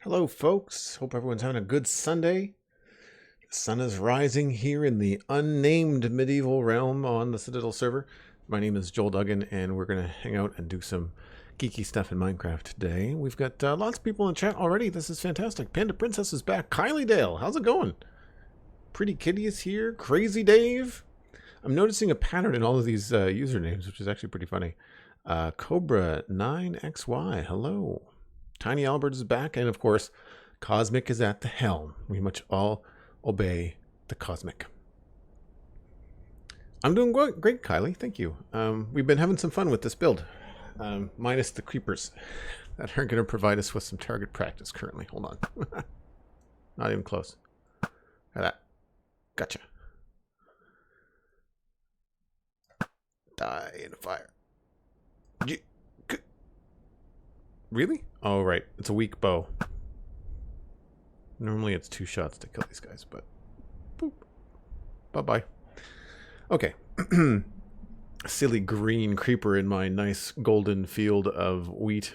Hello, folks. Hope everyone's having a good Sunday. The sun is rising here in the unnamed medieval realm on the Citadel server. My name is Joel Duggan, and we're going to hang out and do some geeky stuff in Minecraft today. We've got lots of people in chat already. This is fantastic. Panda Princess is back. Kylie Dale, how's it going? Pretty Kitty is here. Crazy Dave. I'm noticing a pattern in all of these usernames, which is actually pretty funny. Cobra9XY, hello. Tiny Albert is back, and of course, Cosmic is at the helm. We must all obey the Cosmic. I'm doing great, Kylie. Thank you. We've been having some fun with this build, minus the creepers that are going to provide us with some target practice currently. Hold on. Not even close. Look at that. Gotcha. Die in a fire. Really? Oh, right. It's a weak bow. Normally it's 2 shots to kill these guys, but boop. Bye-bye. Okay. Silly green creeper in my nice golden field of wheat.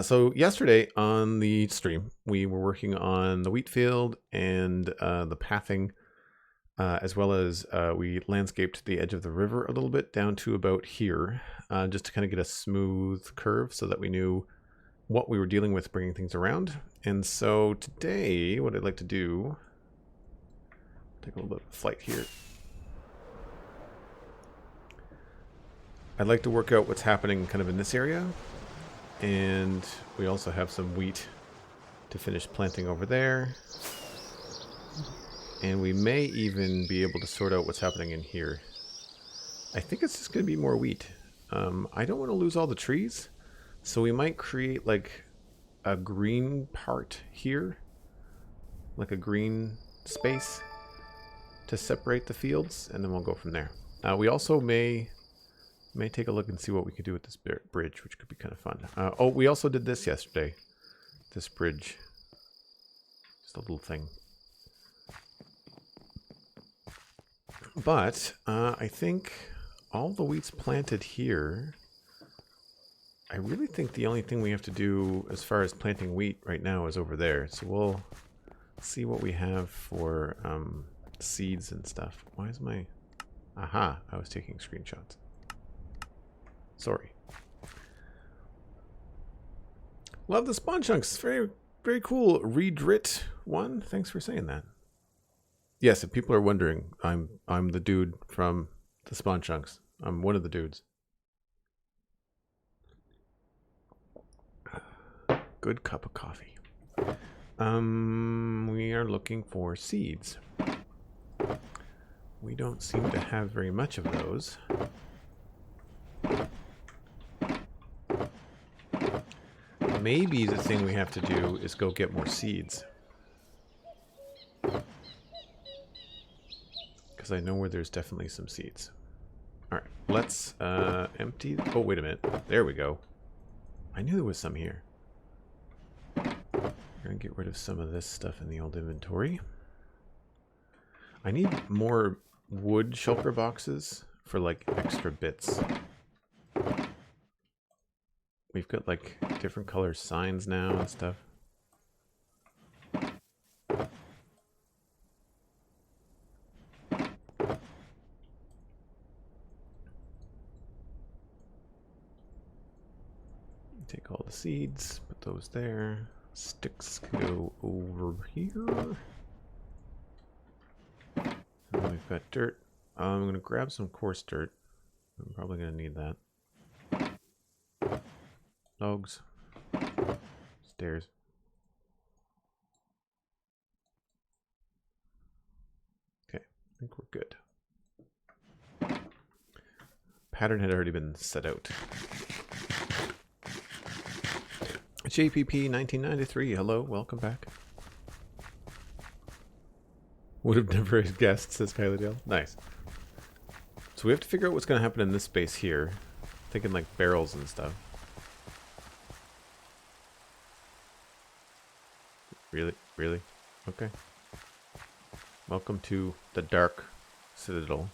So yesterday on the stream, we were working on the wheat field and the pathing, as well as we landscaped the edge of the river a little bit down to about here, just to kind of get a smooth curve so that we knew what we were dealing with bringing things around. And so today, what I'd like to do, take a little bit of a flight here. I'd like to work out what's happening kind of in this area. And we also have some wheat to finish planting over there. And we may even be able to sort out what's happening in here. I think it's just going to be more wheat. I don't want to lose all the trees. So we might create like a green part here. Like a green space to separate the fields. And then we'll go from there. We also may take a look and see what we could do with this bridge, which could be kind of fun. Oh, we also did this yesterday. This bridge. Just a little thing. But I think all the wheat's planted here. I really think the only thing we have to do as far as planting wheat right now is over there. So we'll see what we have for seeds and stuff. Why is my... Aha, I was taking screenshots. Sorry. Love the spawn chunks. Very, very cool. Redrit one. Thanks for saying that. Yes, if people are wondering, I'm the dude from the spawn chunks. I'm one of the dudes. Good cup of coffee. We are looking for seeds. We don't seem to have very much of those. Maybe the thing we have to do is go get more seeds. Because I know where there's definitely some seeds. Alright, let's empty... Oh, wait a minute. There we go. I knew there was some here. We're going to get rid of some of this stuff in the old inventory. I need more wood shulker boxes for like extra bits. We've got like different color signs now and stuff. Take all the seeds, put those there. Sticks can go over here. And then we've got dirt. I'm going to grab some coarse dirt. I'm probably going to need that. Logs. Stairs. Okay, I think we're good. Pattern had already been set out. JPP 1993, hello, welcome back. Would have never guessed, says Kylie Dale. Nice. So we have to figure out what's going to happen in this space here. Thinking like barrels and stuff. Really? Really? Okay. Welcome to the Dark Citadel.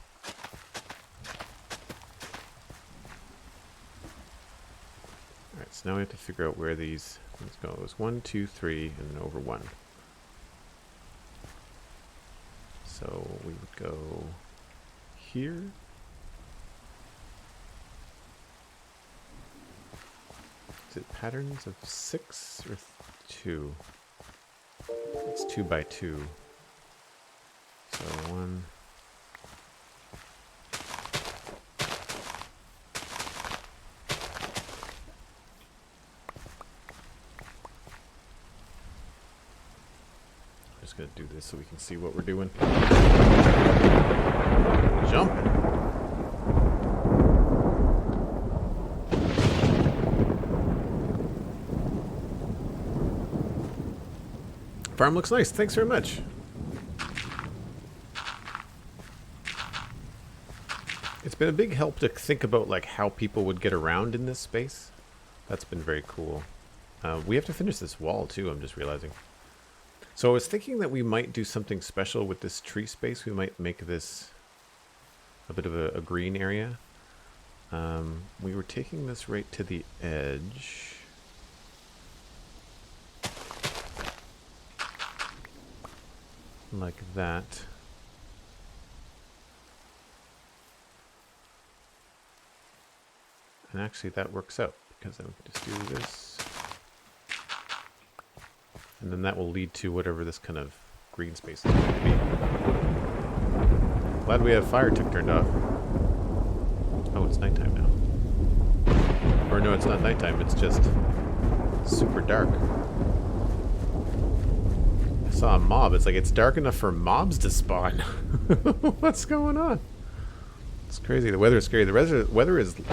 Alright, Alright, so now we have to figure out where these things go. It was 1, 2, 3, and then over 1. So we would go here. Is it patterns of 6 or 2? It's 2 by 2. So 1. Just gonna do this so we can see what we're doing. Jumping. Farm looks nice. Thanks very much. It's been a big help to think about like how people would get around in this space. That's been very cool. We have to finish this wall too, I'm just realizing. So I was thinking that we might do something special with this tree space. We might make this a bit of a green area. We were taking this right to the edge. Like that. And actually that works out because then we can just do this. And then that will lead to whatever this kind of green space is going to be. Glad we have fire tick turned off. Oh, it's nighttime now. Or no, it's not nighttime, it's just super dark. I saw a mob. It's like it's dark enough for mobs to spawn. What's going on? It's crazy. The weather is scary. The weather is cool,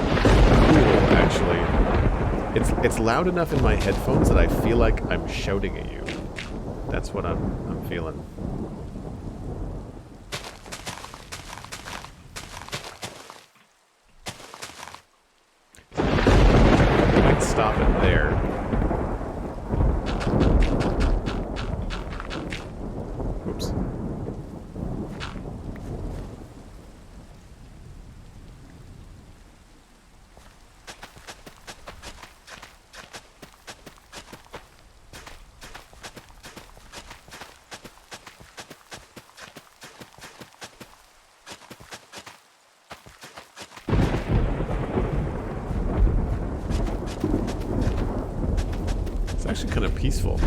actually. It's loud enough in my headphones that I feel like I'm shouting at you. That's what I'm feeling. I might stop it there. Oops. Actually kind of peaceful.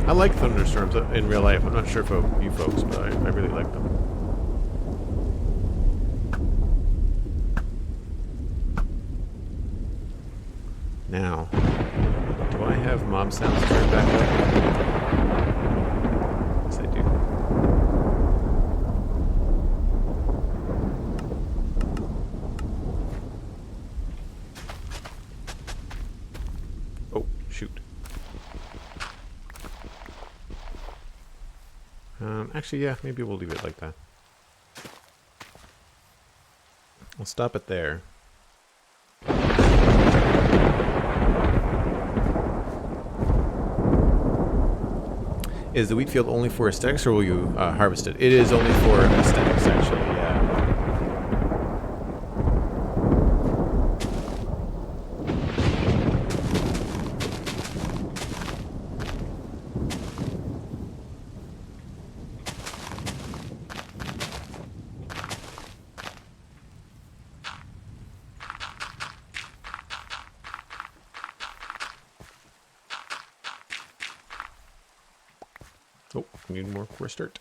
I like thunderstorms in real life. I'm not sure for you folks, but I really like them. Now, do I have mob sounds turned back up? Yes, I do. Oh, shoot. Actually, yeah, maybe we'll leave it like that. We'll stop it there. Is the wheat field only for aesthetics, or will you harvest it? It is only for aesthetics, actually, yeah. Oh, we need more coarse dirt.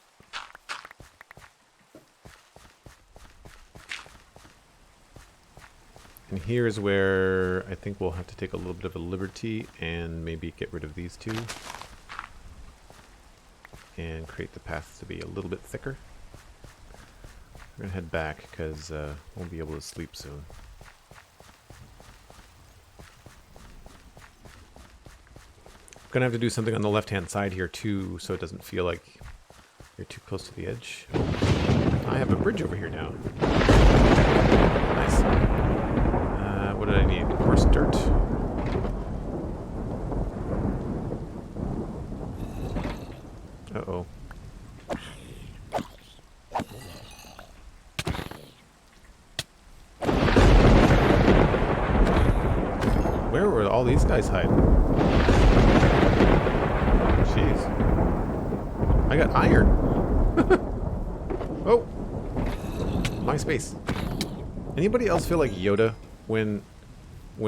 And here's where I think we'll have to take a little bit of a liberty and maybe get rid of these two. And create the path to be a little bit thicker. We're going to head back because won't be able to sleep soon. Gonna have to do something on the left-hand side here too, so it doesn't feel like you're too close to the edge. I have a bridge over here now. Nice. What did I need? Coarse dirt. Uh-oh. Where were all these guys hiding? Jeez. I got iron. Oh. My space. Anybody else feel like Yoda when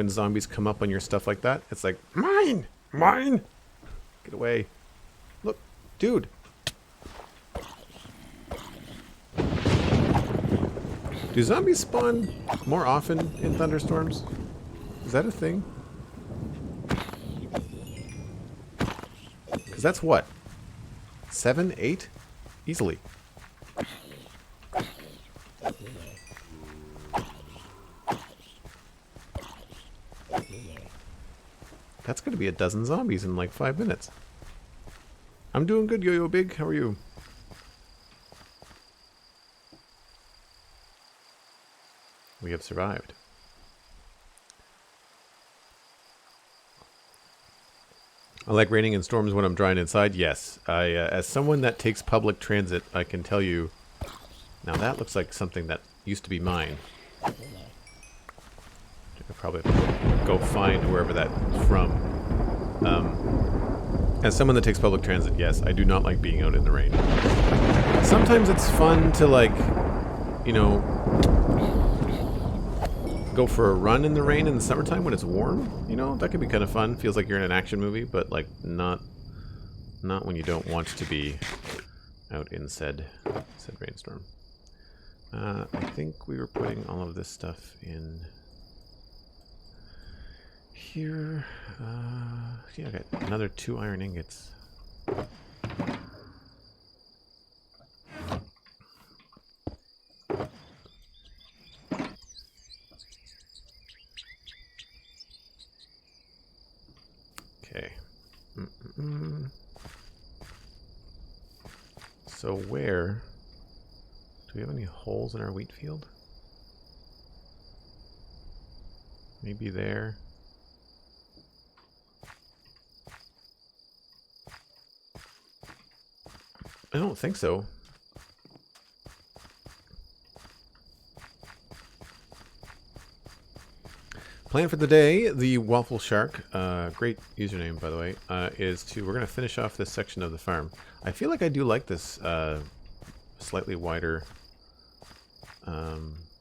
zombies come up on your stuff like that? It's like, mine! Mine! Get away. Look, dude. Do zombies spawn more often in thunderstorms? Is that a thing? Because that's what? 7, 8? Easily. That's going to be a dozen zombies in like 5 minutes. I'm doing good, Yo-Yo Big. How are you? We have survived. I like raining and storms when I'm drying inside. Yes, as someone that takes public transit, I can tell you. Now that looks like something that used to be mine. I probably have to go find wherever that's from. As someone that takes public transit, yes, I do not like being out in the rain. Sometimes it's fun to, like, you know, go for a run in the rain in the summertime when it's warm. You know, that could be kind of fun. Feels like you're in an action movie, but like not when you don't want to be out in said rainstorm. I think we were putting all of this stuff in here. Yeah, I got another 2 iron ingots. Okay. So where... Do we have any holes in our wheat field? Maybe there. I don't think so. Plan for the day, the Waffle Shark, great username by the way, is to, we're going to finish off this section of the farm. I feel like I do like this slightly wider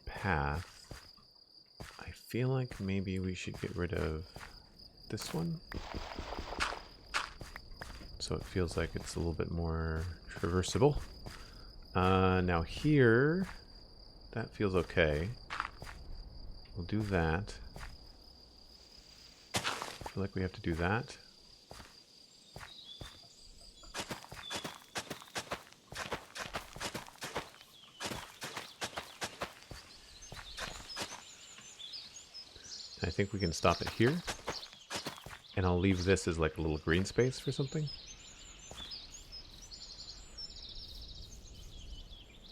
path. I feel like maybe we should get rid of this one. So it feels like it's a little bit more traversable. Now here, that feels okay. We'll do that. I feel like we have to do that. I think we can stop it here. And I'll leave this as like a little green space for something.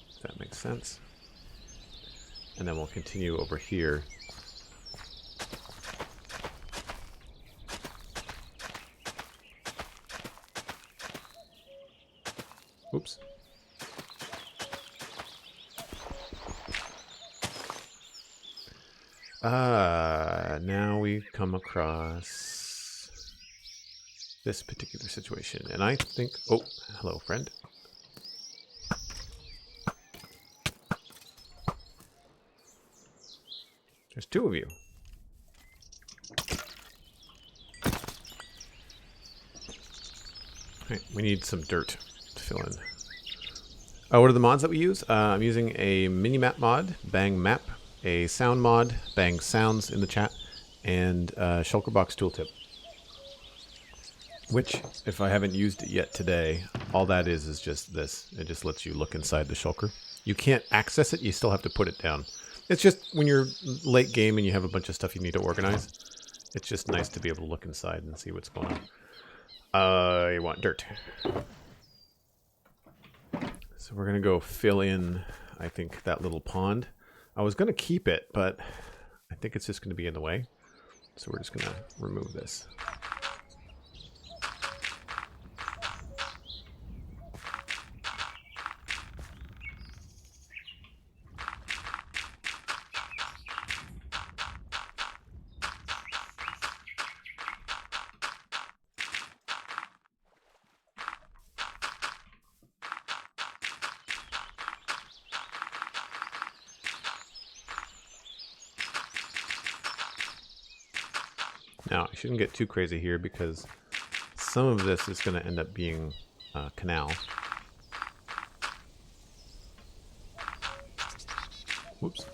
If that makes sense. And then we'll continue over here. Oops. Now we come across this particular situation, and I think... Oh, hello, friend. There's 2 of you. Okay, we need some dirt to fill in. What are the mods that we use? I'm using a mini-map mod, Bang Map, a sound mod, Bang Sounds in the chat, and Shulker Box Tooltip. Which, if I haven't used it yet today, all that is just this. It just lets you look inside the shulker. You can't access it, you still have to put it down. It's just when you're late game and you have a bunch of stuff you need to organize, it's just nice to be able to look inside and see what's going on. I want dirt. So we're going to go fill in, I think, that little pond. I was going to keep it, but I think it's just going to be in the way. So we're just going to remove this. Now, I shouldn't get too crazy here because some of this is going to end up being canal. Whoops.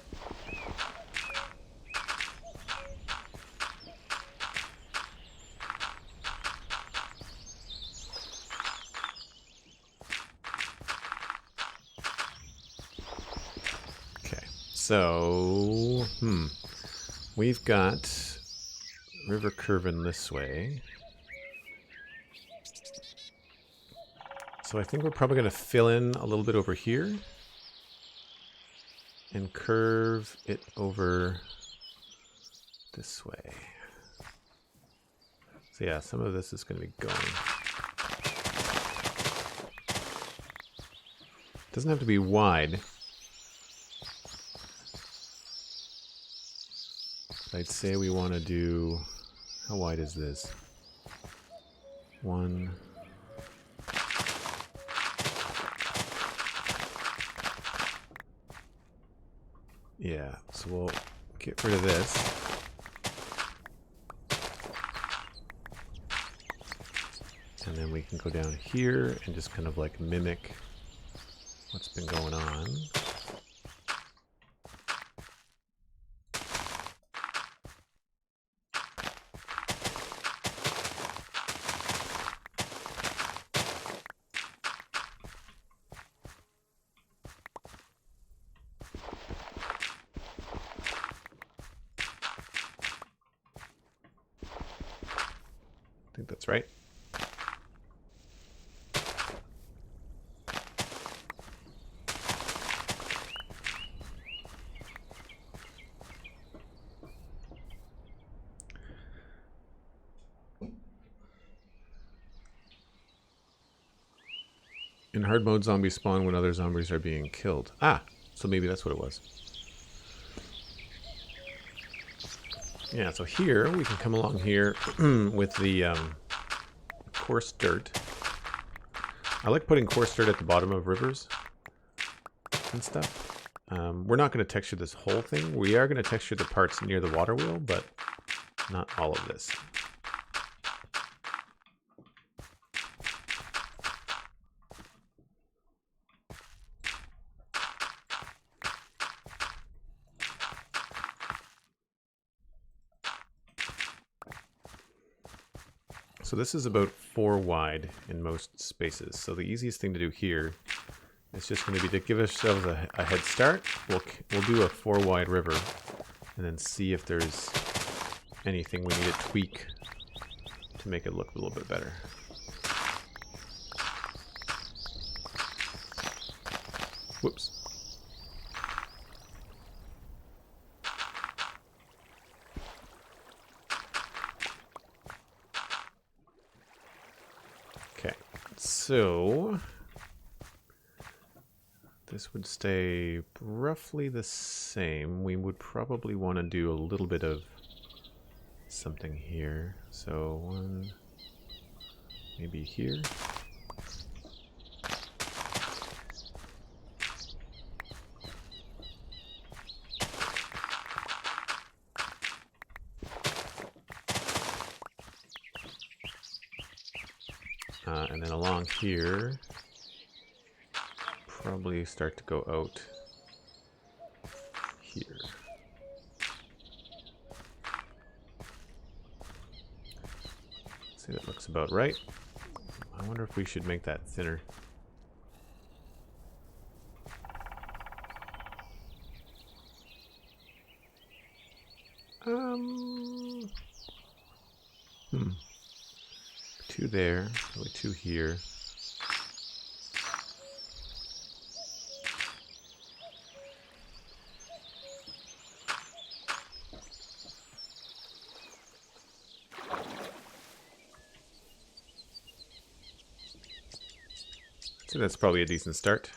Okay, so, we've got river curving this way. So I think we're probably going to fill in a little bit over here and curve it over this way. So yeah, some of this is going to be going. Doesn't have to be wide. I'd say we want to do, how wide is this? 1. Yeah, so we'll get rid of this. And then we can go down here and just kind of like mimic what's been going on. I think that's right. In hard mode, zombies spawn when other zombies are being killed. Ah, so maybe that's what it was. Yeah, so here, we can come along here with the coarse dirt. I like putting coarse dirt at the bottom of rivers and stuff. We're not going to texture this whole thing. We are going to texture the parts near the water wheel, but not all of this. So this is about 4 wide in most spaces. So the easiest thing to do here is just going to be to give ourselves a head start. We'll do a 4 wide river and then see if there's anything we need to tweak to make it look a little bit better. Whoops. Okay, so this would stay roughly the same. We would probably want to do a little bit of something here. So 1, maybe here. And then along here, probably start to go out here. See, that looks about right. I wonder if we should make that thinner. Two there, probably 2 here. So that's probably a decent start.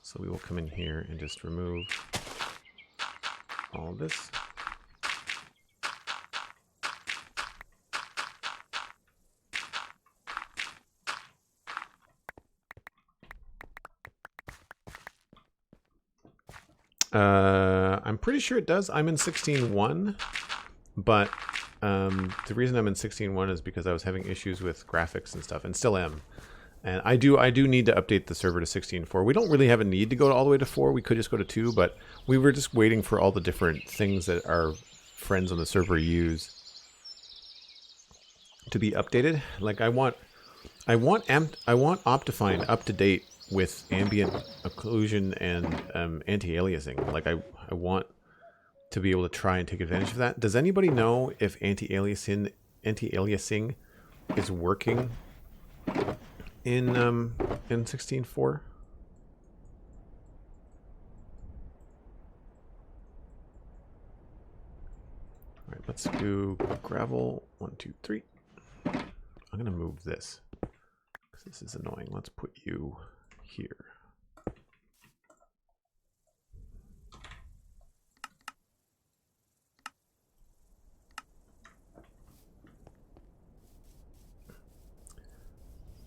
So we will come in here and just remove all of this. I'm pretty sure it does. I'm in 16.1, but The reason I'm in 16.1 is because I was having issues with graphics and stuff, and still am. And I do need to update the server to 16.4. We don't really have a need to go all the way to 4. We could just go to 2, but we were just waiting for all the different things that our friends on the server use to be updated. Like I want Optifine up to date with ambient occlusion and anti-aliasing. Like I want to be able to try and take advantage of that. Does anybody know if anti-aliasing is working in 16.4? All right, let's do gravel. 1, 2, 3. I'm gonna move this because this is annoying. Let's put you here.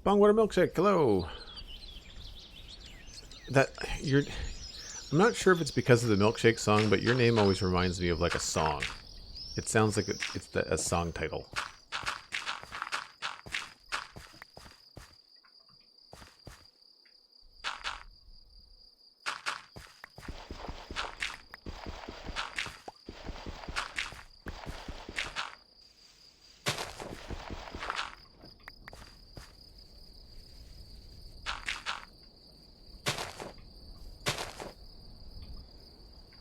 Bongwater milkshake, hello. I'm not sure if it's because of the milkshake song, but your name always reminds me of like a song. It sounds like it's a song title.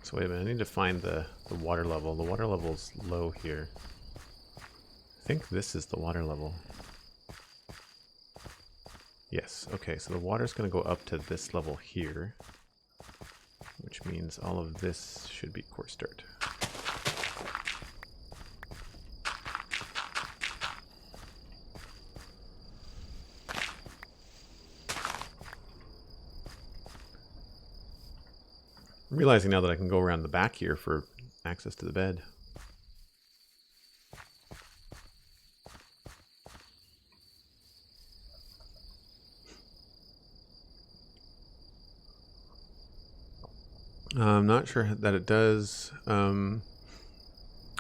So wait a minute, I need to find the water level. The water level's low here. I think this is the water level. Yes, okay, so the water's going to go up to this level here, which means all of this should be coarse dirt. I'm realizing now that I can go around the back here for access to the bed. I'm not sure that it does. On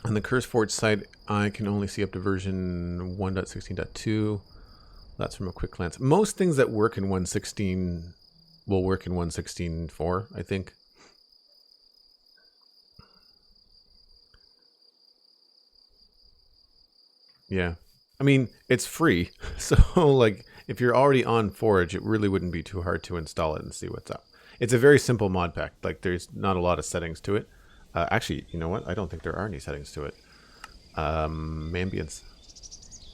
the CurseForge site, I can only see up to version 1.16.2. That's from a quick glance. Most things that work in 1.16 will work in 1.16.4, I think. Yeah. I mean, it's free. So, like, if you're already on Forge, it really wouldn't be too hard to install it and see what's up. It's a very simple mod pack. Like, there's not a lot of settings to it. Actually, you know what? I don't think there are any settings to it. Ambience.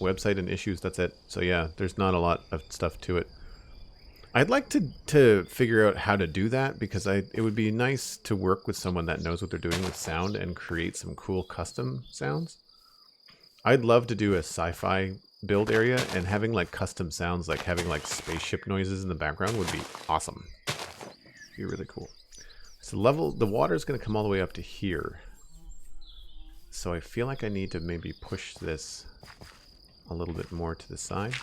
Website and issues, that's it. So, yeah, there's not a lot of stuff to it. I'd like to figure out how to do that, because it would be nice to work with someone that knows what they're doing with sound and create some cool custom sounds. I'd love to do a sci-fi build area, and having like custom sounds, like having like spaceship noises in the background would be awesome. Be really cool. So the water is going to come all the way up to here. So I feel like I need to maybe push this a little bit more to the side.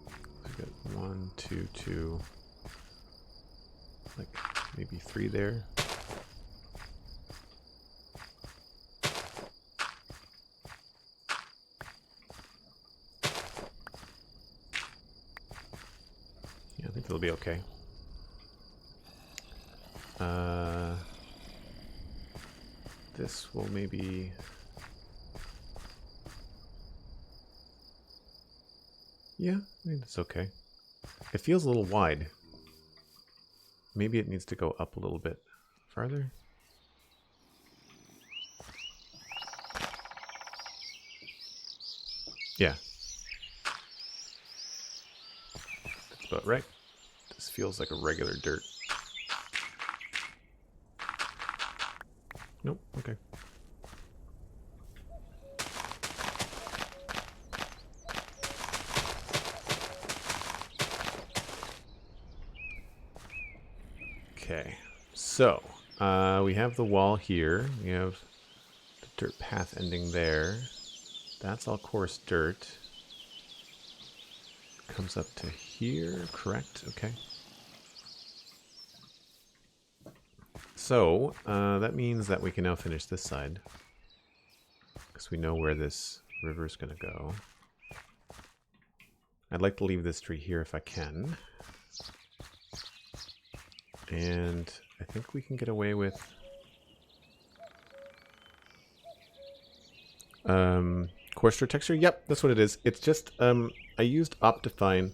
I got 1, 2, 2, like maybe 3 there. I think it'll be okay. This will maybe... Yeah, I think that's okay. It feels a little wide. Maybe it needs to go up a little bit farther. Yeah. That's about right. This feels like a regular dirt. Nope, okay. Okay, so we have the wall here. We have the dirt path ending there. That's all coarse dirt. Comes up to here, correct? Okay. So, that means that we can now finish this side. Because we know where this river is going to go. I'd like to leave this tree here if I can. And I think we can get away with... coarser texture? Yep, that's what it is. It's just, I used Optifine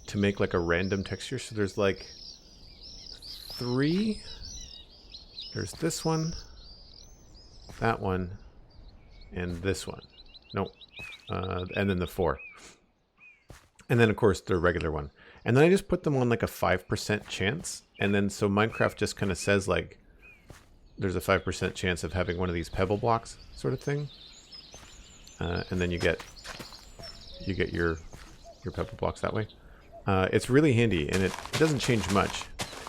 to make like a random texture. So there's like 3. There's this one, that one, and this one. Nope. And then the 4. And then, of course, the regular one. And then I just put them on like a 5% chance. And then so Minecraft just kind of says like, there's a 5% chance of having one of these pebble blocks sort of thing. And then you get your pebble blocks that way. It's really handy, and it doesn't change much.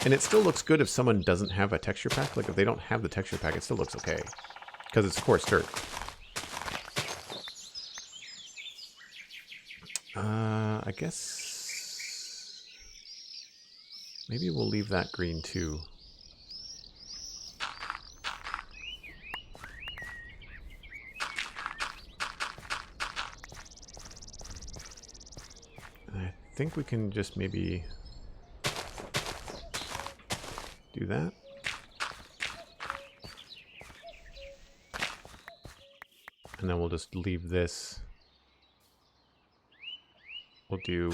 And it still looks good if someone doesn't have a texture pack. Like if they don't have the texture pack, it still looks okay. Because it's coarse dirt. I guess... maybe we'll leave that green too. I think we can just maybe do that. And then we'll just leave this. We'll do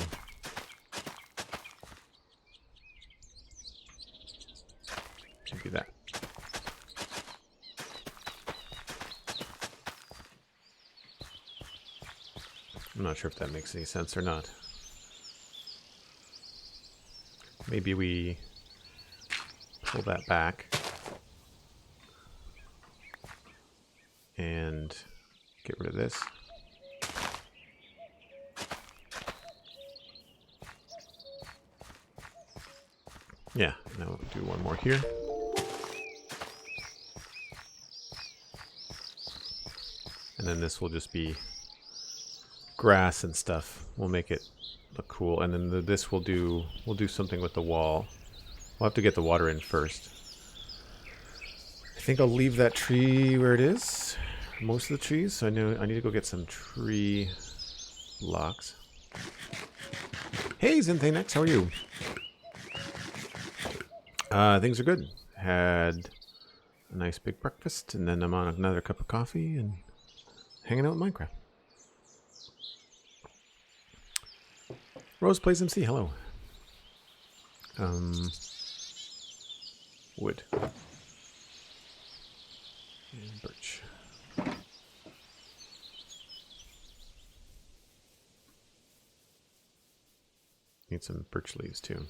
maybe that. I'm not sure if that makes any sense or not. Maybe we pull that back and get rid of this. Yeah, now we'll do one more here. And then this will just be grass and stuff. We'll make it look cool. And then this we'll do something with the wall. We'll have to get the water in first. I think I'll leave that tree where it is. Most of the trees. So I know I need to go get some tree blocks. Hey, Zinthenex, how are you? Things are good. Had a nice big breakfast, and then I'm on another cup of coffee and hanging out with Minecraft. Rose Plays MC, hello. Wood. And birch. Need some birch leaves too.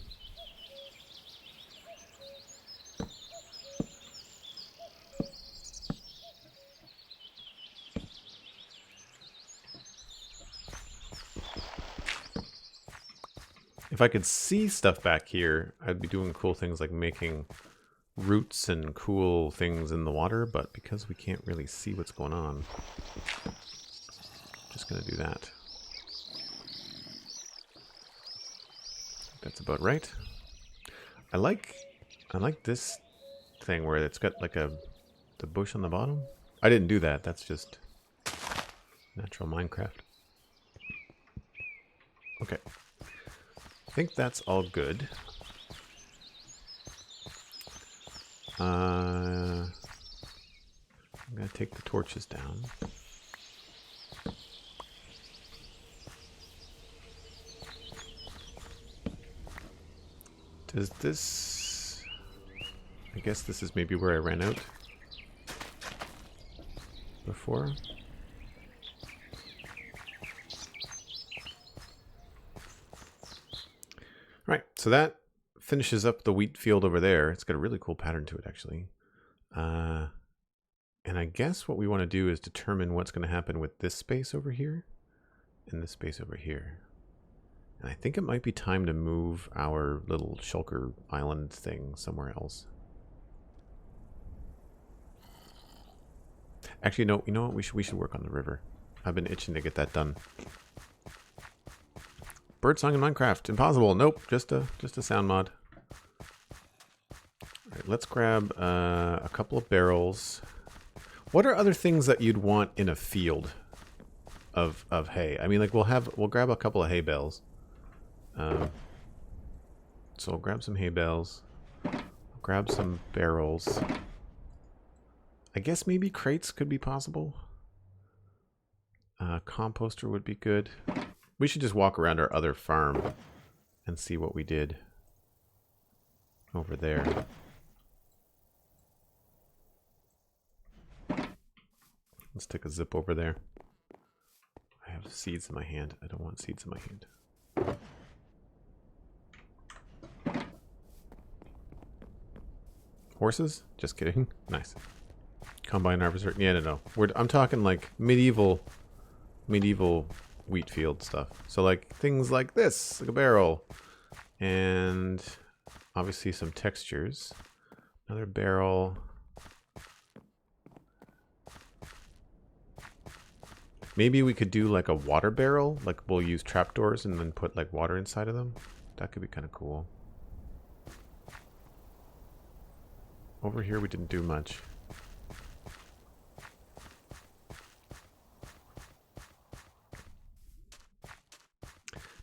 If I could see stuff back here, I'd be doing cool things like making roots and cool things in the water, but because we can't really see what's going on, I'm just going to do that. That's about right. I like this thing where it's got like the bush on the bottom. I didn't do that. That's just natural Minecraft. Okay. I think that's all good. I'm going to take the torches down. Does this... I guess this is maybe where I ran out before. Right, so that finishes up the wheat field over there. It's got a really cool pattern to it, actually. And I guess what we want to do is determine what's going to happen with this space over here and this space over here. And I think it might be time to move our little shulker island thing somewhere else. Actually, no, you know what? We should work on the river. I've been itching to get that done. Birdsong in Minecraft. Impossible. Nope. Just a sound mod. Alright, let's grab a couple of barrels. What are other things that you'd want in a field of hay? I mean, like we'll grab a couple of hay bales. So we'll grab some hay bales. Grab some barrels. I guess maybe crates could be possible. Composter would be good. We should just walk around our other farm and see what we did over there. Let's take a zip over there. I have seeds in my hand. I don't want seeds in my hand. Horses? Just kidding. Nice. Combine harvester. Yeah, no. I'm talking like medieval wheat field stuff. So like things like this, like a barrel. And obviously some textures. Another barrel. Maybe we could do like a water barrel. Like we'll use trapdoors and then put like water inside of them. That could be kind of cool. Over here we didn't do much.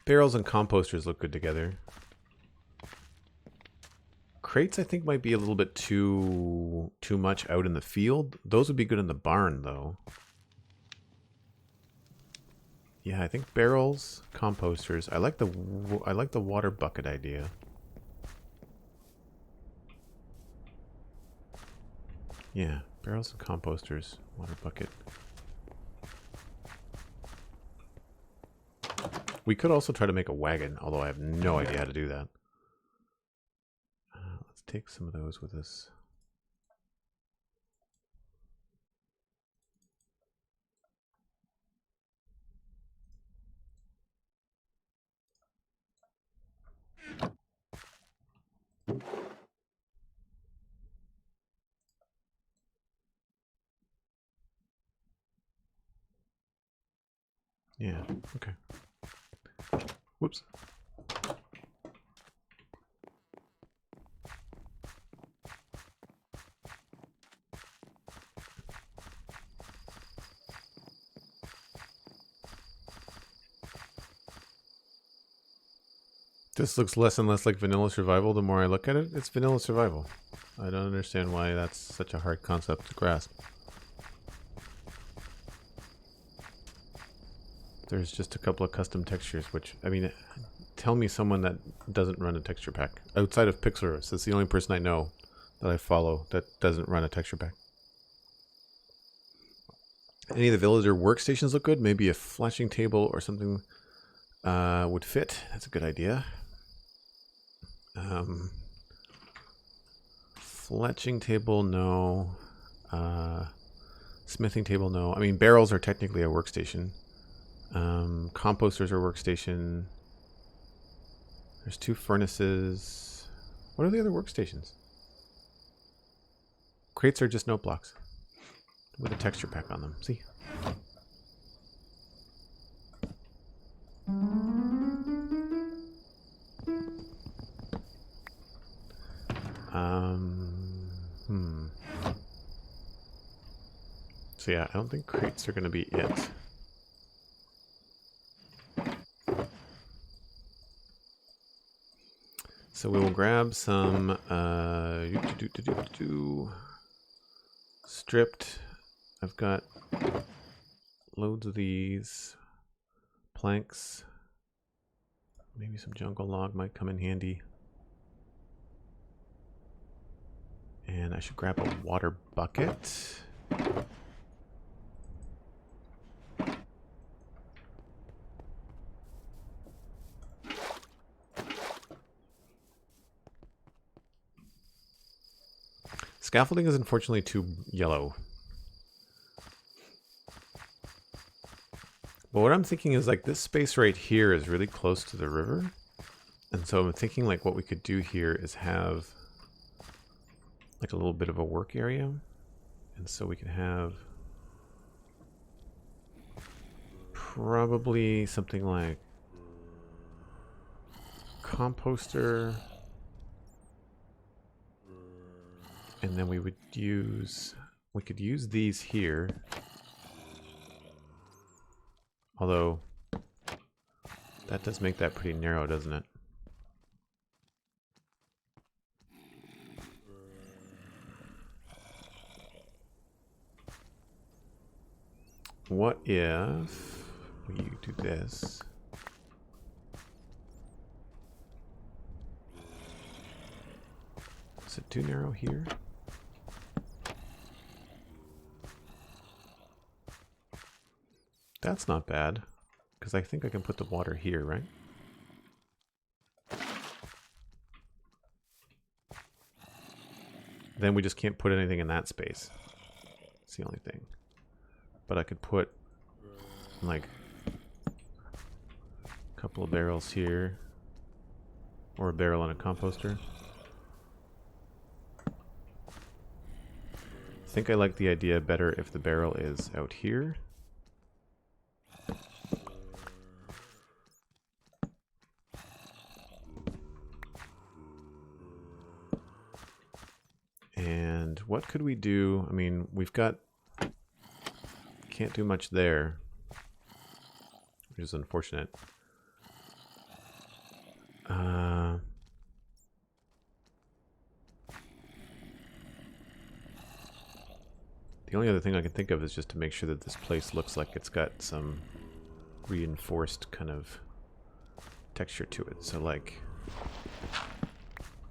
Barrels and composters look good together. Crates I think might be a little bit too much out in the field. Those would be good in the barn though. Yeah, I think barrels, composters. I like the water bucket idea. Yeah, barrels and composters, water bucket. We could also try to make a wagon, although I have no idea how to do that. Let's take some of those with us. Yeah, okay. Whoops. This looks less and less like vanilla survival the more I look at it. It's vanilla survival. I don't understand why that's such a hard concept to grasp. There's just a couple of custom textures, which, I mean, tell me someone that doesn't run a texture pack. Outside of Pixlr, that's the only person I know that I follow that doesn't run a texture pack. Any of the villager workstations look good. Maybe a flashing table or something would fit. That's a good idea. Fletching table, no. Smithing table, no. I mean, barrels are technically a workstation. Composters are workstation. There's 2 furnaces. What are the other workstations? Crates are just note blocks with a texture pack on them. See? So yeah, I don't think crates are going to be it. So we will grab some stripped. I've got loads of these planks. Maybe some jungle log might come in handy. And I should grab a water bucket. Scaffolding is unfortunately too yellow. But what I'm thinking is like this space right here is really close to the river. And so I'm thinking like what we could do here is have like a little bit of a work area. And so we can have probably something like composter, And then we could use these here. Although, that does make that pretty narrow, doesn't it? What if we do this? Is it too narrow here? That's not bad, because I think I can put the water here, right? Then we just can't put anything in that space. It's the only thing. But I could put, like, a couple of barrels here. Or a barrel and a composter. I think I like the idea better if the barrel is out here. And what could we do? I mean, we've got... Can't do much there. Which is unfortunate. The only other thing I can think of is just to make sure that this place looks like it's got some reinforced kind of texture to it. So like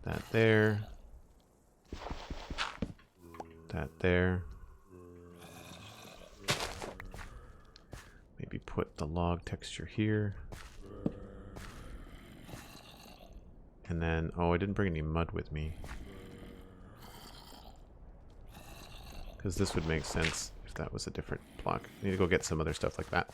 that there. That there. Maybe put the log texture here. And then, oh, I didn't bring any mud with me. Because this would make sense if that was a different block. I need to go get some other stuff like that.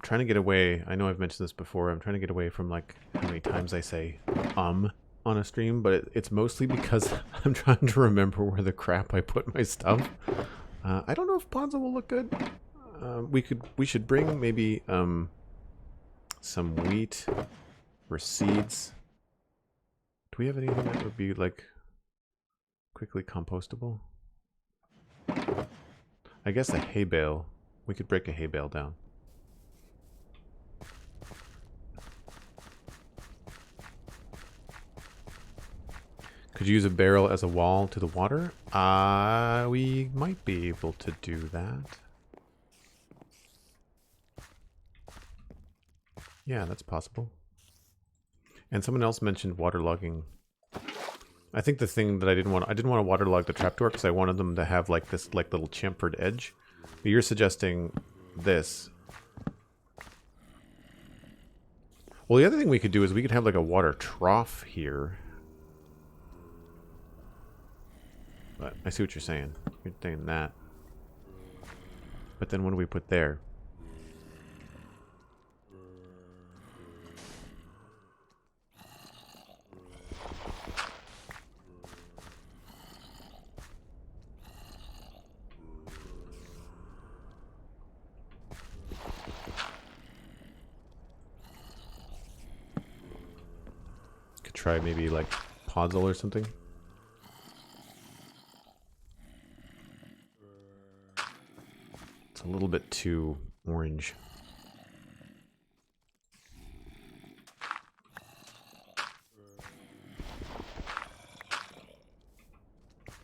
Trying to get away. I know I've mentioned this before. I'm trying to get away from like how many times I say on a stream, but it's mostly because I'm trying to remember where the crap I put my stuff. I don't know if Ponza will look good. We should bring maybe some wheat or seeds. Do we have anything that would be like quickly compostable? I guess a hay bale. We could break a hay bale down. Could you use a barrel as a wall to the water? We might be able to do that. Yeah, that's possible. And someone else mentioned waterlogging. I think the thing that I didn't want to waterlog the trapdoor because I wanted them to have like this like little chamfered edge. But you're suggesting this. Well, the other thing we could do is we could have like a water trough here. But I see what you're saying. You're saying that. But then what do we put there? Could try maybe like podzol or something. A little bit too orange.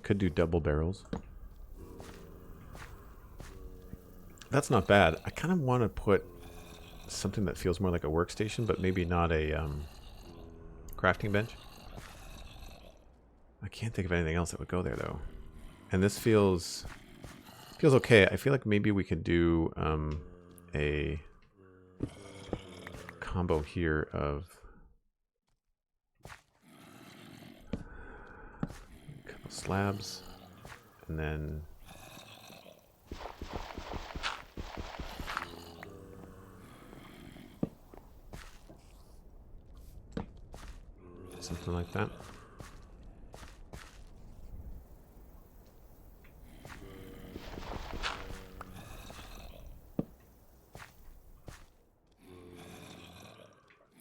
Could do double barrels. That's not bad. I kind of want to put something that feels more like a workstation, but maybe not a crafting bench. I can't think of anything else that would go there though. And this feels okay. I feel like maybe we could do a combo here of a couple slabs and then Something like that.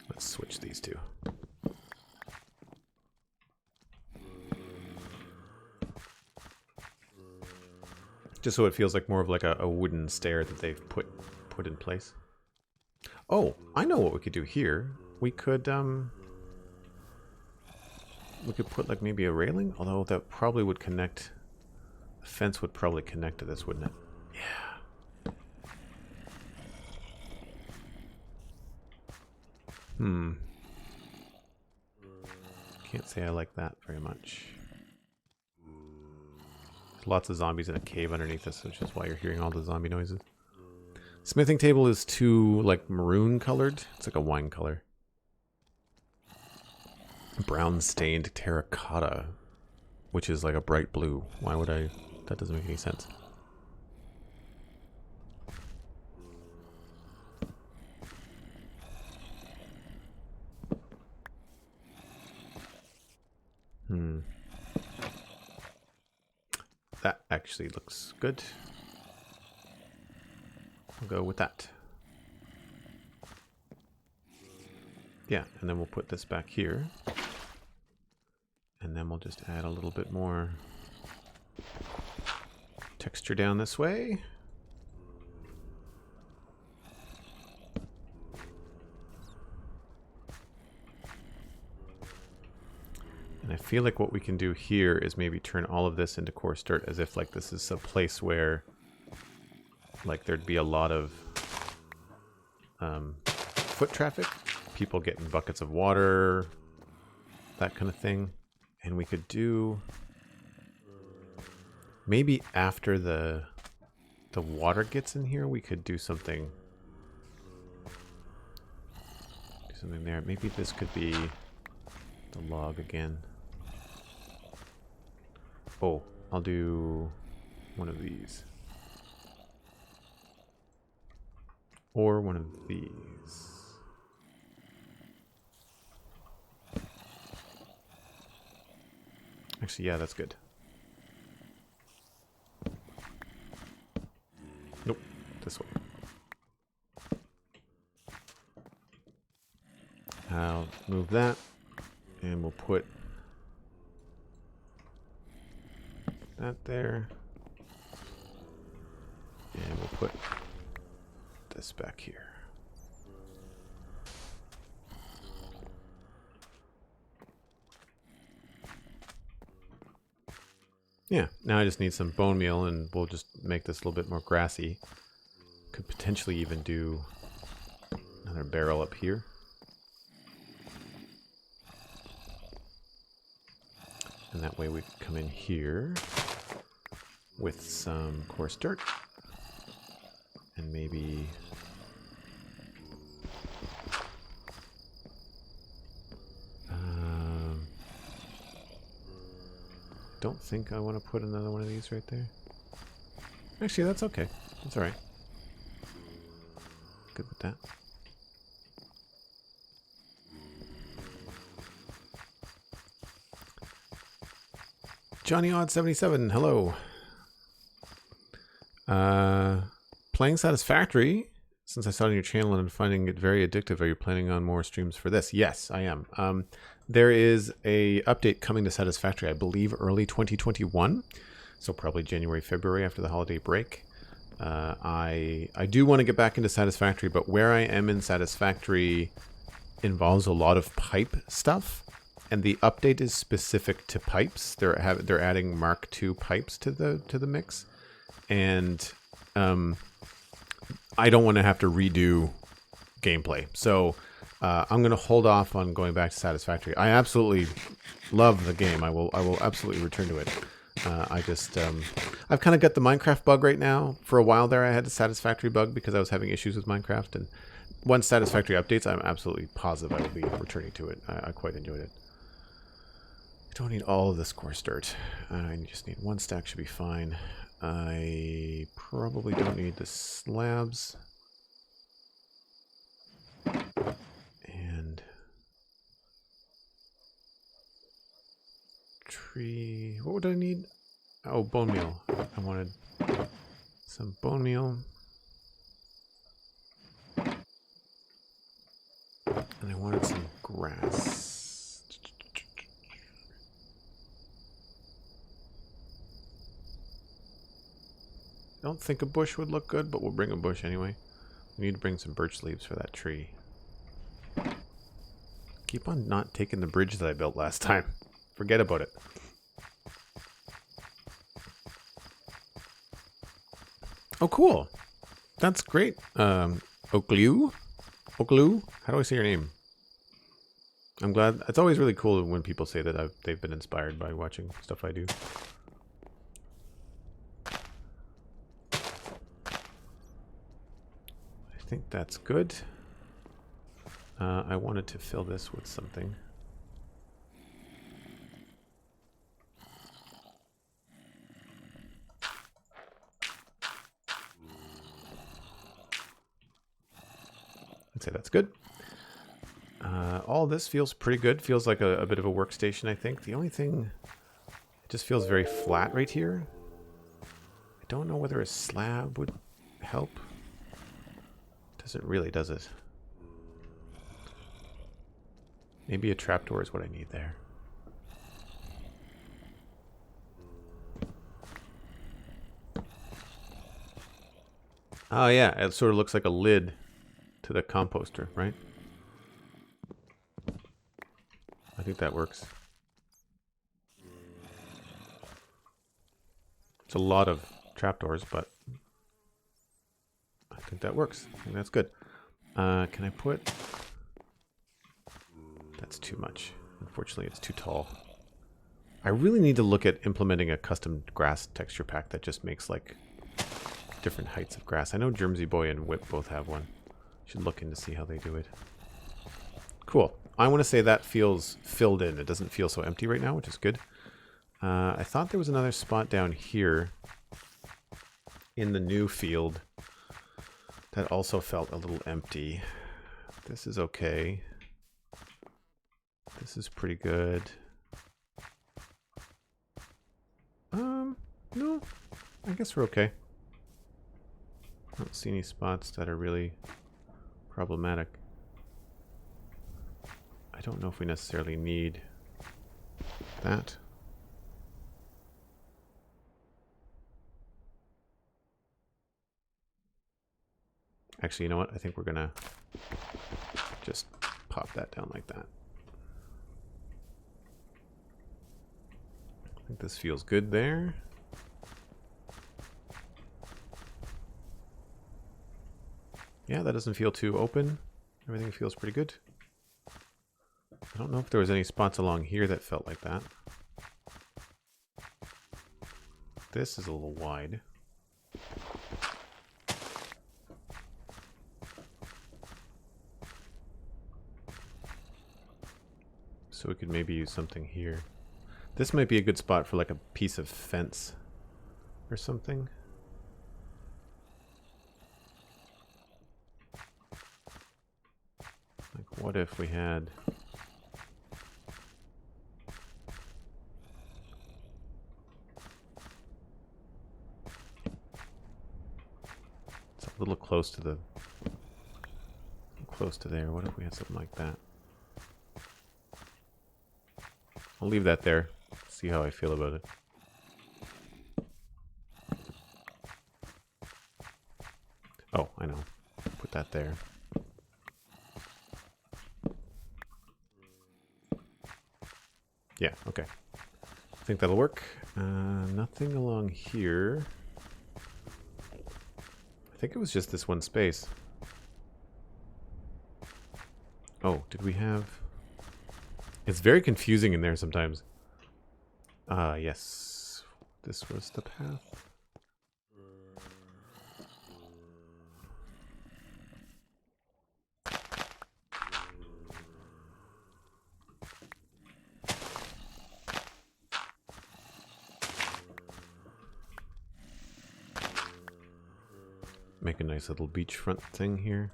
Let's switch these two. Just so it feels like more of like a wooden stair that they've put in place. Oh, I know what we could do here. We could put like maybe a railing, although that probably would connect. The fence would probably connect to this, wouldn't it? Yeah. Can't say I like that very much. There's lots of zombies in a cave underneath us, which is why you're hearing all the zombie noises. Smithing table is too like maroon colored. It's like a wine color. Brown stained terracotta, which is like a bright blue. Why would I? That doesn't make any sense. That actually looks good. I'll go with that. Yeah, and then we'll put this back here. And then we'll just add a little bit more texture down this way. And I feel like what we can do here is maybe turn all of this into coarse dirt, as if like this is a place where like there'd be a lot of foot traffic, people getting buckets of water, that kind of thing. And we could do maybe after the water gets in here, we could do something there. Maybe this could be the log again. Oh, I'll do one of these. Or one of these. Actually, yeah, that's good. Nope, this way. I'll move that, and we'll put that there. And we'll put this back here. Yeah, now I just need some bone meal and we'll just make this a little bit more grassy. Could potentially even do another barrel up here. And that way we could come in here with some coarse dirt. And maybe don't think I want to put another one of these right there. Actually, that's okay. That's all right. Good with that. Johnny Odd 77, hello. Playing Satisfactory. Since I saw it on your channel and I'm finding it very addictive, are you planning on more streams for this? Yes, I am. There is a update coming to Satisfactory, I believe early 2021. So probably January, February after the holiday break. I do want to get back into Satisfactory, but where I am in Satisfactory involves a lot of pipe stuff. And the update is specific to pipes. They're adding Mark II pipes to the mix. And I don't want to have to redo gameplay. So I'm going to hold off on going back to Satisfactory. I absolutely love the game. I will absolutely return to it. I've kind of got the Minecraft bug right now. For a while there, I had the Satisfactory bug because I was having issues with Minecraft. And once Satisfactory updates, I'm absolutely positive I will be returning to it. I quite enjoyed it. I don't need all of this coarse dirt. I just need one stack, should be fine. I probably don't need the slabs. And tree. What would I need? Oh, bone meal. I wanted some bone meal. And I wanted some grass. I don't think a bush would look good, but we'll bring a bush anyway. We need to bring some birch leaves for that tree. Keep on not taking the bridge that I built last time. Forget about it. Oh, cool. That's great. Oakloo? Oakloo? How do I say your name? I'm glad. It's always really cool when people say that they've been inspired by watching stuff I do. I think that's good. I wanted to fill this with something. I'd say that's good. All this feels pretty good. Feels like a bit of a workstation, I think. The only thing, it just feels very flat right here. I don't know whether a slab would help. Doesn't really, does it? Maybe a trapdoor is what I need there. Oh yeah, it sort of looks like a lid to the composter, right? I think that works. It's a lot of trapdoors, but I think that works. I think that's good. Can I put... That's too much. Unfortunately, it's too tall. I really need to look at implementing a custom grass texture pack that just makes like different heights of grass. I know Germsy Boy and Whip both have one. Should look in to see how they do it. Cool. I want to say that feels filled in. It doesn't feel so empty right now, which is good. I thought there was another spot down here in the new field that also felt a little empty. This is okay. This is pretty good. No, I guess we're okay. I don't see any spots that are really problematic. I don't know if we necessarily need that. Actually, you know what? I think we're gonna just pop that down like that. I think this feels good there. Yeah, that doesn't feel too open. Everything feels pretty good. I don't know if there was any spots along here that felt like that. This is a little wide. So we could maybe use something here. This might be a good spot for like a piece of fence or something. Like what if we had... It's a little close to the... Close to there. What if we had something like that? I'll leave that there. See how I feel about it. Oh, I know. Put that there. Yeah, okay. I think that'll work. Nothing along here. I think it was just this one space. Oh, did we have... It's very confusing in there sometimes. Yes. This was the path. Make a nice little beachfront thing here.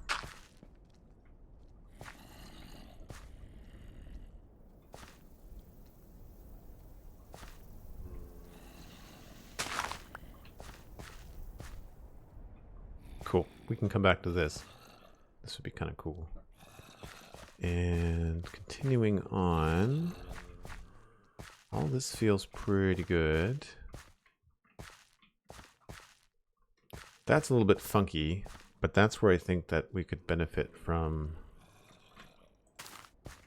we can come back to this. This would be kind of cool. And continuing on, all this feels pretty good. That's a little bit funky, but that's where I think that we could benefit from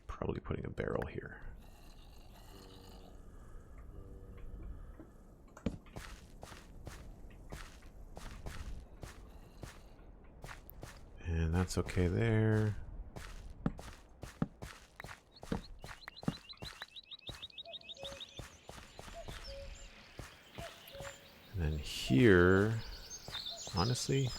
probably putting a barrel here. And that's okay there. And then here, honestly,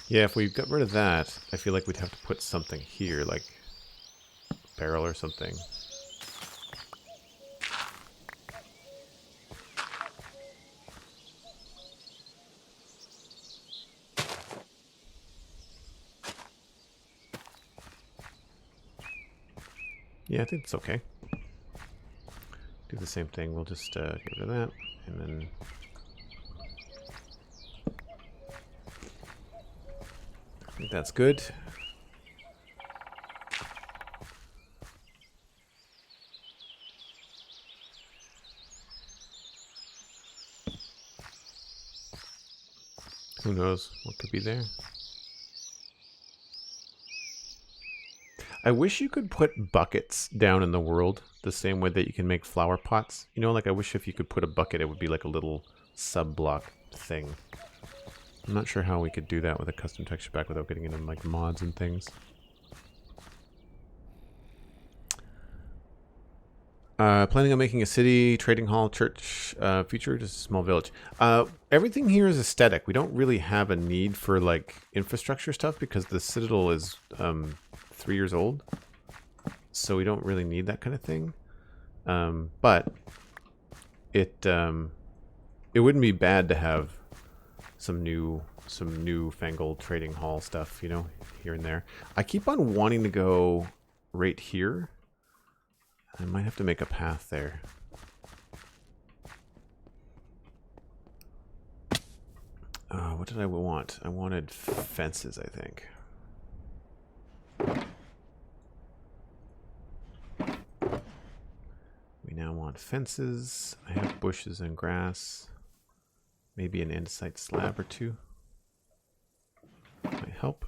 yeah, if we got rid of that, I feel like we'd have to put something here, like a barrel or something. Yeah, I think it's okay. Do the same thing. We'll just get rid of that, and then I think that's good. Who knows what could be there? I wish you could put buckets down in the world the same way that you can make flower pots. You know, like I wish if you could put a bucket, it would be like a little sub-block thing. I'm not sure how we could do that with a custom texture pack without getting into like mods and things. Planning on making a city, trading hall, church, feature, just a small village. Everything here is aesthetic. We don't really have a need for like infrastructure stuff because the Citadel is 3 years old, so we don't really need that kind of thing. But it wouldn't be bad to have some newfangled trading hall stuff, you know, here and there. I keep on wanting to go right here. I might have to make a path there. What did I want? I wanted fences, I think. We now want fences. I have bushes and grass. Maybe an andesite slab or two. Might help.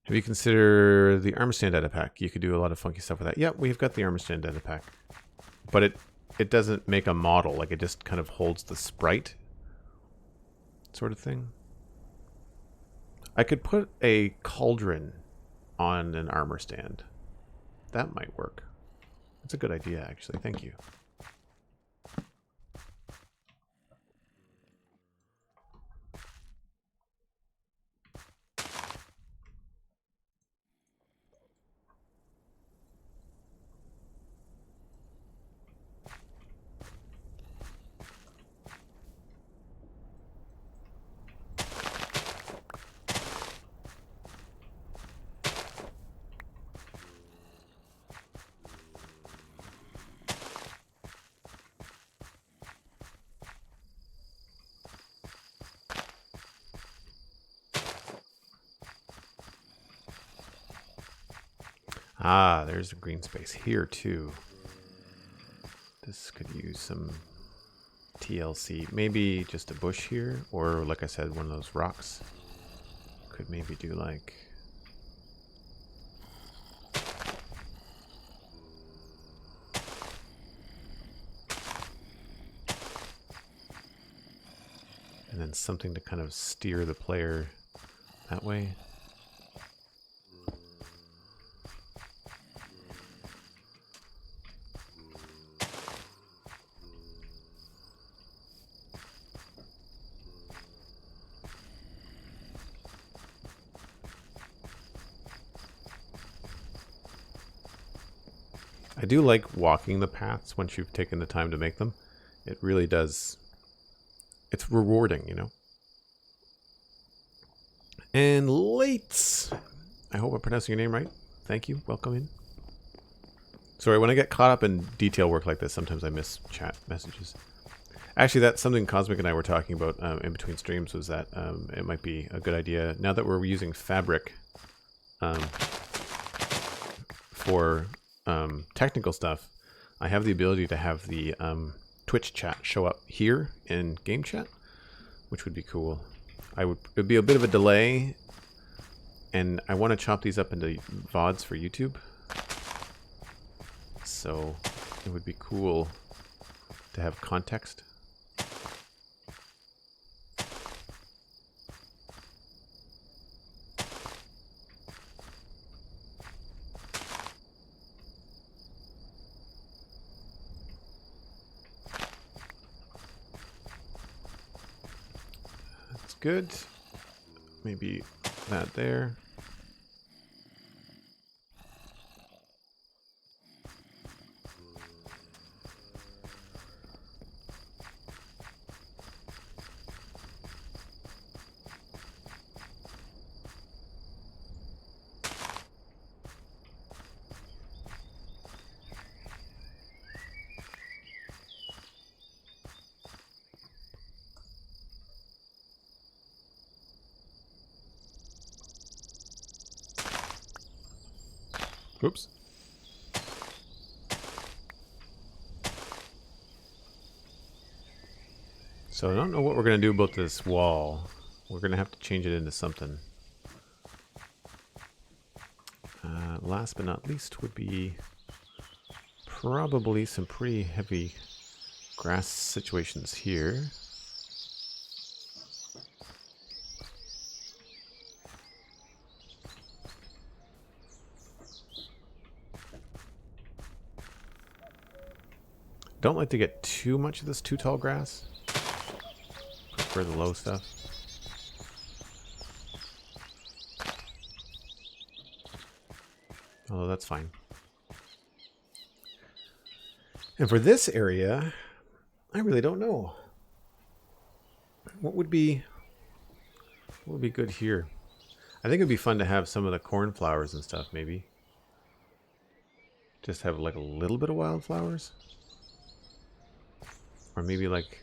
Have you considered the armor stand data pack? You could do a lot of funky stuff with that. Yep, we've got the armor stand data pack. But it doesn't make a model. Like, it just kind of holds the sprite sort of thing. I could put a cauldron on an armor stand. That might work. That's a good idea, actually. Thank you. Ah, there's a green space here too. This could use some TLC. Maybe just a bush here, or like I said, one of those rocks. Could maybe do like... and then something to kind of steer the player that way. I do like walking the paths once you've taken the time to make them. It really does. It's rewarding, you know? And late. I hope I'm pronouncing your name right. Thank you. Welcome in. Sorry, when I get caught up in detail work like this, sometimes I miss chat messages. Actually, that's something Cosmic and I were talking about in between streams, was that it might be a good idea, now that we're using Fabric for technical stuff, I have the ability to have the Twitch chat show up here in game chat, which would be cool. It would be a bit of a delay, and I want to chop these up into VODs for YouTube. So it would be cool to have context. That's good. Maybe that there. Oops. So I don't know what we're going to do about this wall. We're going to have to change it into something. Last but not least would be probably some pretty heavy grass situations here. Don't like to get too much of this too tall grass. Prefer the low stuff. Although that's fine. And for this area, I really don't know. What would be good here? I think it'd be fun to have some of the cornflowers and stuff, maybe. Just have like a little bit of wildflowers. Or maybe like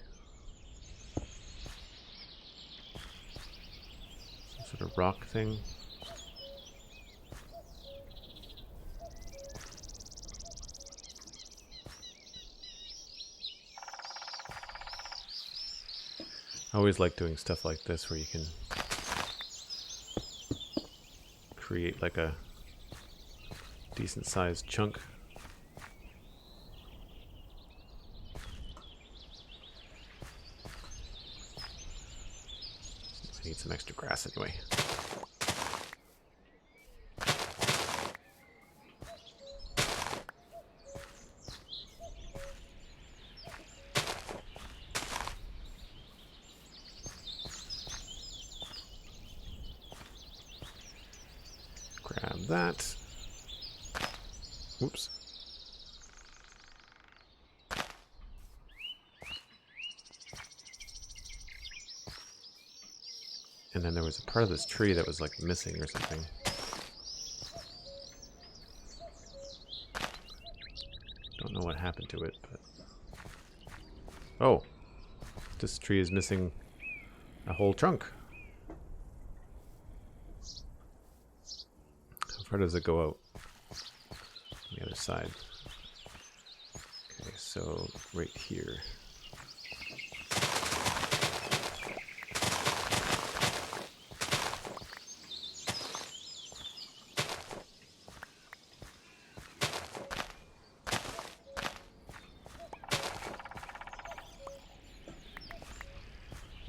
some sort of rock thing. I always like doing stuff like this where you can create like a decent sized chunk. I need some extra grass anyway. Grab that. Oops. And then there was a part of this tree that was like missing or something. Don't know what happened to it, but... Oh! This tree is missing a whole trunk. How far does it go out? On the other side. Okay, so right here.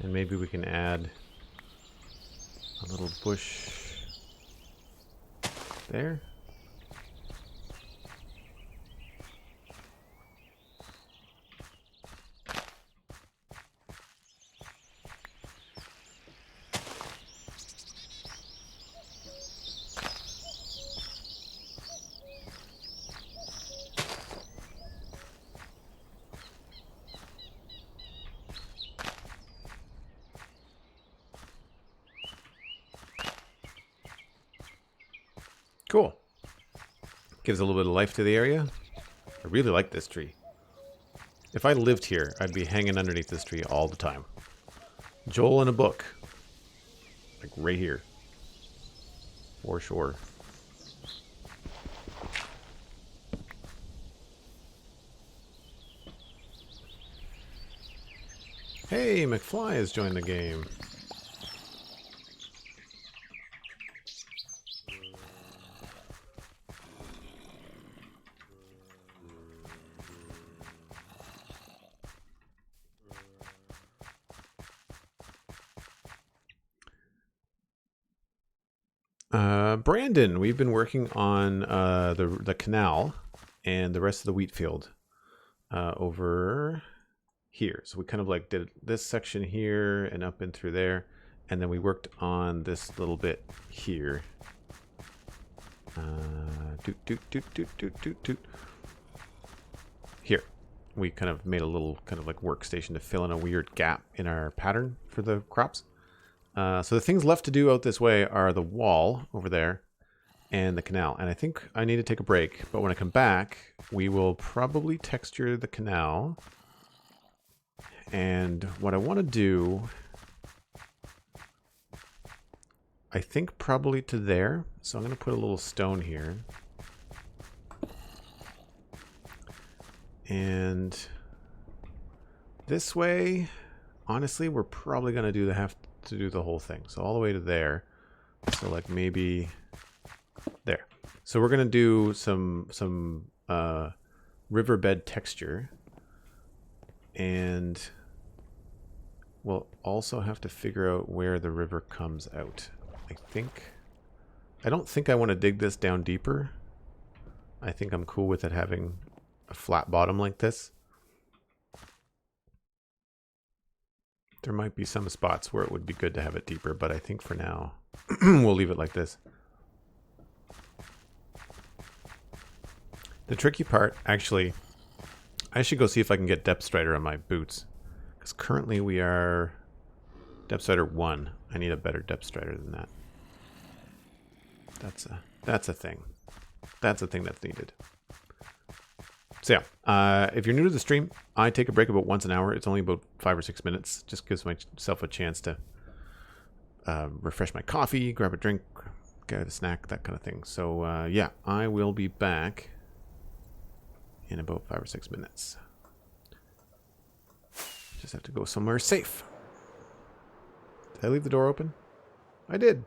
And maybe we can add a little bush there. Cool. Gives a little bit of life to the area. I really like this tree. If I lived here, I'd be hanging underneath this tree all the time. Joel in a book. Like right here. For sure. Hey, McFly has joined the game. Brandon, we've been working on the canal and the rest of the wheat field over here. So we kind of like did this section here and up and through there, and then we worked on this little bit here. Here, we kind of made a little kind of like workstation to fill in a weird gap in our pattern for the crops. So the things left to do out this way are the wall over there and the canal. And I think I need to take a break, but when I come back, we will probably texture the canal. And what I want to do, I think probably to there. So I'm going to put a little stone here. And this way, honestly, we're probably going to have to do the whole thing. So all the way to there. So like maybe there. So we're going to do some riverbed texture. And we'll also have to figure out where the river comes out. I don't think I want to dig this down deeper. I think I'm cool with it having a flat bottom like this. There might be some spots where it would be good to have it deeper, but I think for now, we'll leave it like this. The tricky part, actually, I should go see if I can get depth strider on my boots. Because currently we are depth strider 1. I need a better depth strider than that. That's a thing. That's a thing that's needed. So yeah, if you're new to the stream, I take a break about once an hour. It's only about 5 or 6 minutes. Just gives myself a chance to refresh my coffee, grab a drink, get a snack, that kind of thing. So yeah, I will be back in about 5 or 6 minutes. Just have to go somewhere safe. Did I leave the door open? I did.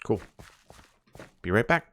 Cool. Be right back.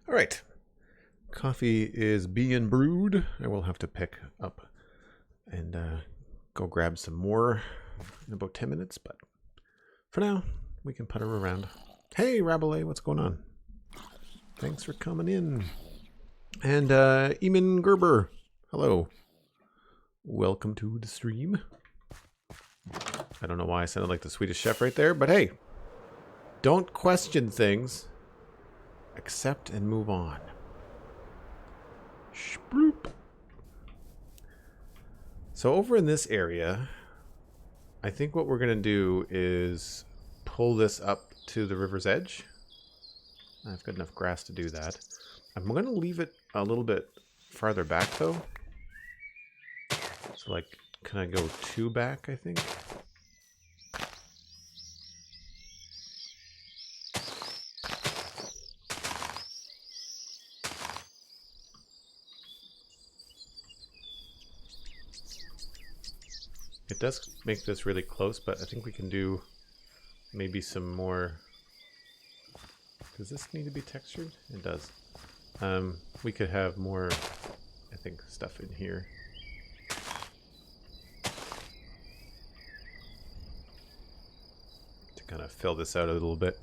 All right. Coffee is being brewed. I will have to pick up and go grab some more in about 10 minutes. But for now, we can putter around. Hey, Rabelais, what's going on? Thanks for coming in. And Eamon Gerber, hello. Welcome to the stream. I don't know why I sounded like the Swedish chef right there, but hey, don't question things. Accept and move on. Shproop. So over in this area, I think what we're going to do is pull this up to the river's edge. I've got enough grass to do that. I'm going to leave it a little bit farther back, though. So, like, can I go 2 back, I think? It does make this really close, but I think we can do maybe some more. Does this need to be textured? It does. We could have more, I think, stuff in here. To kind of fill this out a little bit.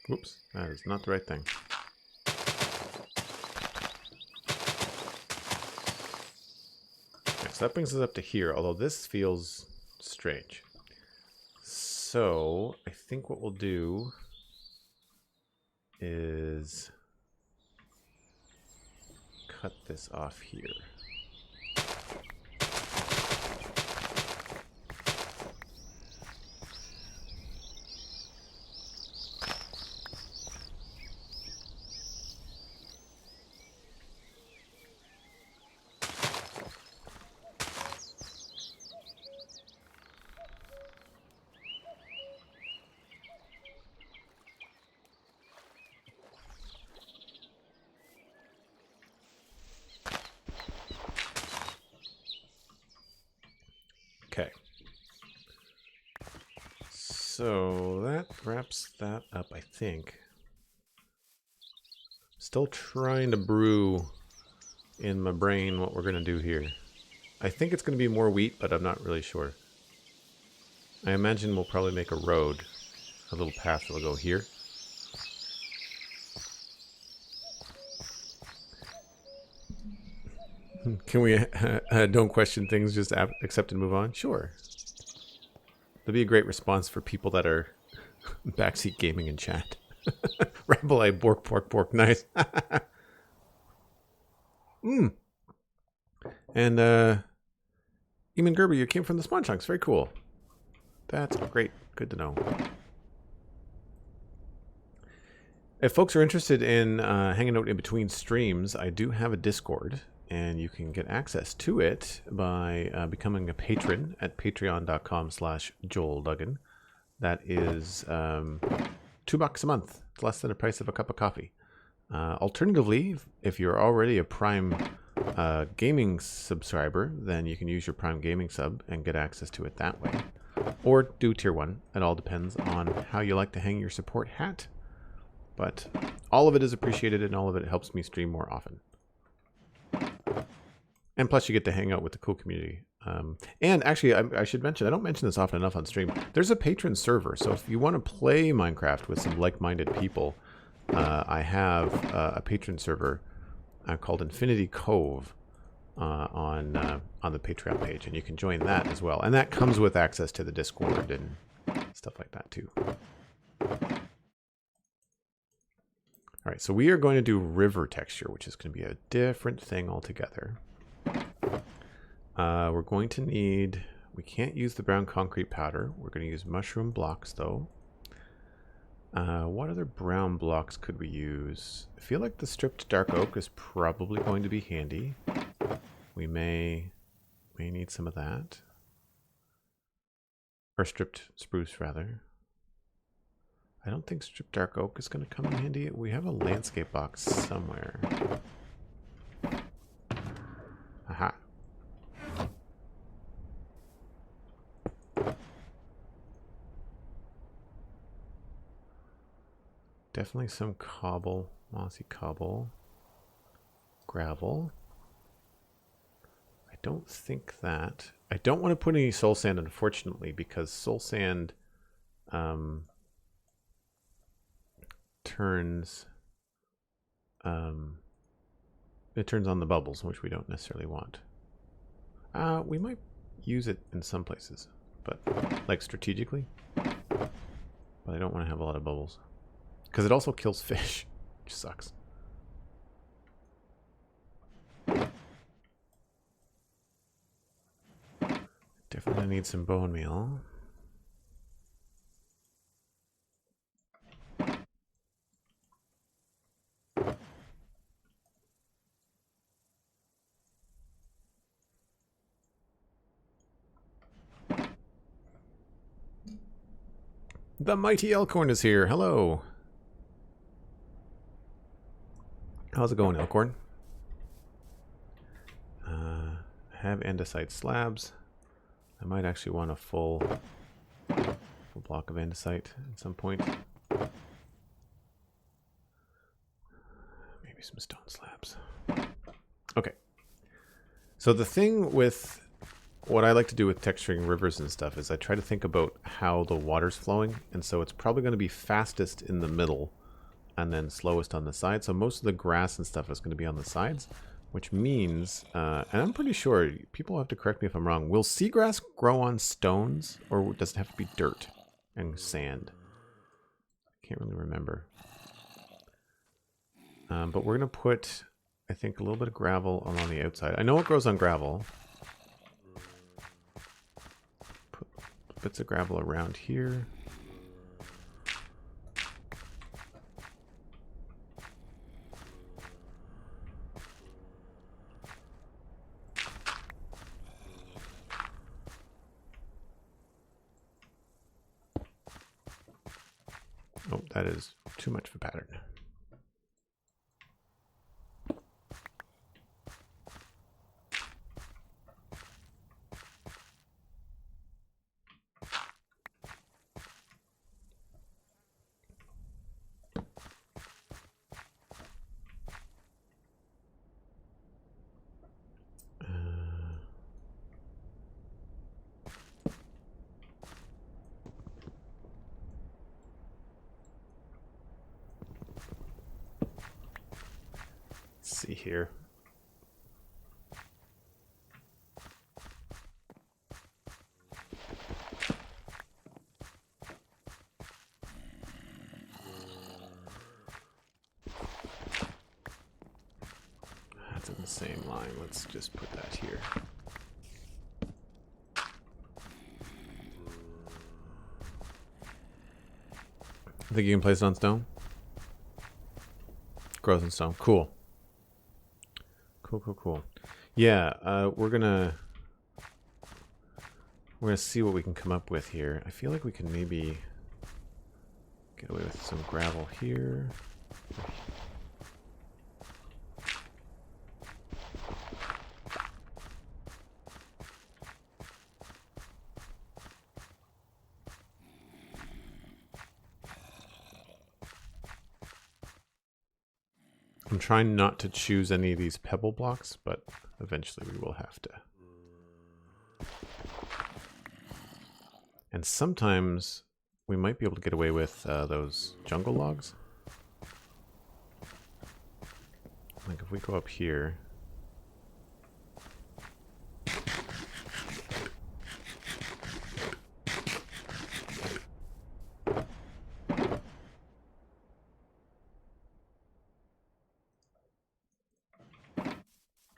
Whoops, that is not the right thing. Okay, so that brings us up to here, although this feels strange. So, I think what we'll do is cut this off here. Okay. So that wraps that up, I think. Still trying to brew in my brain what we're going to do here. I think it's going to be more wheat, but I'm not really sure. I imagine we'll probably make a road, a little path that'll go here. Can we don't question things, just accept and move on? Sure. That'd be a great response for people that are backseat gaming in chat. Rabelais, bork, pork, pork, nice. And Eamon Gerber, you came from the Spawn Chunks. Very cool. That's great. Good to know. If folks are interested in hanging out in between streams, I do have a Discord. And you can get access to it by becoming a patron at patreon.com/JoelDuggan. That is $2 a month. It's less than the price of a cup of coffee. Alternatively, if you're already a Prime Gaming subscriber, then you can use your Prime Gaming sub and get access to it that way. Or do Tier 1. It all depends on how you like to hang your support hat. But all of it is appreciated and all of it helps me stream more often. And plus you get to hang out with the cool community. And actually, I should mention, I don't mention this often enough on stream, there's a patron server. So if you want to play Minecraft with some like-minded people, I have a patron server called Infinity Cove on the Patreon page. And you can join that as well. And that comes with access to the Discord and stuff like that too. All right, so we are going to do river texture, which is going to be a different thing altogether. We're going to need, we can't use the brown concrete powder. We're going to use mushroom blocks though. What other brown blocks could we use? I feel like the stripped dark oak is probably going to be handy. We may need some of that. Or stripped spruce rather. I don't think stripped dark oak is going to come in handy. We have a landscape box somewhere. Aha. Definitely some cobble, mossy cobble, gravel. I don't think that. I don't want to put any soul sand, unfortunately, because soul sand turns it turns on the bubbles, which we don't necessarily want. We might use it in some places, but like strategically. But I don't want to have a lot of bubbles because it also kills fish, which sucks. Definitely need some bone meal. The mighty Elkhorn is here. Hello. How's it going, Elkhorn? Have andesite slabs. I might actually want a full block of andesite at some point. Maybe some stone slabs. Okay. So the thing with what I like to do with texturing rivers and stuff is I try to think about how the water's flowing. And so it's probably going to be fastest in the middle and then slowest on the side. So most of the grass and stuff is going to be on the sides, which means, and I'm pretty sure, people have to correct me if I'm wrong, will seagrass grow on stones or does it have to be dirt and sand? I can't really remember. But we're going to put, I think, a little bit of gravel along the outside. I know it grows on gravel. Put bits of gravel around here. Oh, that is too much of a pattern. See here. That's in the same line. Let's just put that here. I think you can place it on stone. Grows in stone. Cool. Cool. Yeah, we're gonna see what we can come up with here. I feel like we can maybe get away with some gravel here. I'm trying not to choose any of these pebble blocks, but eventually we will have to. And sometimes we might be able to get away with those jungle logs. Like if we go up here.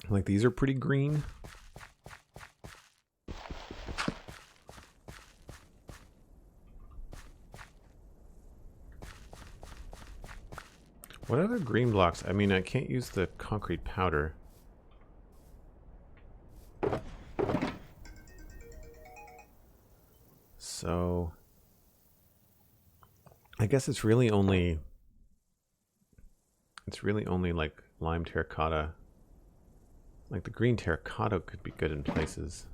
Like these are pretty green. What other green blocks? I mean, I can't use the concrete powder. So I guess it's really only like lime terracotta. Like the green terracotta could be good in places.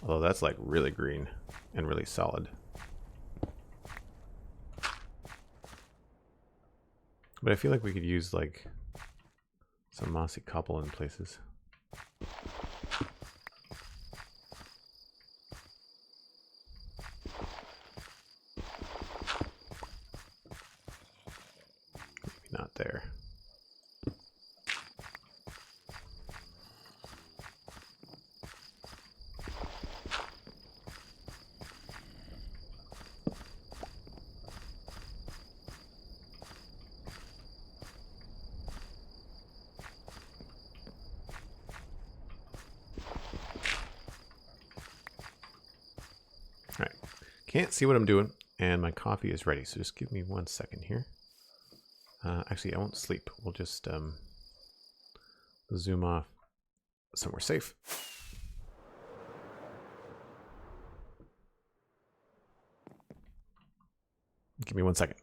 Although that's like really green and really solid. But I feel like we could use like some mossy cobble in places. Maybe not there. Can't see what I'm doing, and my coffee is ready, so just give me 1 second here. Actually, I won't sleep. We'll just zoom off somewhere safe. Give me 1 second.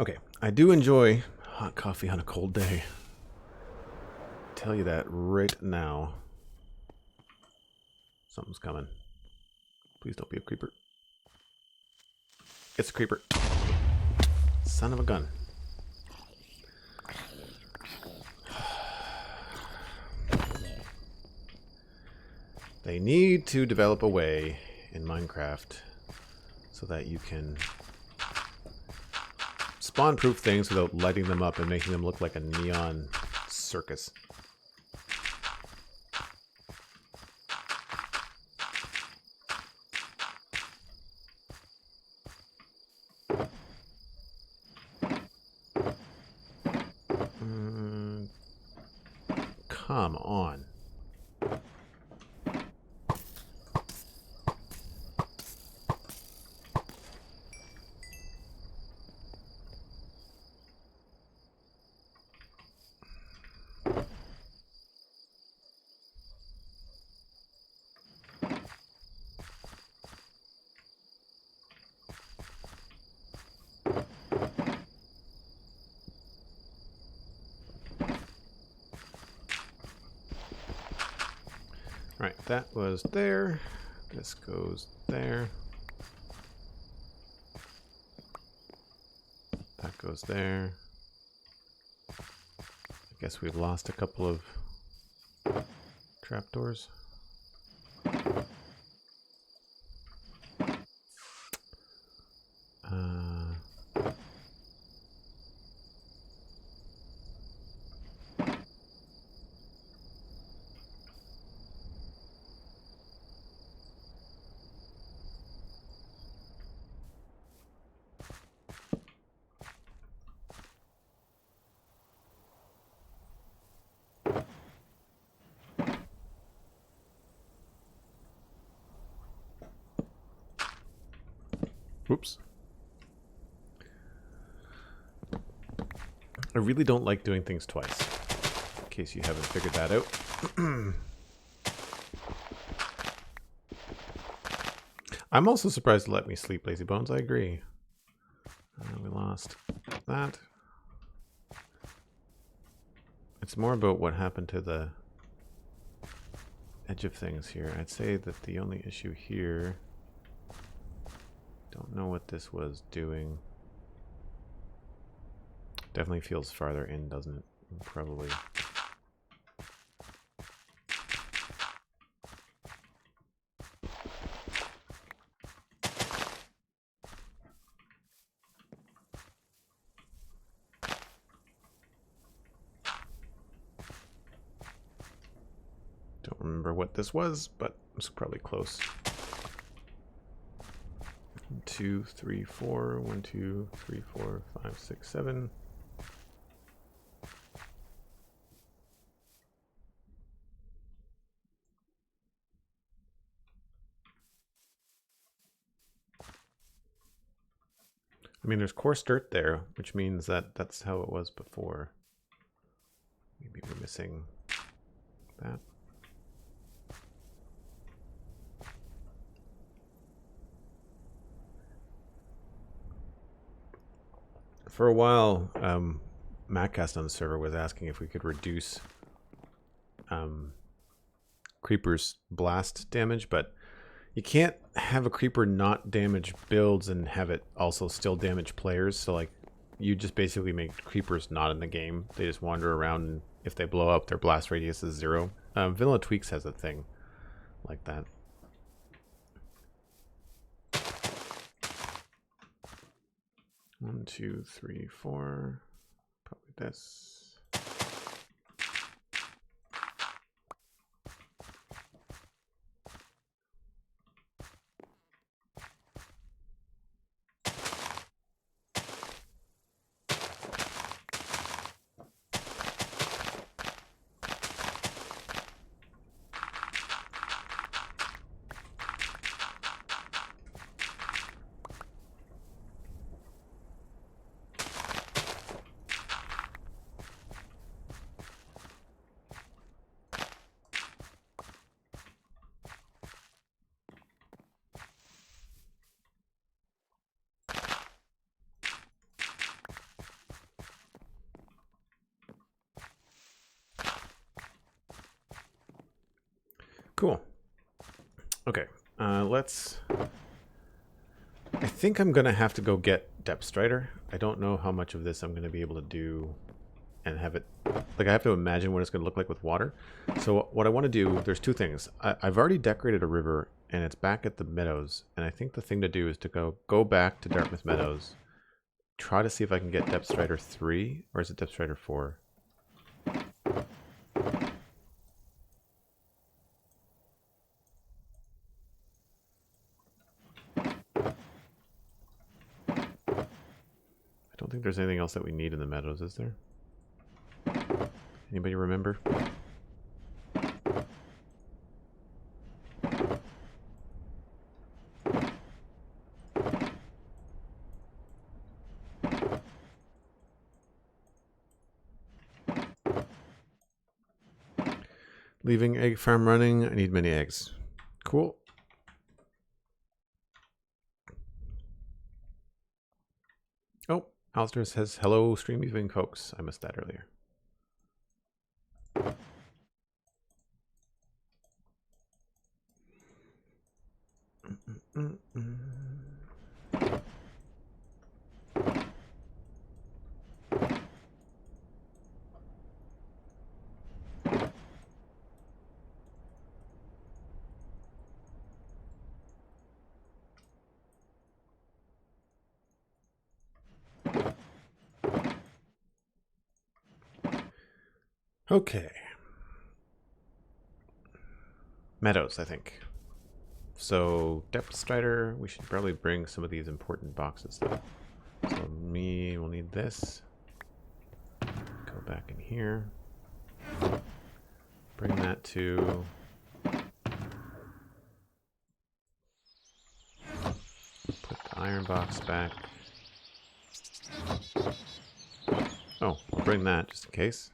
Okay, I do enjoy hot coffee on a cold day. I'll tell you that right now. Something's coming. Please don't be a creeper. It's a creeper. Son of a gun. They need to develop a way in Minecraft so that you can spawn-proof things without lighting them up and making them look like a neon circus. Come on. Right, that was there. This goes there. That goes there. I guess we've lost a couple of trapdoors. Oops. I really don't like doing things twice, in case you haven't figured that out. I'm also surprised to let me sleep, Lazy Bones. I agree. We lost that. It's more about what happened to the edge of things here. I'd say that the only issue here... Don't know what this was doing. Definitely feels farther in, doesn't it? Probably. Don't remember what this was, but it's probably close. 1, 2, 3, 4. 1, 2, 3, 4, 5, 6, 7. I mean, there's coarse dirt there, which means that that's how it was before. Maybe we're missing that. For a while, Mattcast on the server was asking if we could reduce creepers' blast damage, but you can't have a creeper not damage builds and have it also still damage players. So like, you just basically make creepers not in the game. They just wander around, and if they blow up, their blast radius is 0. Vanilla Tweaks has a thing like that. One, 2, 3, 4. Probably this. Cool. Okay, let's... I think I'm going to have to go get Depth Strider. I don't know how much of this I'm going to be able to do and have it... Like, I have to imagine what it's going to look like with water. So what I want to do, there's two things. I've already decorated a river, and it's back at the meadows. And I think the thing to do is to go back to Dartmouth Meadows, try to see if I can get Depth Strider 3, or is it Depth Strider 4? I don't think there's anything else that we need in the meadows, is there? Anybody remember? Leaving egg farm running. I need many eggs. Cool. Oh, Alistair says, hello, stream evening folks. I missed that earlier. Okay. Meadows, I think. So, Depth Strider, we should probably bring some of these important boxes though. So we'll need this. Go back in here. Bring that to... Put the iron box back. Oh, I'll bring that just in case.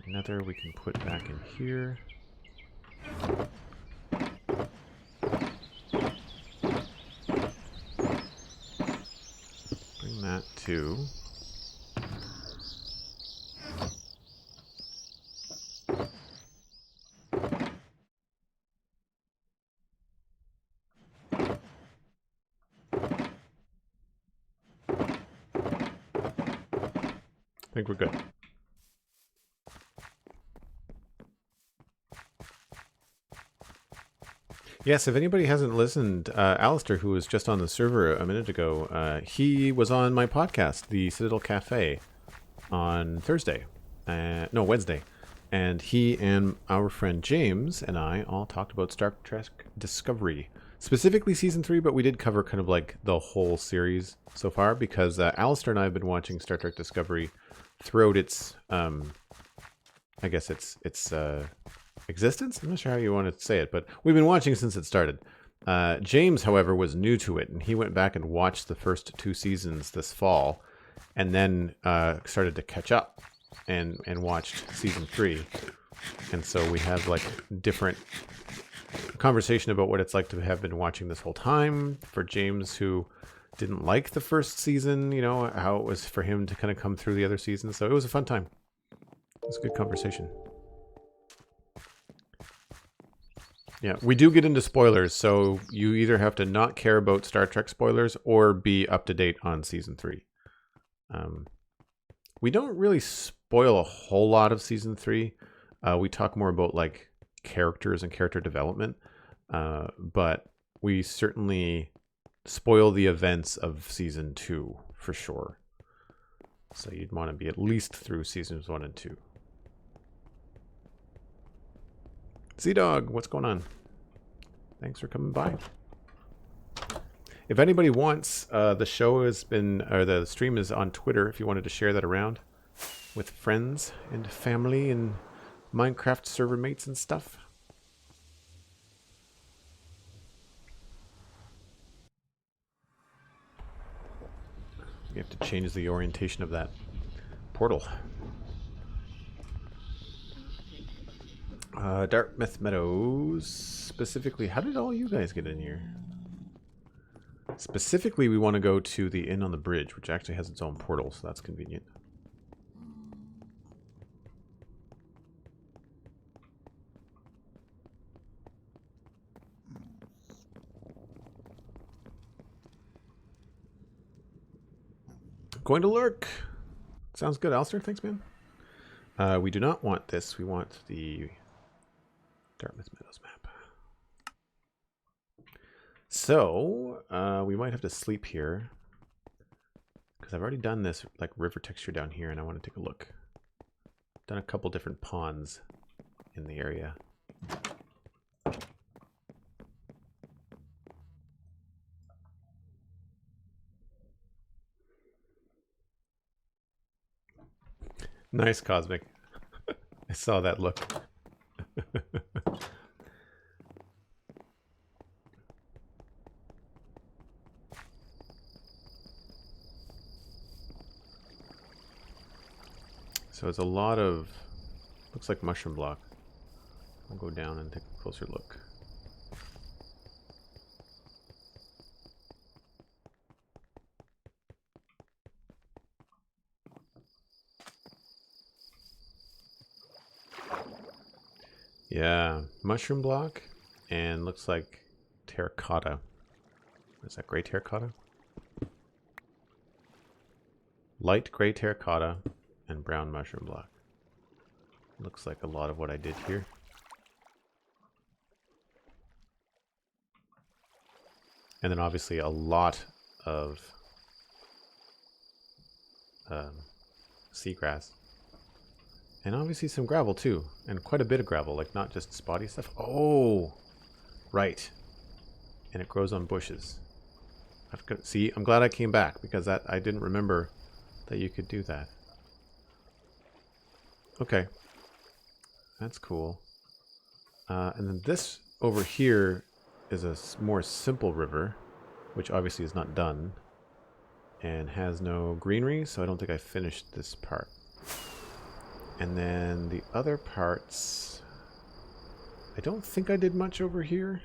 Nether we can put back in here. Bring that too. think we're good. Yes, if anybody hasn't listened, Alistair, who was just on the server a minute ago, he was on my podcast, the Citadel Cafe, on Thursday. No, Wednesday. And he and our friend James and I all talked about Star Trek Discovery. Specifically Season 3, but we did cover kind of like the whole series so far, because Alistair and I have been watching Star Trek Discovery throughout its, I guess its existence? I'm not sure how you want to say it, but we've been watching since it started. James, however, was new to it, and he went back and watched the first 2 seasons this fall, and then started to catch up and watched Season 3. And so we have like different conversation about what it's like to have been watching this whole time. For James, who didn't like the first season, you know, how it was for him to kind of come through the other seasons. So it was a fun time. It was a good conversation. Yeah, we do get into spoilers, so you either have to not care about Star Trek spoilers or be up to date on Season 3. We don't really spoil a whole lot of Season 3. We talk more about like characters and character development, but we certainly spoil the events of Season 2 for sure. So you'd want to be at least through Seasons 1 and 2. Z-Dog, what's going on? Thanks for coming by. If anybody wants, the show has been, or the stream is on Twitter, if you wanted to share that around with friends and family and Minecraft server mates and stuff. You have to change the orientation of that portal. Dartmouth Meadows. Specifically, how did all you guys get in here? Specifically, we want to go to the inn on the bridge, which actually has its own portal, so that's convenient. Going to lurk. Sounds good, Alistair. Thanks, man. We do not want this. We want the Dartmouth Meadows map. So, we might have to sleep here, because I've already done this like river texture down here, and I want to take a look. Done a couple different ponds in the area. Nice, Cosmic. I saw that look. So it's a lot of, looks like mushroom block. I'll go down and take a closer look. Yeah, mushroom block, and looks like terracotta. Is that gray terracotta? Light gray terracotta and brown mushroom block. Looks like a lot of what I did here. And then obviously a lot of seagrass. And obviously some gravel too, and quite a bit of gravel, like not just spotty stuff. Oh, right. And it grows on bushes. See, I'm glad I came back, because I didn't remember that you could do that. Okay. That's cool. And then this over here is a more simple river, which obviously is not done, and has no greenery, so I don't think I finished this part. And then the other parts, I don't think I did much over here.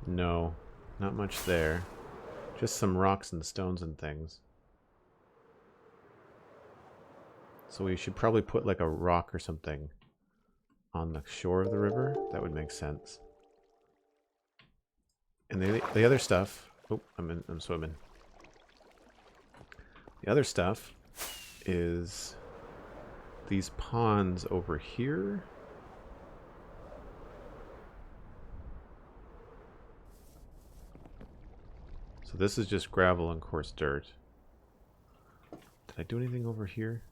No, not much there. Just some rocks and stones and things. So we should probably put like a rock or something on the shore of the river. That would make sense. And the other stuff, oh, I'm swimming. The other stuff is these ponds over here. So this is just gravel and coarse dirt. Did I do anything over here?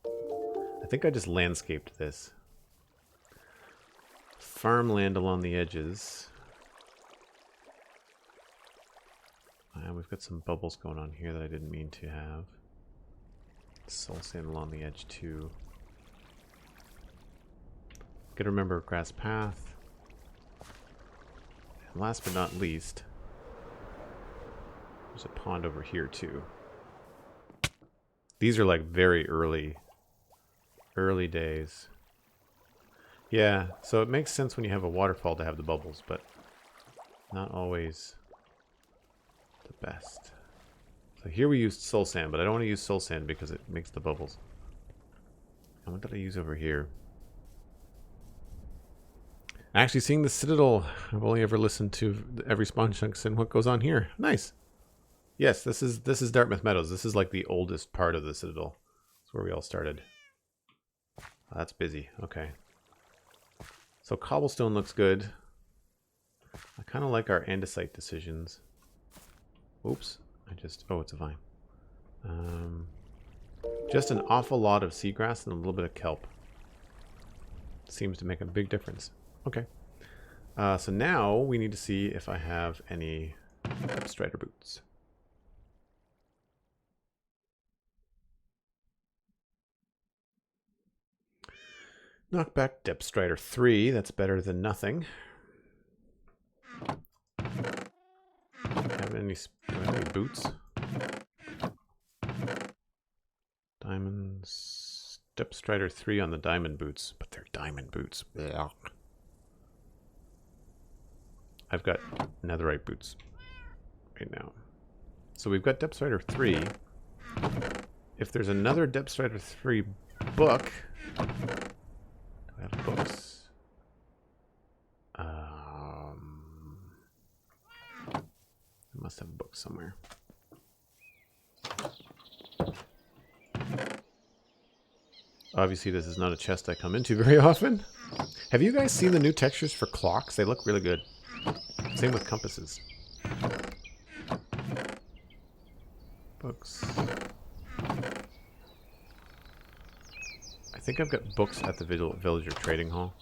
I think I just landscaped this. Farmland along the edges. We've got some bubbles going on here that I didn't mean to have. Soul sand along the edge too. Gotta remember grass path. And last but not least, there's a pond over here too. These are like very early days. Yeah, so it makes sense when you have a waterfall to have the bubbles, but not always the best. So here we used soul sand, but I don't want to use soul sand because it makes the bubbles. And what did I use over here? Actually, seeing the Citadel, I've only ever listened to every spawn chunks and what goes on here. Nice. Yes, this is Dartmouth Meadows. This is like the oldest part of the Citadel. That's where we all started. Oh, that's busy. Okay. So cobblestone looks good. I kind of like our andesite decisions. Oops. Oh, it's a vine. Just an awful lot of seagrass and a little bit of kelp. Seems to make a big difference. Okay. So now we need to see if I have any strider boots. Knockback Depth Strider 3. That's better than nothing. Do I have any boots? Diamonds. Depth Strider 3 on the diamond boots. But they're diamond boots. Blech. I've got netherite boots right now. So we've got Depth Strider 3. If there's another Depth Strider 3 book... I have books. I must have a book somewhere. Obviously, this is not a chest I come into very often. Have you guys seen the new textures for clocks? They look really good. Same with compasses. Books. I think I've got books at the villager trading hall.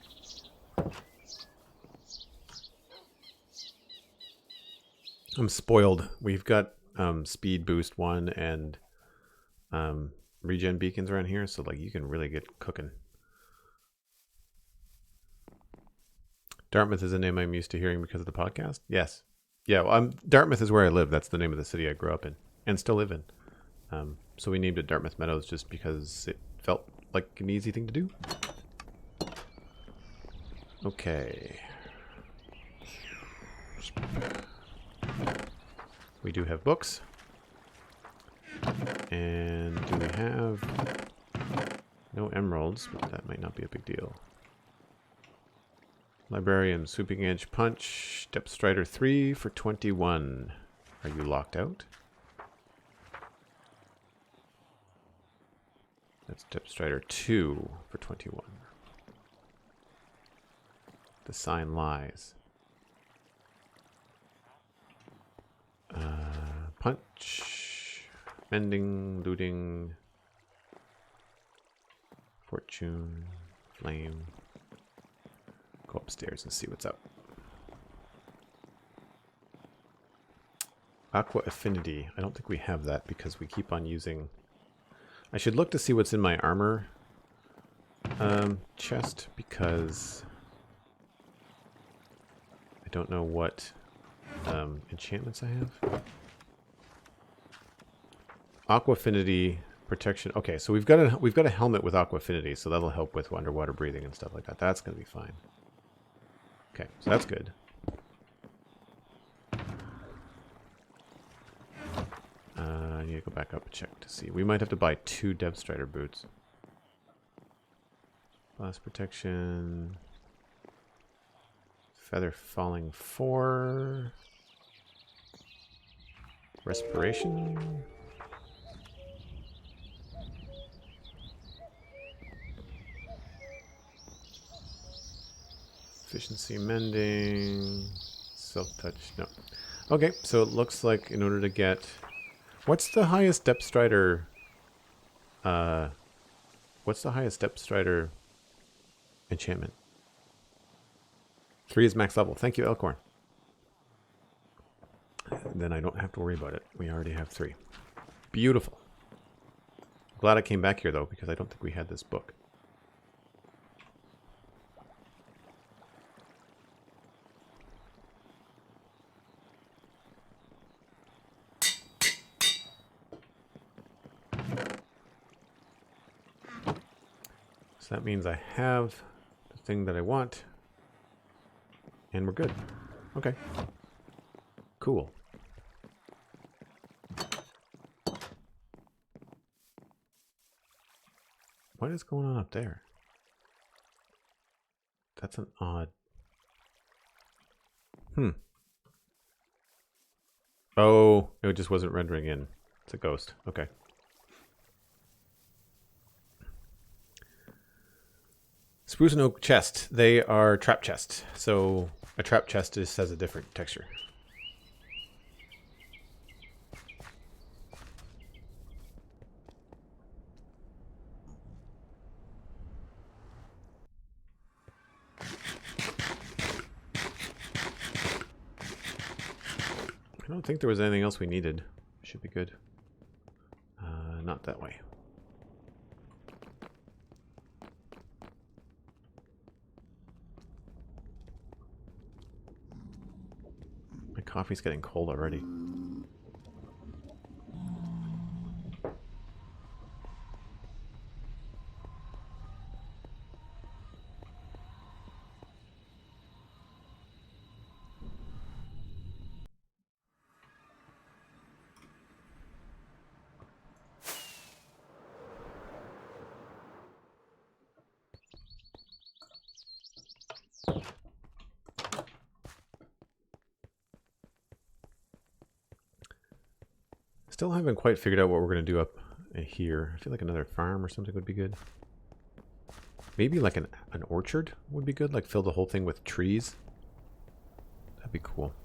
I'm spoiled. We've got speed boost 1 and regen beacons around here, so like you can really get cooking. Dartmouth is a name I'm used to hearing because of the podcast. Yes. Yeah, well, Dartmouth is where I live. That's the name of the city I grew up in and still live in. So we named it Dartmouth Meadows just because it felt like an easy thing to do. Okay. We do have books. And do we have no emeralds? But that might not be a big deal. Librarian, Swooping Edge Punch, Depth Strider 3 for 21. Are you locked out? That's Depth Strider 2 for 21. The sign lies. Punch. Mending, looting. Fortune. Flame. Go upstairs and see what's up. Aqua Affinity. I don't think we have that because we keep on using... I should look to see what's in my armor chest because I don't know what enchantments I have. Aqua Affinity protection. Okay, so we've got a helmet with Aqua Affinity, so that'll help with underwater breathing and stuff like that. That's gonna be fine. Okay, so that's good. I need to go back up and check to see. We might have to buy 2 Depth Strider boots. Blast protection. Feather falling 4. Respiration. Efficiency mending. Self-touch. No. Okay, so it looks like in order to get... What's the highest depth strider... what's the highest depth strider enchantment? 3 is max level. Thank you, Elkhorn. Then I don't have to worry about it. We already have 3. Beautiful. Glad I came back here, though, because I don't think we had this book. So that means I have the thing that I want. And we're good. Okay. Cool. What is going on up there? That's an odd... Oh, it just wasn't rendering in. It's a ghost. Okay. Spruce and oak chest. They are trap chests. So a trap chest just has a different texture. I don't think there was anything else we needed. Should be good. Not that way. My coffee's getting cold already. Still haven't quite figured out what we're going to do up here. I feel like another farm or something would be good. Maybe like an orchard would be good. Like fill the whole thing with trees. That'd be cool.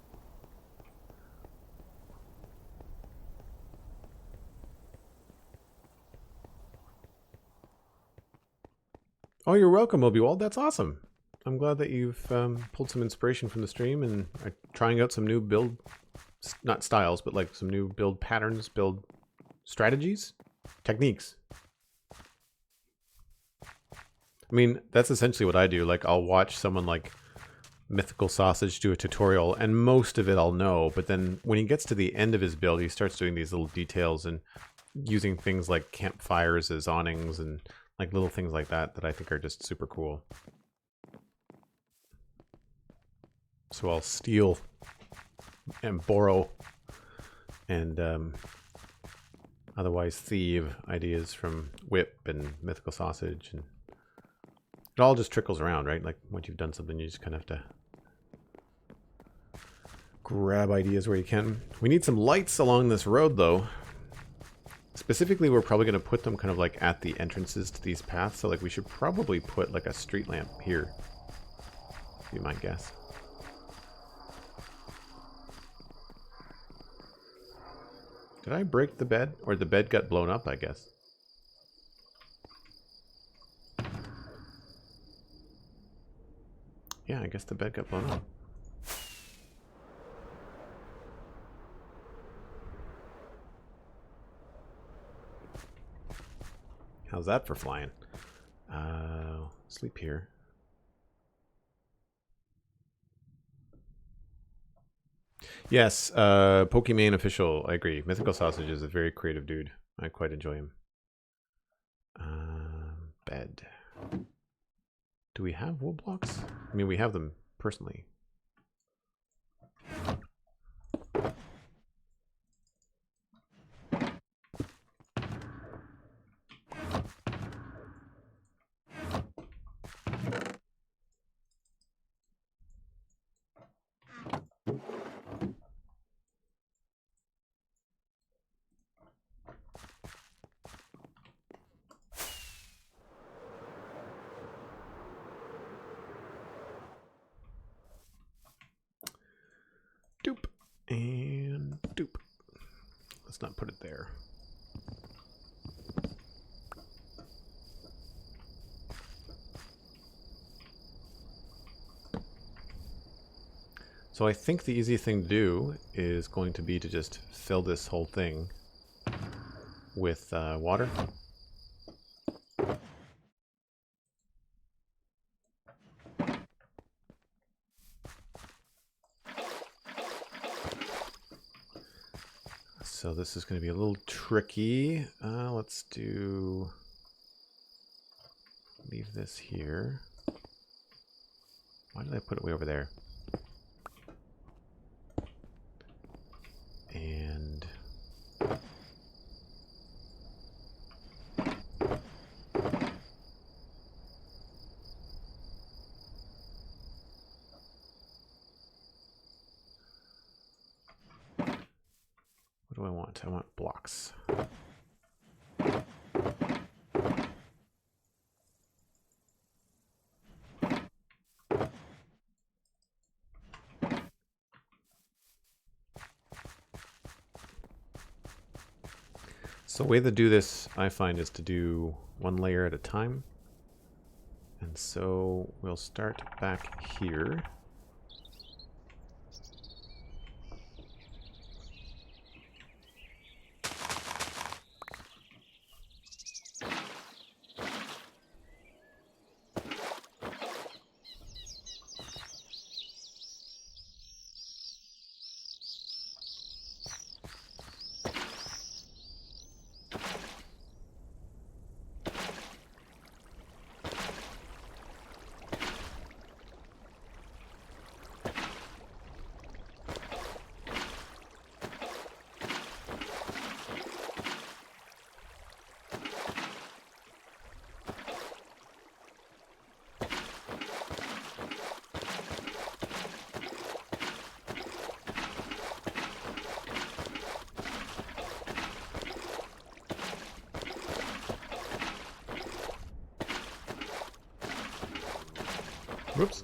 Oh, you're welcome, Obi-Wald. That's awesome. I'm glad that you've pulled some inspiration from the stream and are trying out some new build... Not styles, but like some new build patterns, build strategies, techniques. I mean, that's essentially what I do. Like, I'll watch someone like Mythical Sausage do a tutorial, and most of it I'll know. But then when he gets to the end of his build, he starts doing these little details and using things like campfires as awnings and like little things like that that I think are just super cool. So I'll steal and borrow and otherwise thieve ideas from Whip and Mythical Sausage, and it all just trickles around, right? Like once you've done something, you just kind of have to grab ideas where you can. We need some lights along this road, though. Specifically, we're probably going to put them kind of like at the entrances to these paths. So like we should probably put like a street lamp here. Be my guess. Did I break the bed? Or the bed got blown up, I guess. Yeah, I guess the bed got blown up. How's that for flying? Sleep here. Yes, Pokemon official. I agree. Mythical Sausage is a very creative dude. I quite enjoy him. Bed. Do we have wool blocks? I mean, we have them personally. Let's not put it there. So I think the easiest thing to do is going to be to just fill this whole thing with water. So this is going to be a little tricky. Let's leave this here. Why did I put it way over there? And what do I want? I want blocks. So the way to do this, I find, is to do one layer at a time. And so we'll start back here. Whoops.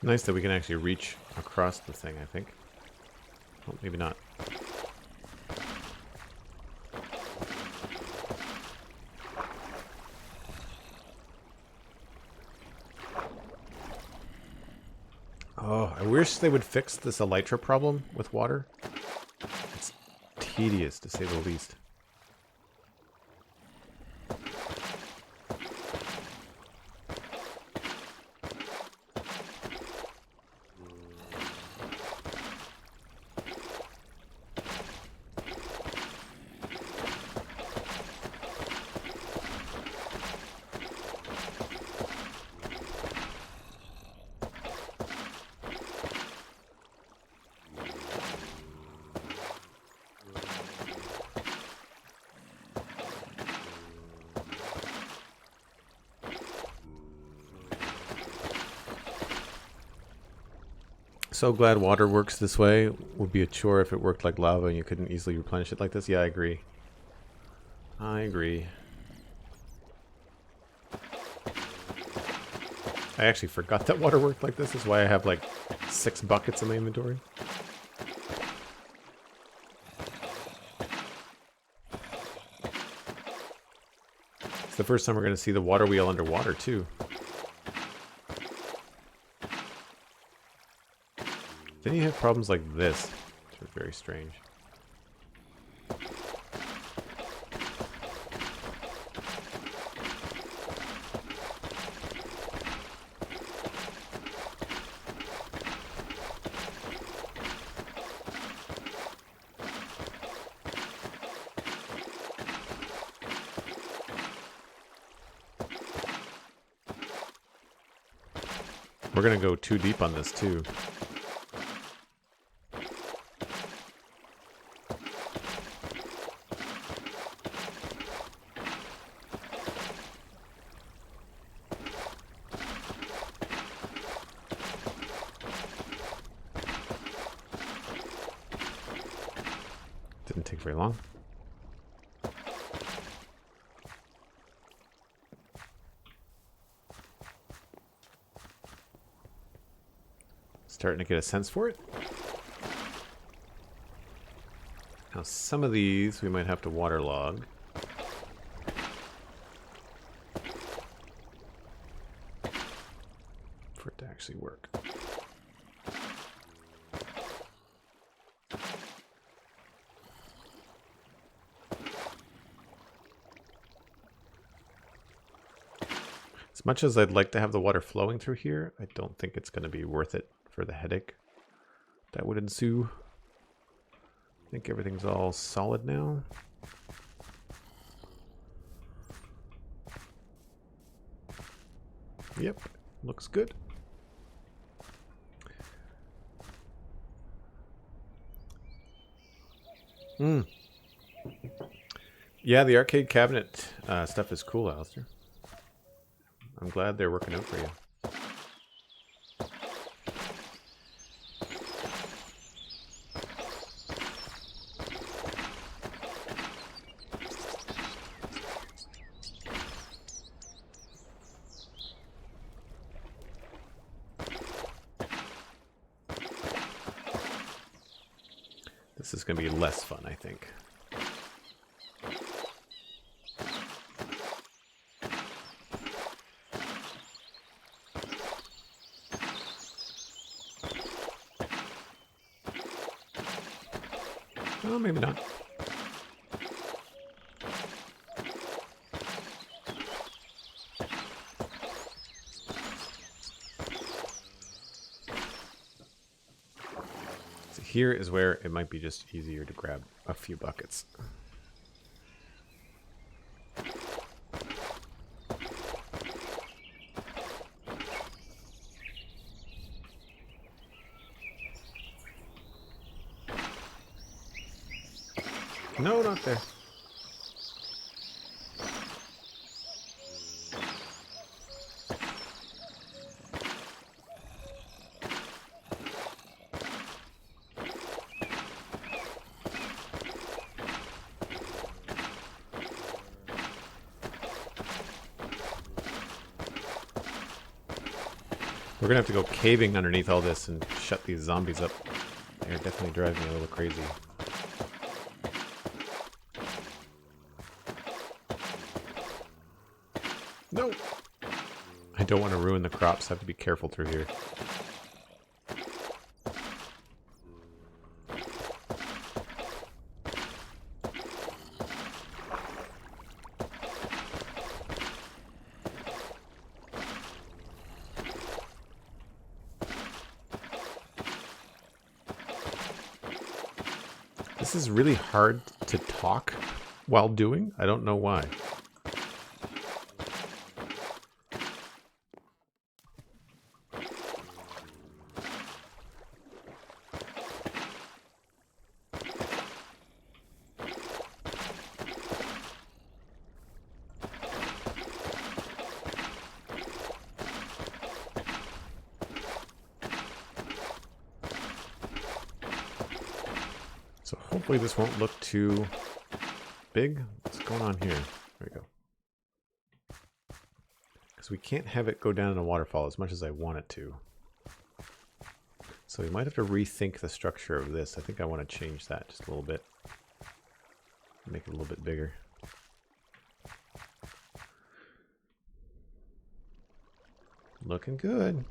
Nice that we can actually reach across the thing, I think. Oh, maybe not. Oh, I wish they would fix this elytra problem with water. It's tedious, to say the least. So glad water works this way. Would be a chore if it worked like lava and you couldn't easily replenish it like this. Yeah, I agree. I agree. I actually forgot that water worked like this. That's why I have like 6 buckets in my inventory. It's the first time we're going to see the water wheel underwater too. Then you have problems like this, which are very strange. We're going to go too deep on this too. Didn't take very long. Starting to get a sense for it. Now some of these we might have to waterlog. For it to actually work. As much as I'd like to have the water flowing through here, I don't think it's going to be worth it for the headache that would ensue. I think everything's all solid now. Yep, looks good. Yeah, the arcade cabinet stuff is cool, Alistair. I'm glad they're working out for you. This is going to be less fun, I think. Oh, maybe not. So here is where it might be just easier to grab a few buckets. No, not there. We're gonna have to go caving underneath all this and shut these zombies up. They're definitely driving me a little crazy. No! I don't want to ruin the crops. I have to be careful through here. This is really hard to talk while doing. I don't know why. So hopefully this won't look too big. What's going on here? There we go. Because we can't have it go down in a waterfall as much as I want it to. So we might have to rethink the structure of this. I think I want to change that just a little bit. Make it a little bit bigger. Looking good.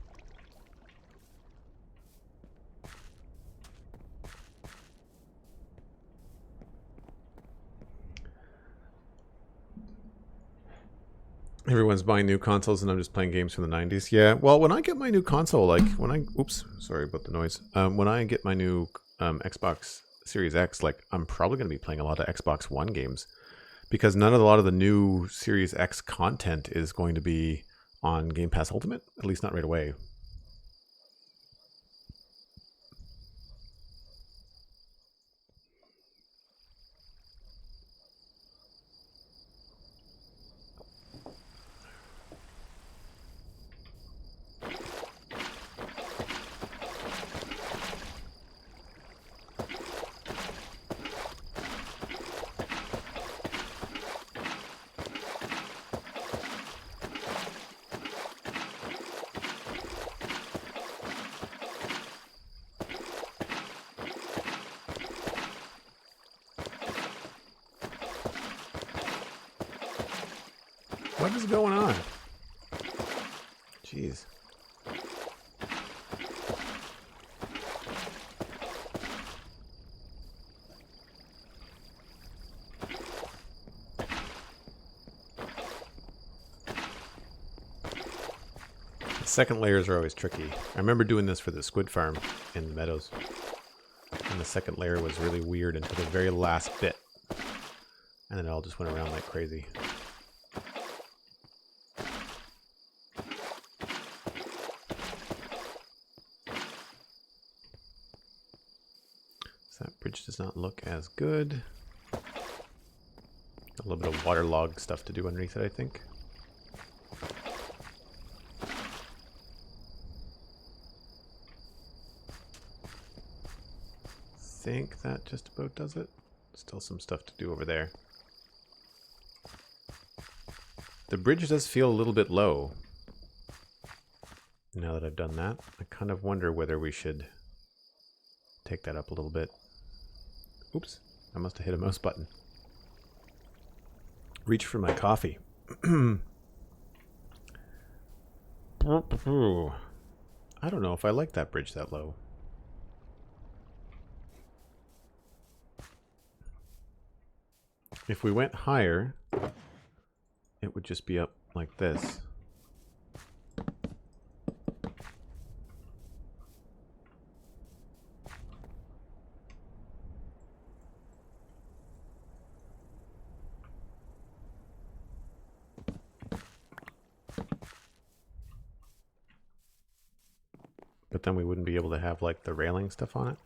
Everyone's buying new consoles and I'm just playing games from the 90s. Yeah, well, when I get my new console, like when I... Oops, sorry about the noise. When I get my new Xbox Series X, like I'm probably going to be playing a lot of Xbox One games. Because a lot of the new Series X content is going to be on Game Pass Ultimate. At least not right away. What is going on? Jeez. Second layers are always tricky. I remember doing this for the squid farm in the meadows. And the second layer was really weird until the very last bit. And then it all just went around like crazy. So that bridge does not look as good. A little bit of waterlogged stuff to do underneath it, I think. I think that just about does it. Still some stuff to do over there. The bridge does feel a little bit low. Now that I've done that, I kind of wonder whether we should take that up a little bit. Oops, I must have hit a mouse button. Reach for my coffee. I don't know if I like that bridge that low. If we went higher, it would just be up like this. But then we wouldn't be able to have like the railing stuff on it.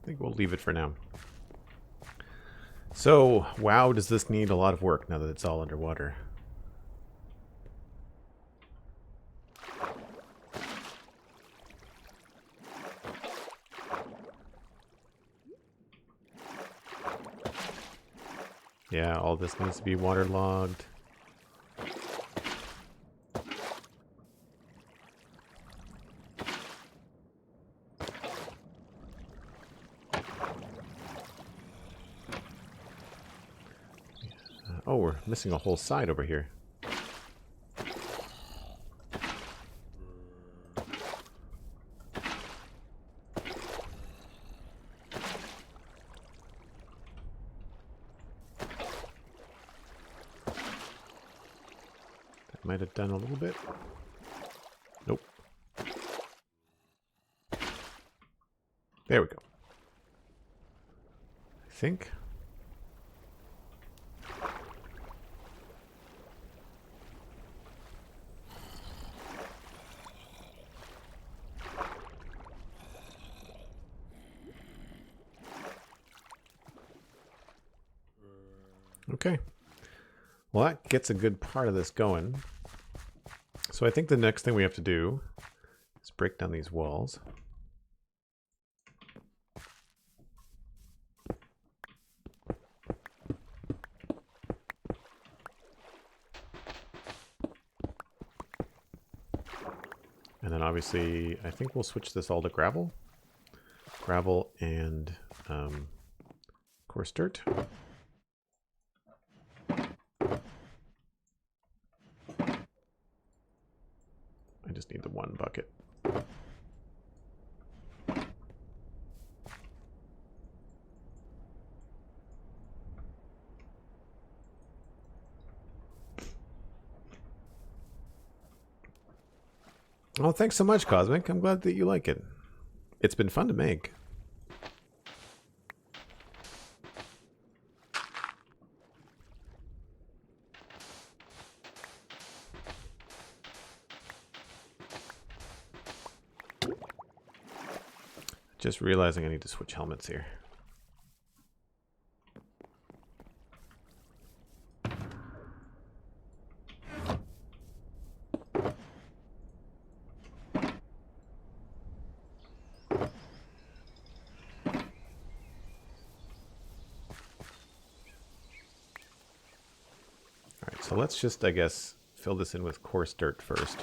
I think we'll leave it for now. So, wow, does this need a lot of work now that it's all underwater? Yeah, all this needs to be waterlogged. Oh, we're missing a whole side over here. That might have done a little bit. Nope. There we go. I think. Okay. Well, that gets a good part of this going. So I think the next thing we have to do is break down these walls. And then obviously, I think we'll switch this all to gravel. Gravel and coarse dirt. I just need the one bucket. Oh, thanks so much, Cosmic. I'm glad that you like it. It's been fun to make. Just realizing I need to switch helmets here. So let's just, I guess, fill this in with coarse dirt first.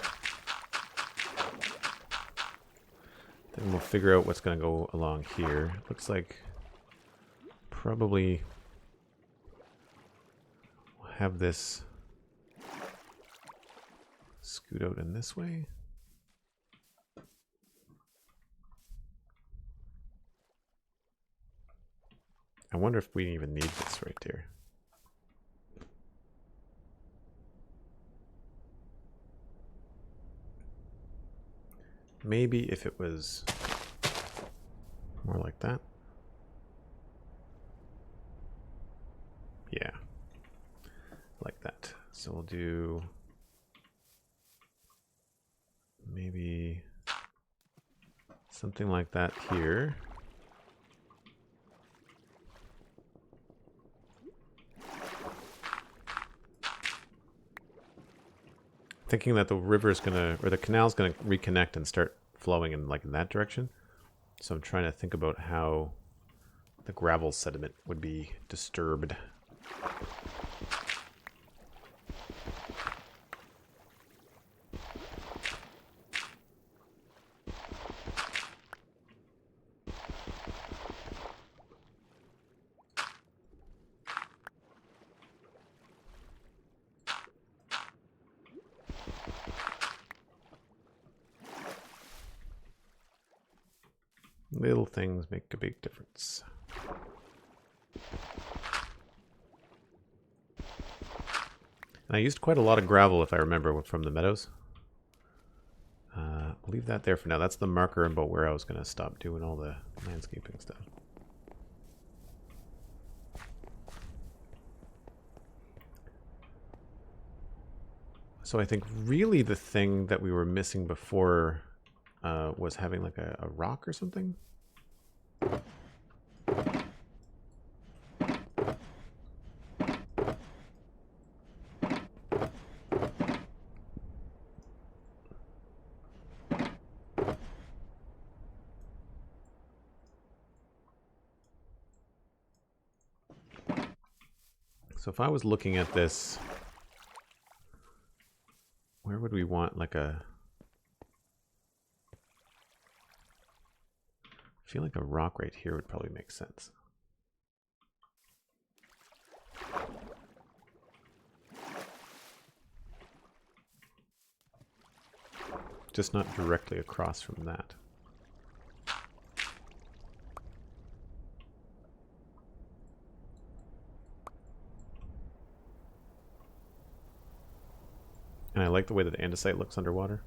Then we'll figure out what's going to go along here. Looks like probably we'll have this scoot out in this way. I wonder if we even need this right here. Maybe if it was more like that. Yeah, like that. So we'll do maybe something like that here. Thinking that the river is gonna, or the canal is gonna reconnect and start flowing in like in that direction. So I'm trying to think about how the gravel sediment would be disturbed. Little things make a big difference. And I used quite a lot of gravel, if I remember, from the meadows. I'll leave that there for now. That's the marker about where I was going to stop doing all the landscaping stuff. So I think really the thing that we were missing before was having like a rock or something. So if I was looking at this, where would we want like a... I feel like a rock right here would probably make sense. Just not directly across from that. And I like the way that the andesite looks underwater.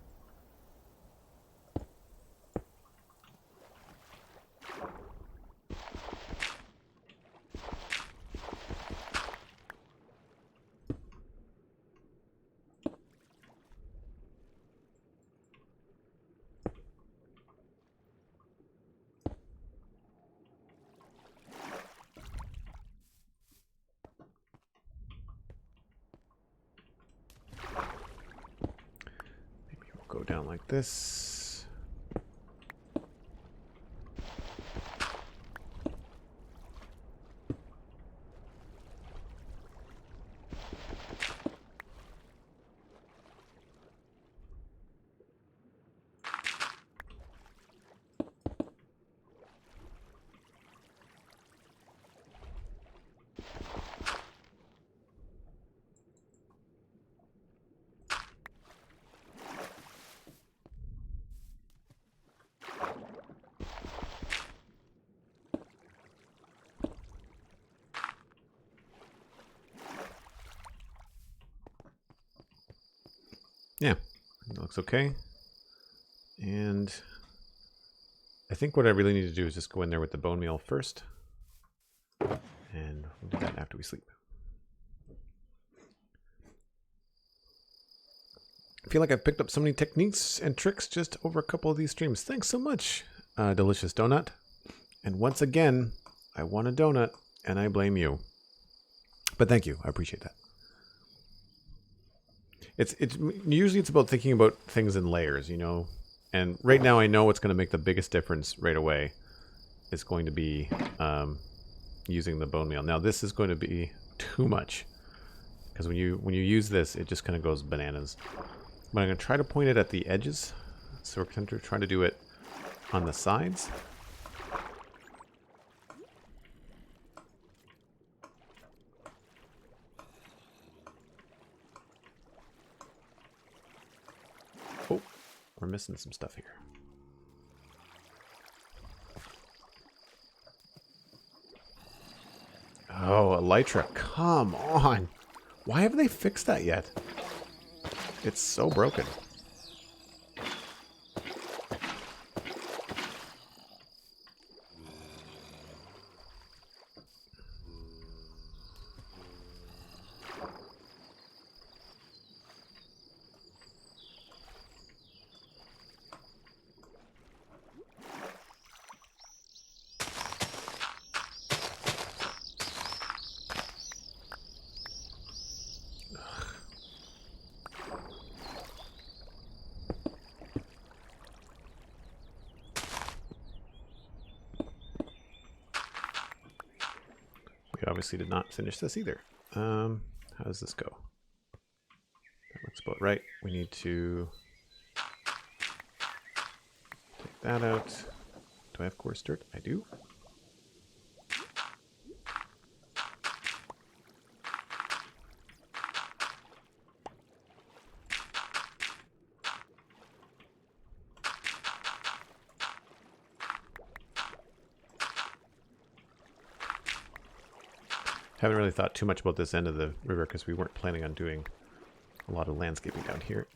Go down like this. Yeah, it looks okay. And I think what I really need to do is just go in there with the bone meal first. And we'll do that after we sleep. I feel like I've picked up so many techniques and tricks just over a couple of these streams. Thanks so much, Delicious Donut. And once again, I want a donut, and I blame you. But thank you. I appreciate that. It's usually it's about thinking about things in layers, you know. And right now I know what's going to make the biggest difference right away is going to be using the bone meal. Now this is going to be too much Because when you use this, it just kind of goes bananas. But I'm going to try to point it at the edges. So we're going to try to do it on the sides. Oh, we're missing some stuff here. Oh, Elytra, come on. Why haven't they fixed that yet? It's so broken. We obviously did not finish this either. How does this go? That looks about right. We need to take that out. Do I have coarse dirt? I do. Haven't really thought too much about this end of the river because we weren't planning on doing a lot of landscaping down here.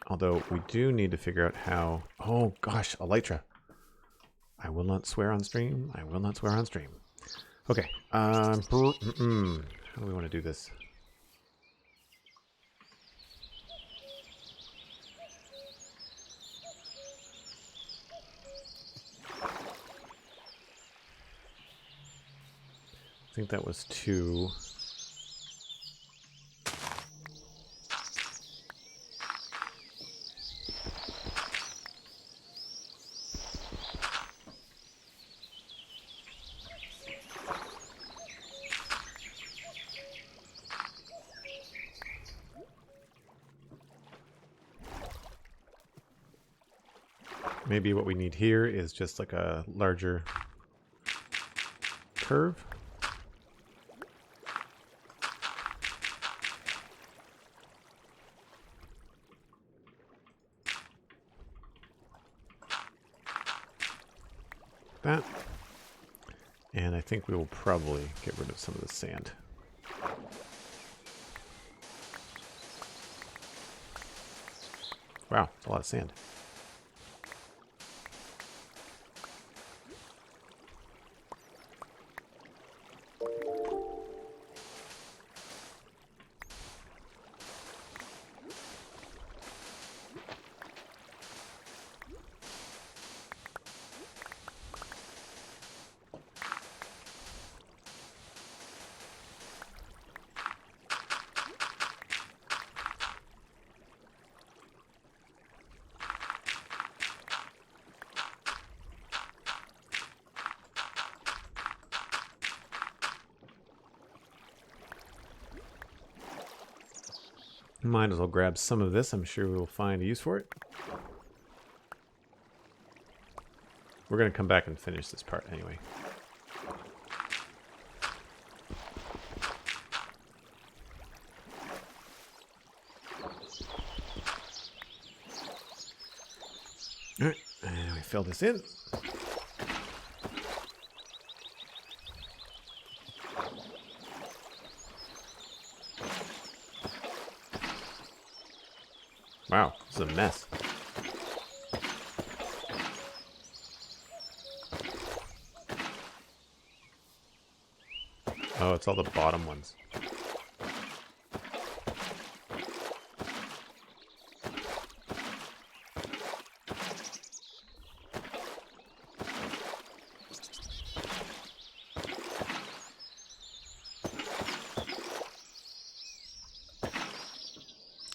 Although we do need to figure out how... Oh gosh, Elytra. I will not swear on stream. I will not swear on stream. Okay. How do we want to do this? I think that was 2. Maybe what we need here is just like a larger curve. That. And I think we will probably get rid of some of the sand. Wow, that's a lot of sand. Might as well grab some of this. I'm sure we will find a use for it. We're going to come back and finish this part anyway. Alright, and we fill this in. Wow, this is a mess. Oh, it's all the bottom ones.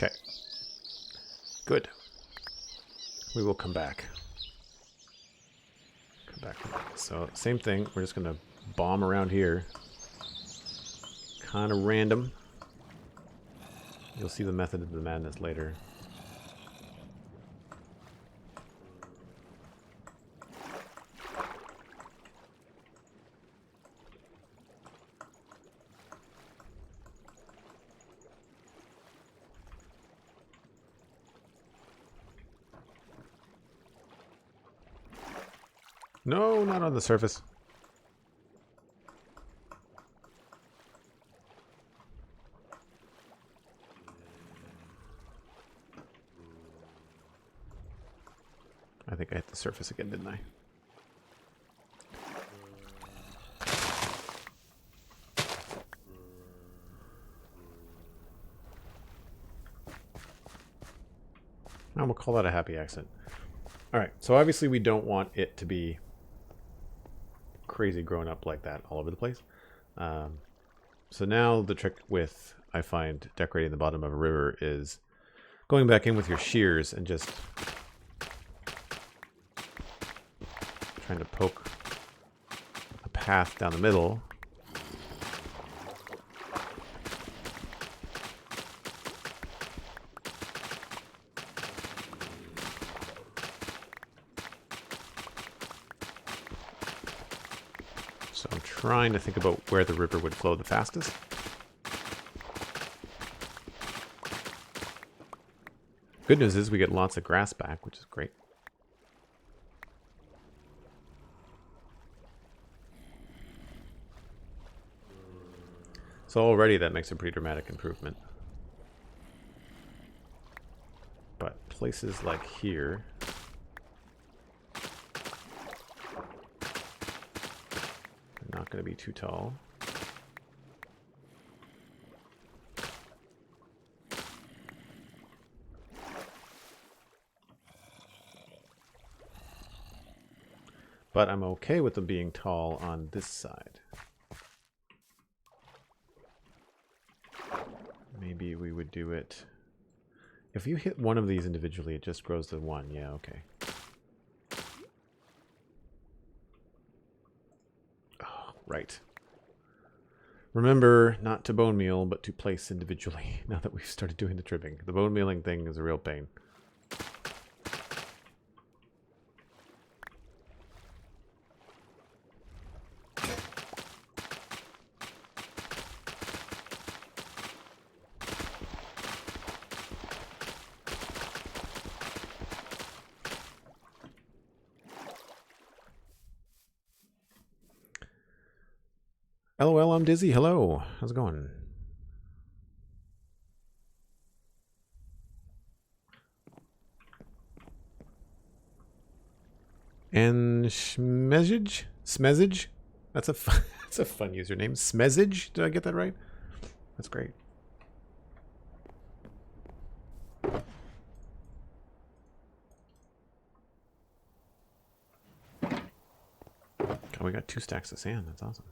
Okay. Good. We will come back. Come back. So, same thing. We're just going to bomb around here. Kind of random. You'll see the method of the madness later. No, not on the surface. I think I hit the surface again, didn't I? And we'll call that a happy accident. Alright, so obviously we don't want it to be crazy grown up like that all over the place. So now the trick with, I find, decorating the bottom of a river is going back in with your shears and just trying to poke a path down the middle. So I'm trying to think about where the river would flow the fastest. Good news is we get lots of grass back, which is great. So already that makes a pretty dramatic improvement. But places like here... not going to be too tall. But I'm okay with them being tall on this side. Maybe we would do it... If you hit one of these individually, it just grows to one. Yeah, okay. Oh, right. Remember not to bone meal, but to place individually, now that we've started doing the trimming. The bone mealing thing is a real pain. LOL, I'm Dizzy. Hello. How's it going? And Smezage? Smezage? That's a fun, that's a fun username. Smezage? Did I get that right? That's great. God, we got 2 stacks of sand. That's awesome.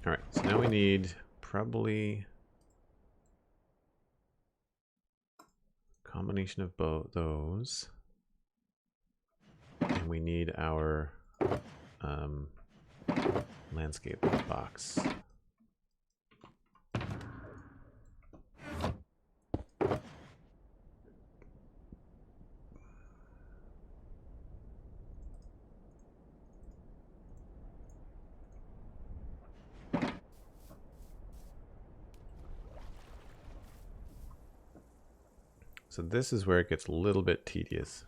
Alright, so now we need probably a combination of both those. And we need our landscape box. So this is where it gets a little bit tedious.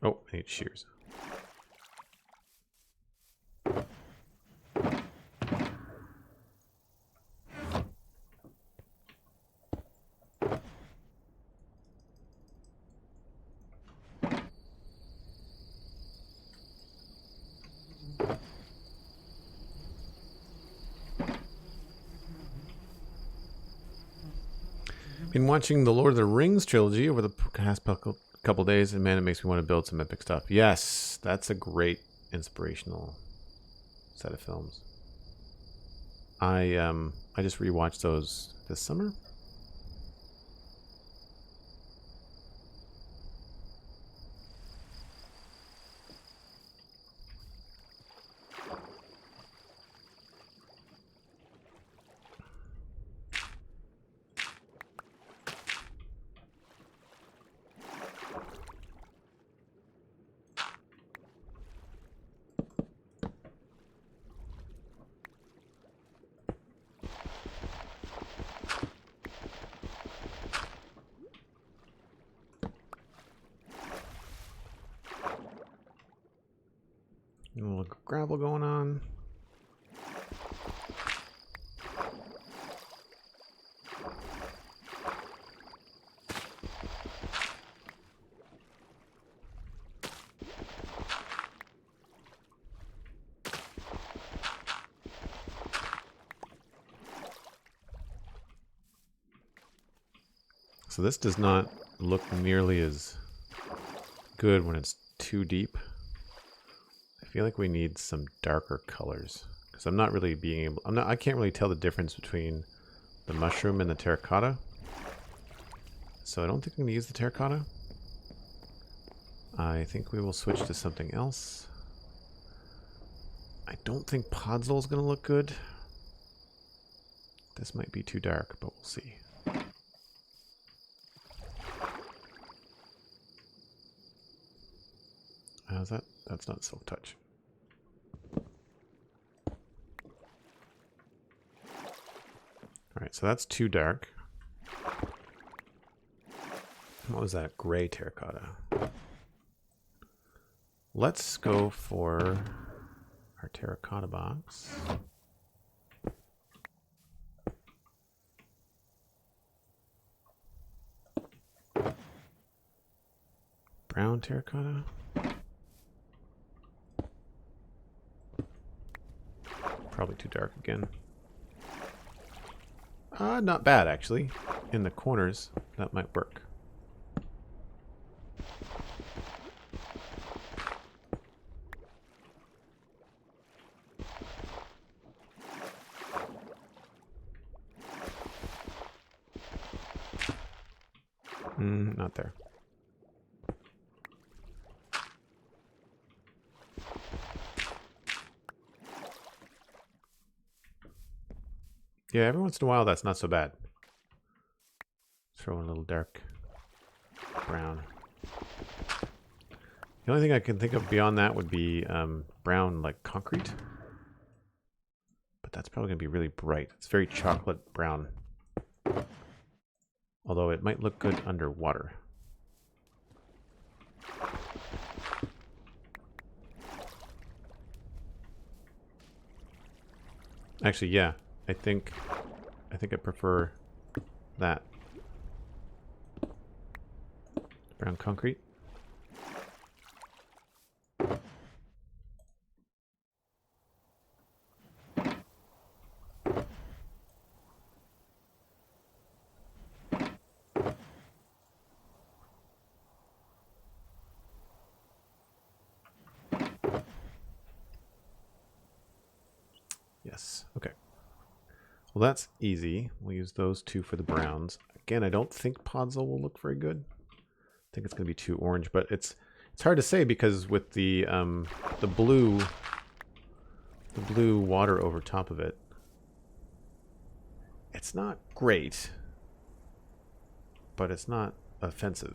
Oh, I need shears. Been watching the Lord of the Rings trilogy over the past couple days, and man, it makes me want to build some epic stuff. Yes, that's a great inspirational set of films. I just rewatched those this summer. A little gravel going on. So this does not look nearly as good when it's too deep. I feel like we need some darker colors because I'm not really being able. I can't really tell the difference between the mushroom and the terracotta. So I don't think I'm gonna use the terracotta. I think we will switch to something else. I don't think Podzol is gonna look good. This might be too dark, but we'll see. How's that? That's not Silk Touch. Alright, so that's too dark. What was that? Gray terracotta. Let's go for our terracotta box. Brown terracotta. Probably too dark again. Not bad actually. In the corners, that might work. Not there. Yeah, every once in a while that's not so bad. Throw in a little dark brown. The only thing I can think of beyond that would be brown like concrete. But that's probably going to be really bright. It's very chocolate brown. Although it might look good underwater. Actually, yeah. I think I prefer that. Brown concrete. Yes. Okay. Well, that's easy. We'll use those two for the browns. Again, I don't think Podzol will look very good. I think it's going to be too orange, but it's hard to say because with the blue water over top of it, it's not great, but it's not offensive.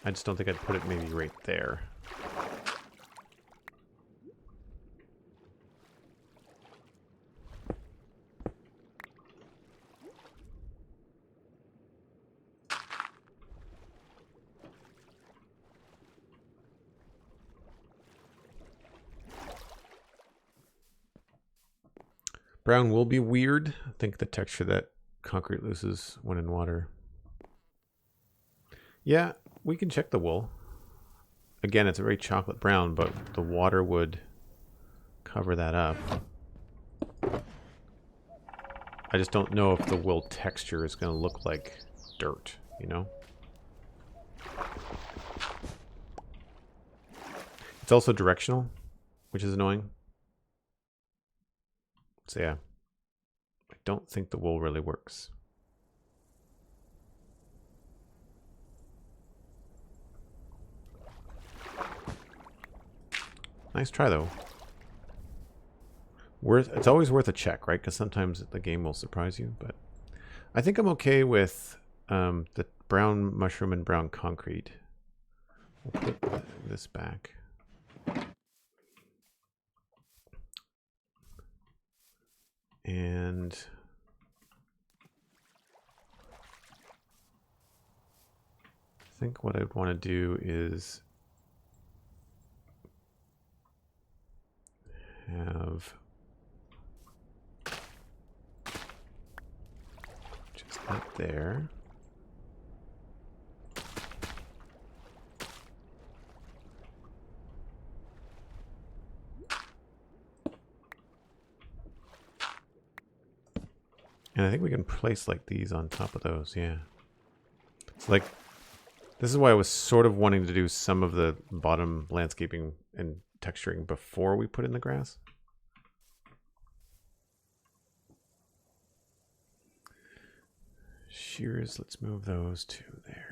I just don't think I'd put it maybe right there. Brown will be weird. I think the texture that concrete loses when in water. Yeah, we can check the wool. Again, it's a very chocolate brown, but the water would cover that up. I just don't know if the wool texture is going to look like dirt, you know? It's also directional, which is annoying. So yeah, I don't think the wool really works. Nice try though. It's always worth a check, right? Because sometimes the game will surprise you. But I think I'm okay with the brown mushroom and brown concrete. We'll put this back. And I think what I'd want to do is have just that there. And I think we can place like these on top of those, yeah. It's like, this is why I was sort of wanting to do some of the bottom landscaping and texturing before we put in the grass. Shears, let's move those to there.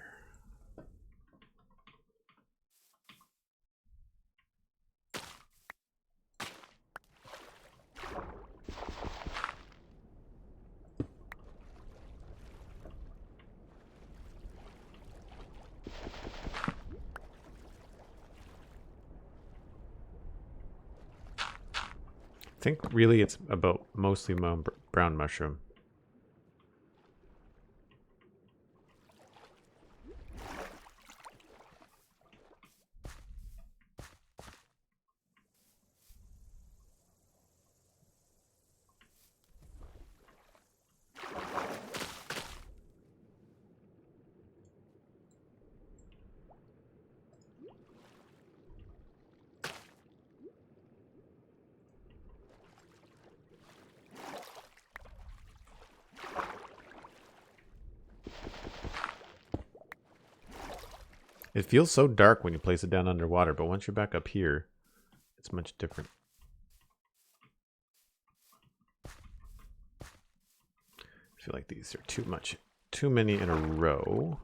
I think really it's about mostly brown mushroom. It feels so dark when you place it down underwater, but once you're back up here, it's much different. I feel like these are too many in a row.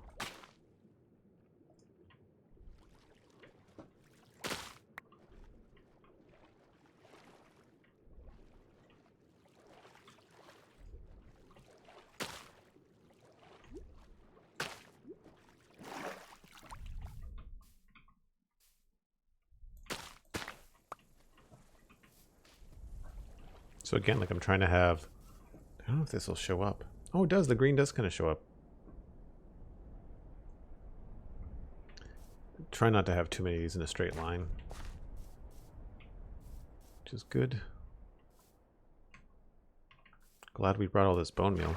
So again, like I'm trying to have, I don't know if this will show up. Oh, it does. The green does kind of show up. Try not to have too many of these in a straight line, which is good. Glad we brought all this bone meal.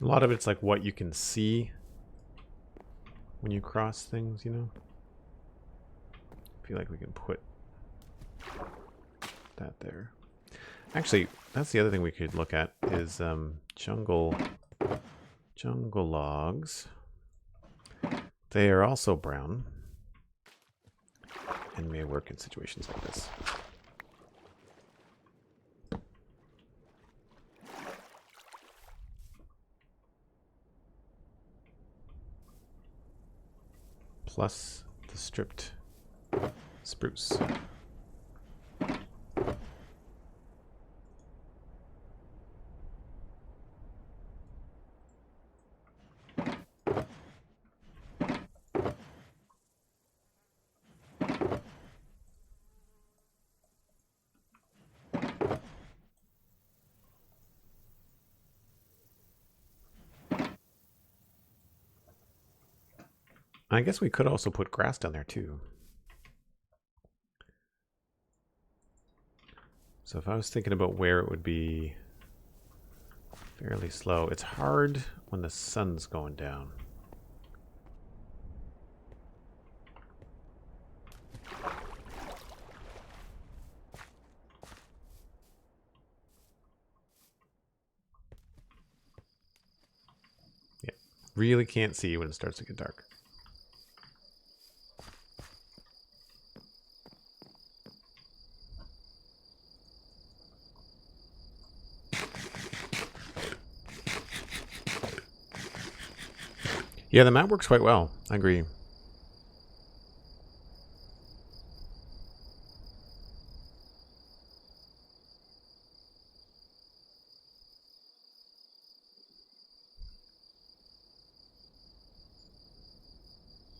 A lot of it's like what you can see when you cross things, you know? I feel like we can put that there. Actually, that's the other thing we could look at is jungle logs. They are also brown and may work in situations like this. Plus the stripped spruce. I guess we could also put grass down there too. So if I was thinking about where it would be fairly slow, it's hard when the sun's going down. Yeah, really can't see when it starts to get dark. Yeah, the map works quite well. I agree.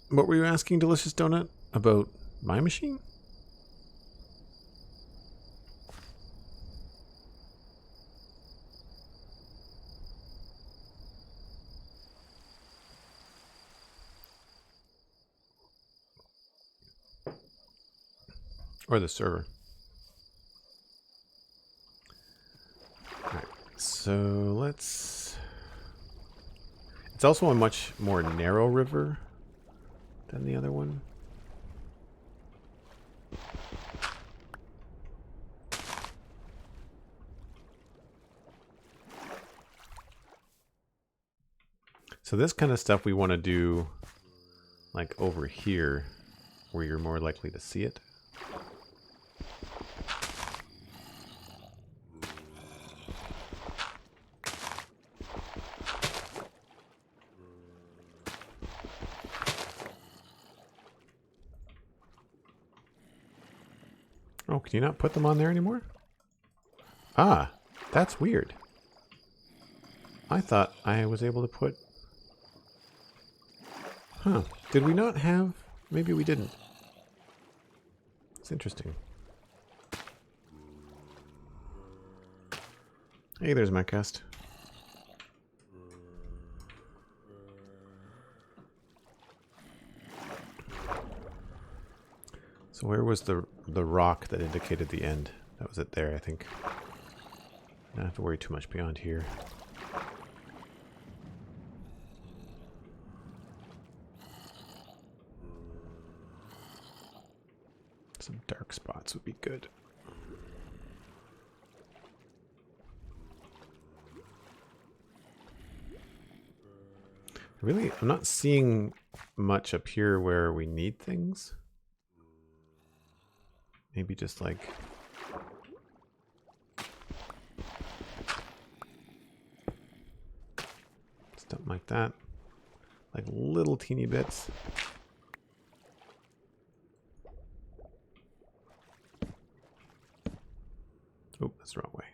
What were you asking, Delicious Donut, about my machine? Or the server? Alright, so let's... It's also a much more narrow river than the other one. So this kind of stuff we want to do like over here where you're more likely to see it. Oh, can you not put them on there anymore? Ah, that's weird. I thought I was able to put... Huh. Did we not have... Maybe we didn't. It's interesting. Hey, there's my cast. So where was the rock that indicated the end? That was it there, I think. I don't have to worry too much beyond here. Some dark spots would be good. Really, I'm not seeing much up here where we need things. Maybe just like... stuff like that. Like little teeny bits. Oh, that's the wrong way.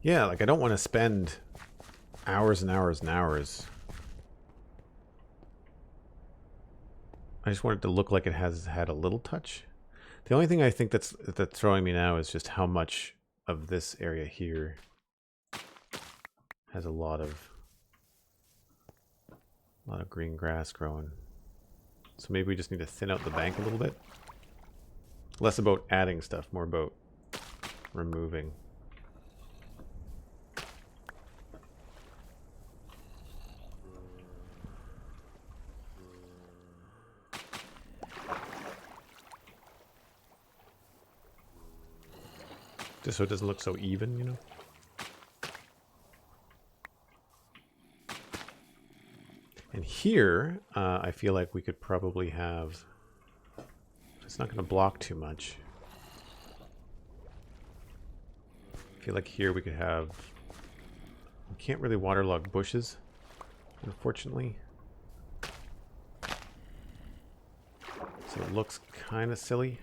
Yeah, like I don't want to spend hours and hours and hours. I just want it to look like it has had a little touch. The only thing I think that's throwing me now is just how much of this area here has a lot of green grass growing. So maybe we just need to thin out the bank a little bit. Less about adding stuff, more about removing. Just so it doesn't look so even, you know? And here, I feel like we could probably have... It's not going to block too much. I feel like here we could have... We can't really waterlog bushes, unfortunately. So it looks kind of silly.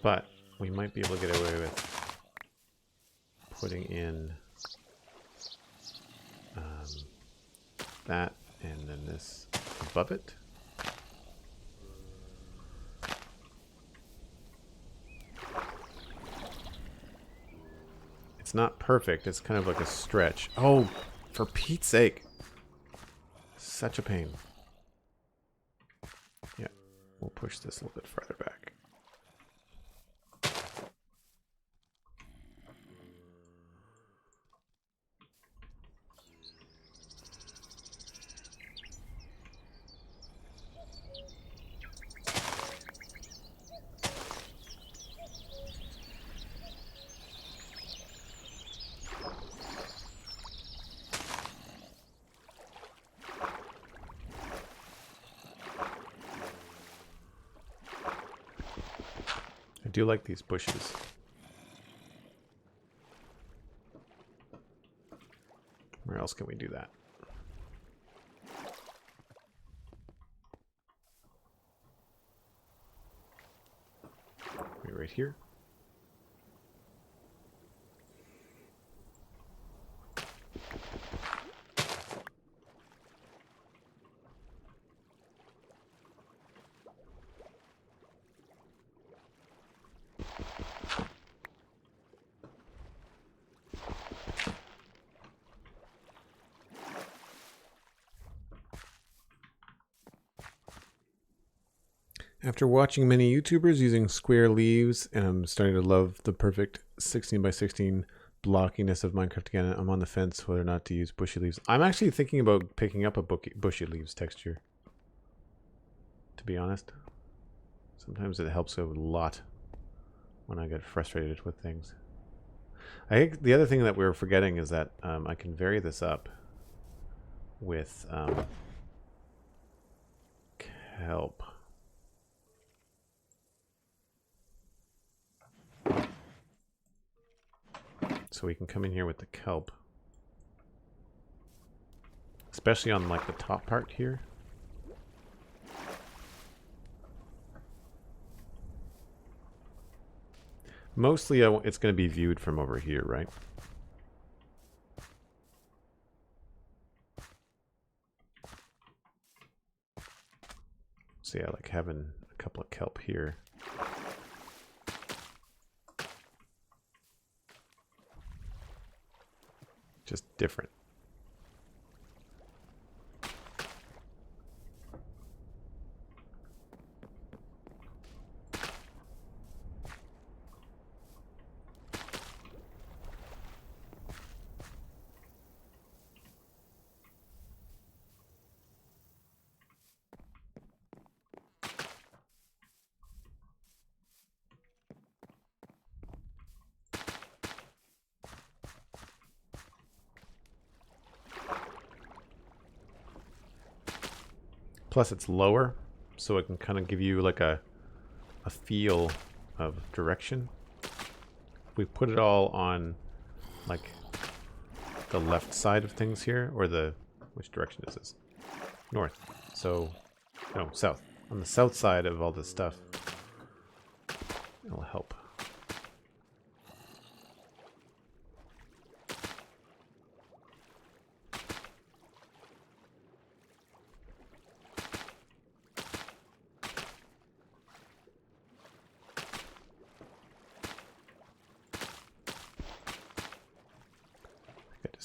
But we might be able to get away with putting in that, and then this above it. It's not perfect. It's kind of like a stretch. Oh, for Pete's sake. Such a pain. Yeah, we'll push this a little bit farther back. I do like these bushes. Where else can we do that? Maybe right here. After watching many YouTubers using square leaves, and I'm starting to love the perfect 16 by 16 blockiness of Minecraft again, I'm on the fence whether or not to use bushy leaves. I'm actually thinking about picking up a bushy leaves texture, to be honest. Sometimes it helps a lot when I get frustrated with things. I think the other thing that we're forgetting is that I can vary this up with kelp. So we can come in here with the kelp. Especially on like the top part here. Mostly it's going to be viewed from over here, right? So yeah, like having a couple of kelp here. Just different. Plus it's lower, so it can kind of give you like a feel of direction. If we put it all on like the left side of things here, or which direction is this? North. So, no, south. On the south side of all this stuff, it'll help.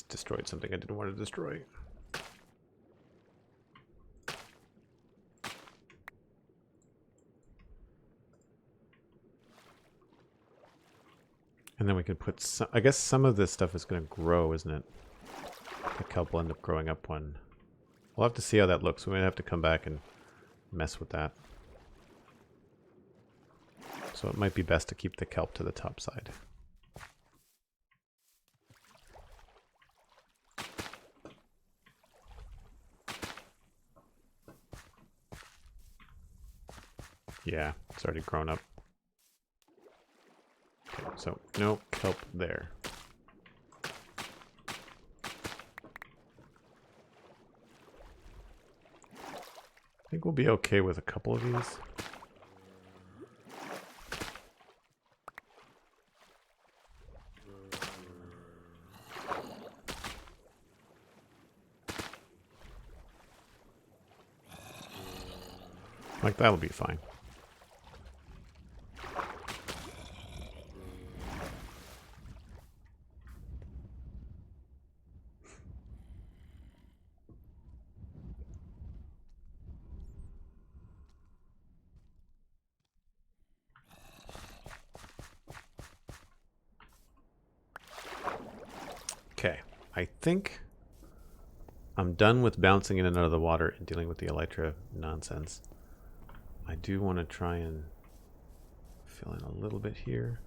Destroyed something I didn't want to destroy. And then we could put some, I guess some of this stuff is going to grow, isn't it? The kelp will end up growing up one. We'll have to see how that looks. We might have to come back and mess with that. So it might be best to keep the kelp to the top side. Yeah, it's already grown up. Okay, so no kelp there. I think we'll be okay with a couple of these. Like, that'll be fine. Okay, I think I'm done with bouncing in and out of the water and dealing with the elytra nonsense. I do want to try and fill in a little bit here.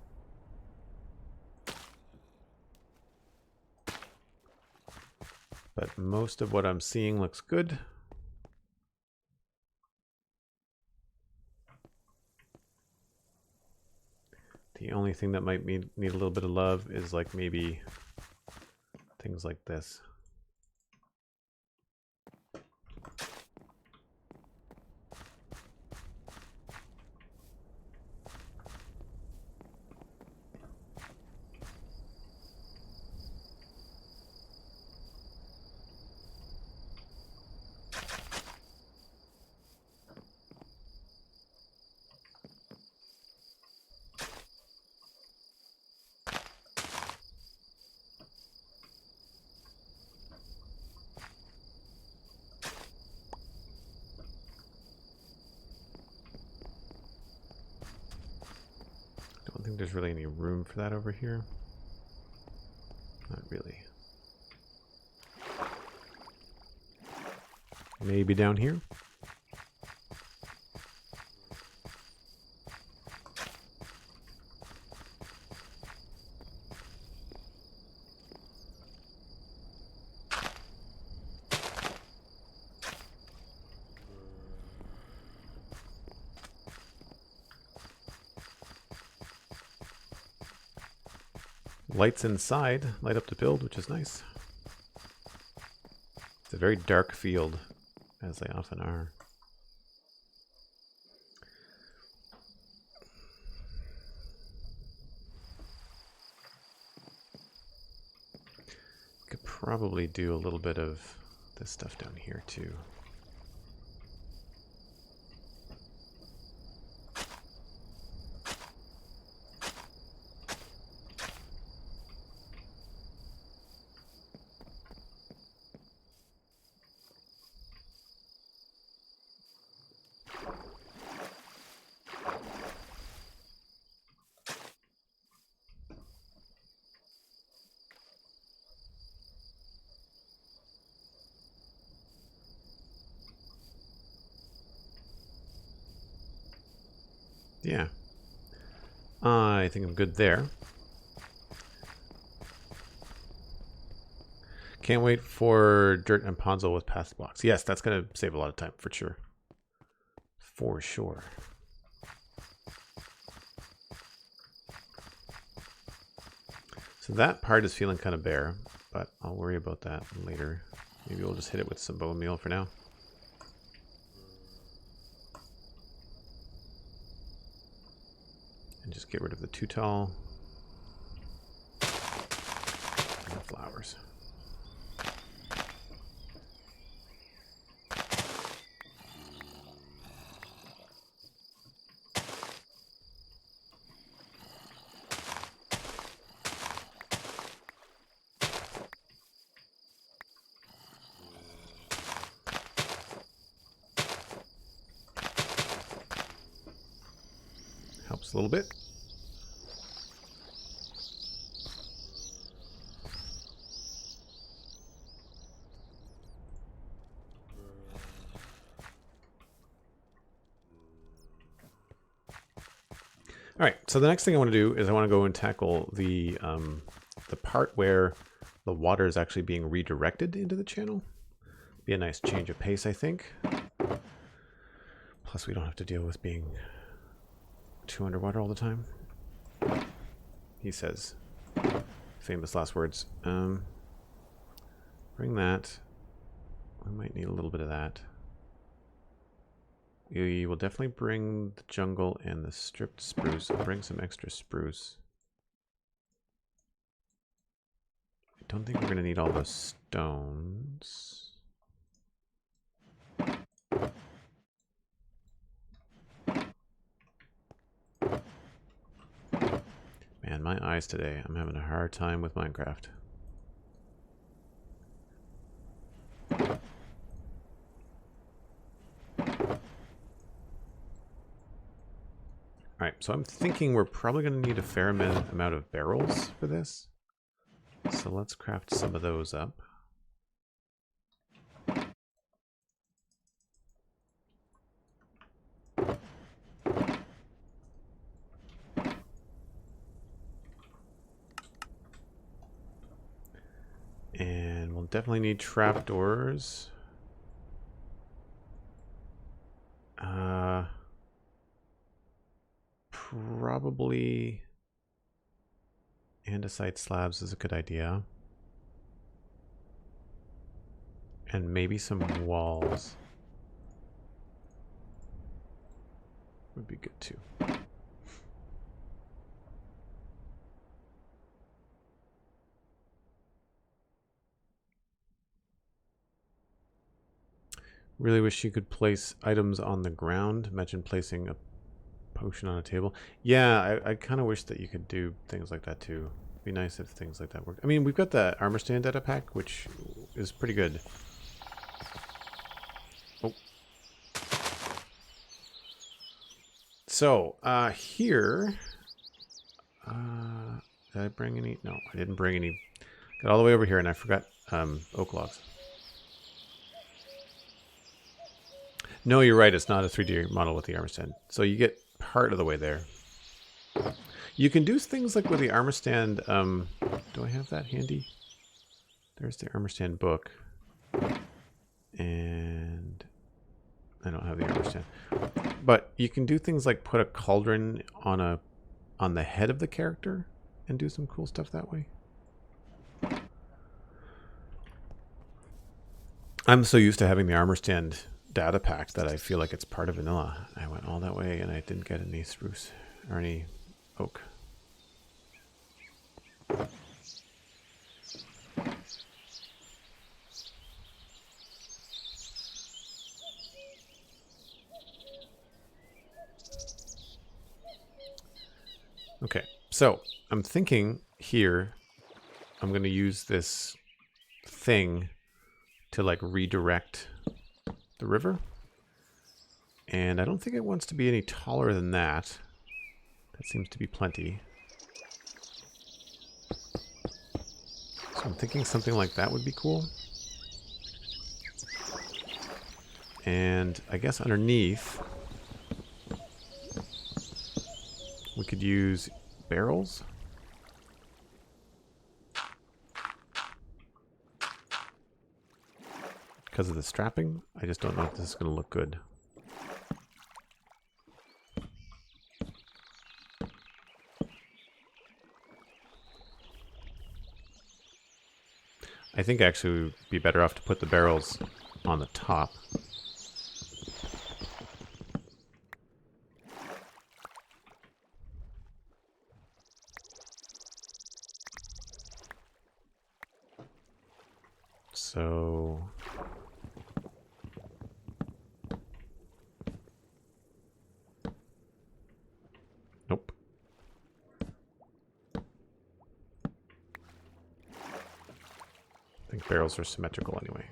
But most of what I'm seeing looks good. The only thing that might need a little bit of love is like maybe things like this. I don't think there's really any room for that over here. Not really. Maybe down here. Lights inside light up the build, which is nice. It's a very dark field, as they often are. Could probably do a little bit of this stuff down here too. Yeah. I think I'm good there. Can't wait for Dirt and Ponzo with path blocks. Yes, that's going to save a lot of time, for sure. For sure. So that part is feeling kind of bare, but I'll worry about that later. Maybe we'll just hit it with some bone meal for now. And just get rid of the too tall. And the flowers. Helps a little bit. All right, so the next thing I want to do is I want to go and tackle the part where the water is actually being redirected into the channel. Be a nice change of pace, I think. Plus, we don't have to deal with being too underwater all the time. He says, famous last words. Bring that. I might need a little bit of that. We will definitely bring the jungle and the stripped spruce. I'll bring some extra spruce. I don't think we're going to need all those stones. man, my eyes today. I'm having a hard time with Minecraft. Alright, so I'm thinking we're probably going to need a fair amount of barrels for this. So let's craft some of those up. And we'll definitely need trapdoors. Probably andesite slabs is a good idea. And maybe some walls would be good too. Really wish you could place items on the ground. Imagine placing a potion on a table. Yeah, I kind of wish that you could do things like that too. It'd be nice if things like that worked. I mean, we've got the armor stand data pack, which is pretty good. Oh. So, here... did I bring any? No, I didn't bring any. Got all the way over here and I forgot oak logs. No, you're right. It's not a 3D model with the armor stand. So you get part of the way there. You can do things like with the armor stand. Do I have that handy? There's the armor stand book. And I don't have the armor stand. But you can do things like put a cauldron on the head of the character and do some cool stuff that way. I'm so used to having the armor stand data pack that I feel like it's part of vanilla. I went all that way and I didn't get any spruce or any oak. Okay, so I'm thinking here I'm going to use this thing to like redirect the river. And I don't think it wants to be any taller than that. That seems to be plenty. So I'm thinking something like that would be cool. And I guess underneath we could use barrels. Because of the strapping, I just don't know if this is going to look good. I think actually it would be better off to put the barrels on the top. So nope. I think barrels are symmetrical anyway.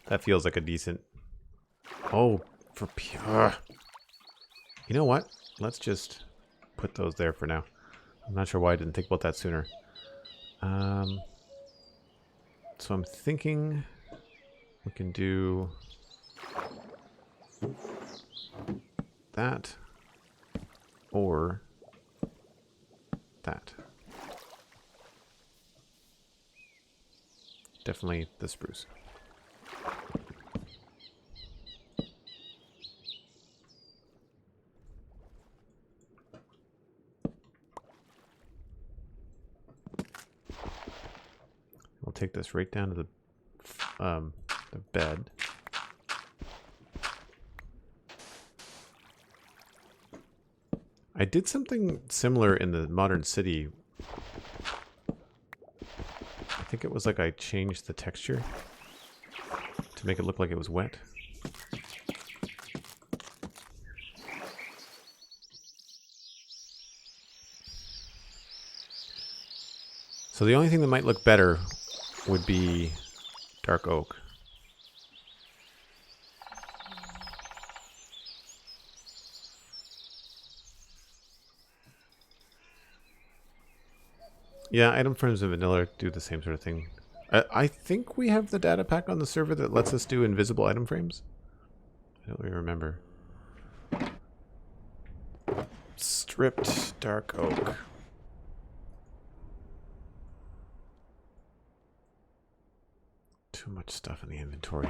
That feels like a decent... Oh, for pure... You know what? Let's just put those there for now. I'm not sure why I didn't think about that sooner. So I'm thinking we can do that or that. Definitely the spruce. We'll take this right down to the bed. I did something similar in the modern city. I think it was like I changed the texture to make it look like it was wet. So the only thing that might look better would be dark oak. Yeah, item frames and vanilla do the same sort of thing. I think we have the data pack on the server that lets us do invisible item frames. I don't really remember. Stripped dark oak. Too much stuff in the inventory.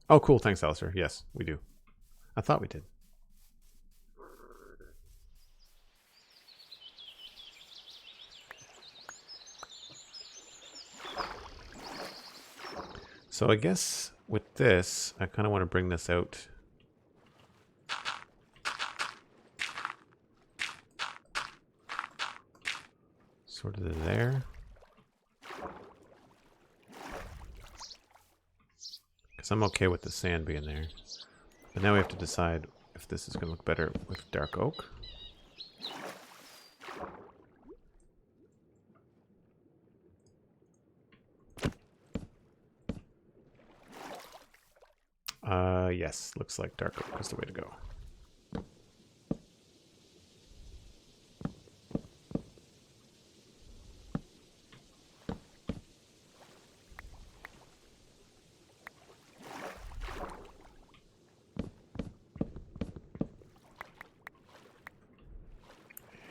Oh, cool. Thanks, Alistair. Yes, we do. I thought we did. So I guess with this, I kind of want to bring this out. Sort of there. Because I'm okay with the sand being there. But now we have to decide if this is going to look better with dark oak. Yes, looks like dark oak is the way to go.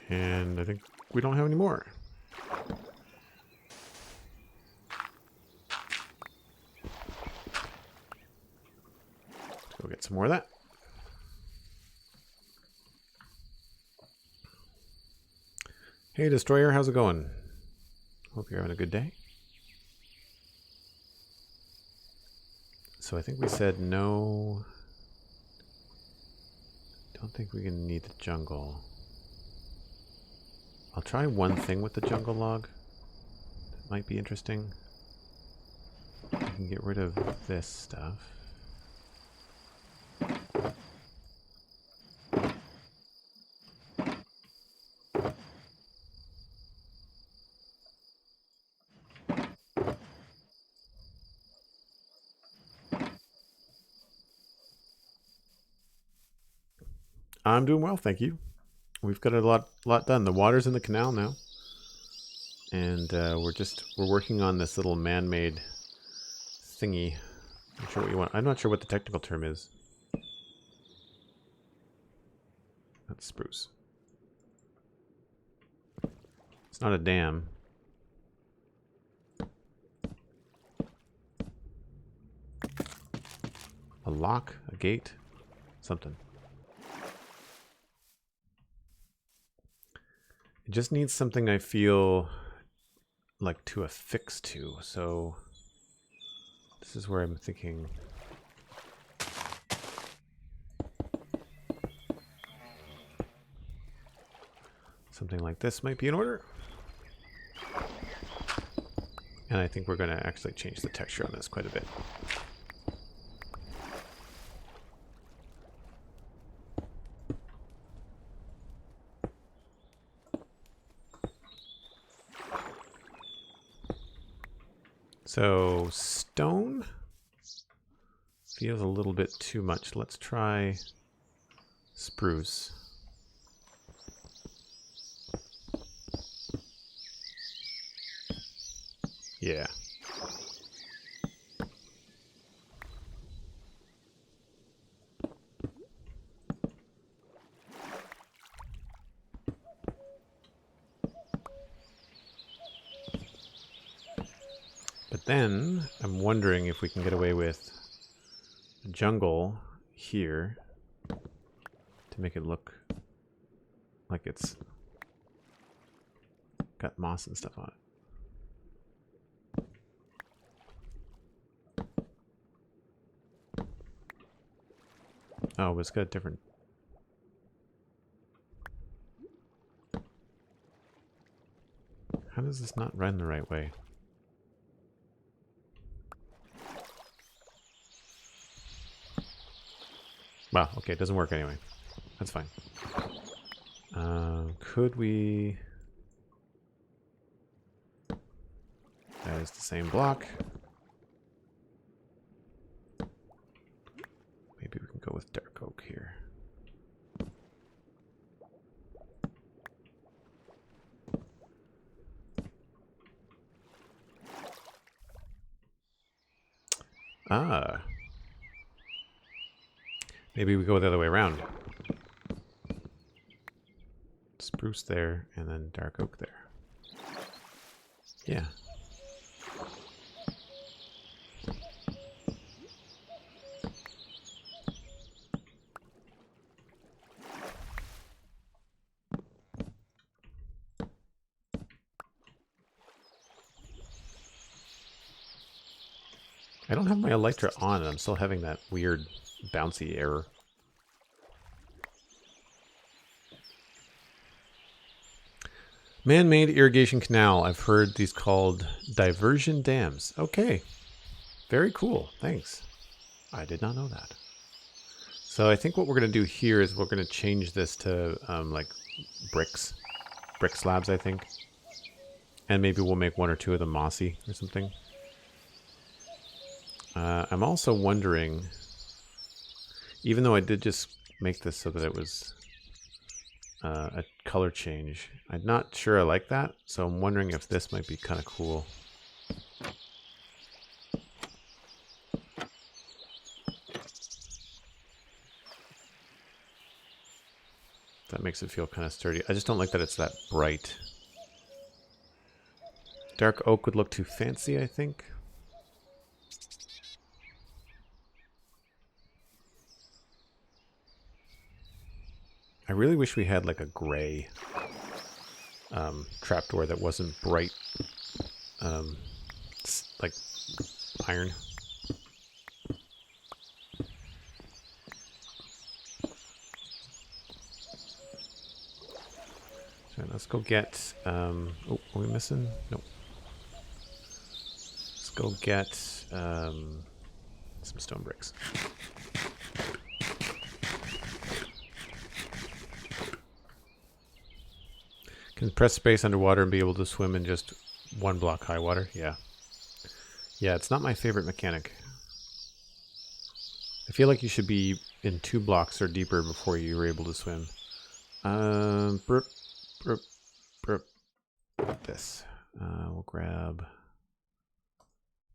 And I think we don't have any more. Let's go get some more of that. Hey, Destroyer, how's it going? Hope you're having a good day. So I think we said no. Don't think we can need the jungle. I'll try one thing with the jungle log. That might be interesting. We can get rid of this stuff. I'm doing well, thank you. We've got a lot done. The water's in the canal now, and we're working on this little man-made thingy. I'm not sure what you want. I'm not sure what the technical term is. That's spruce. It's not a dam. A lock, a gate, something. It just needs something I feel like to affix to, so this is where I'm thinking. Something like this might be in order. And I think we're going to actually change the texture on this quite a bit. So stone feels a little bit too much. Let's try spruce. Yeah. But then I'm wondering if we can get away with jungle here to make it look like it's got moss and stuff on it. Oh, but it's got a different... How does this not run the right way? Wow, okay, it doesn't work anyway. That's fine. Could we... That is the same block. Maybe we can go with dark oak here. Ah. Maybe we go the other way around. Spruce there, and then dark oak there. Yeah. I don't have my Elytra on, and I'm still having that weird bouncy error. Man-made irrigation canal. I've heard these called diversion dams. Okay. Very cool. Thanks. I did not know that. So I think what we're going to do here is we're going to change this to like bricks. Brick slabs, I think. And maybe we'll make one or two of them mossy or something. I'm also wondering, even though I did just make this so that it was a color change, I'm not sure I like that, so I'm wondering if this might be kind of cool. That makes it feel kind of sturdy. I just don't like that it's that bright. Dark oak would look too fancy, I think. I really wish we had like a gray trapdoor that wasn't bright, like iron. So let's go get. Oh, are we missing? Nope. Let's go get some stone bricks. Can press space underwater and be able to swim in just 1 block high water? Yeah. Yeah, it's not my favorite mechanic. I feel like you should be in 2 blocks or deeper before you're able to swim. This. We'll grab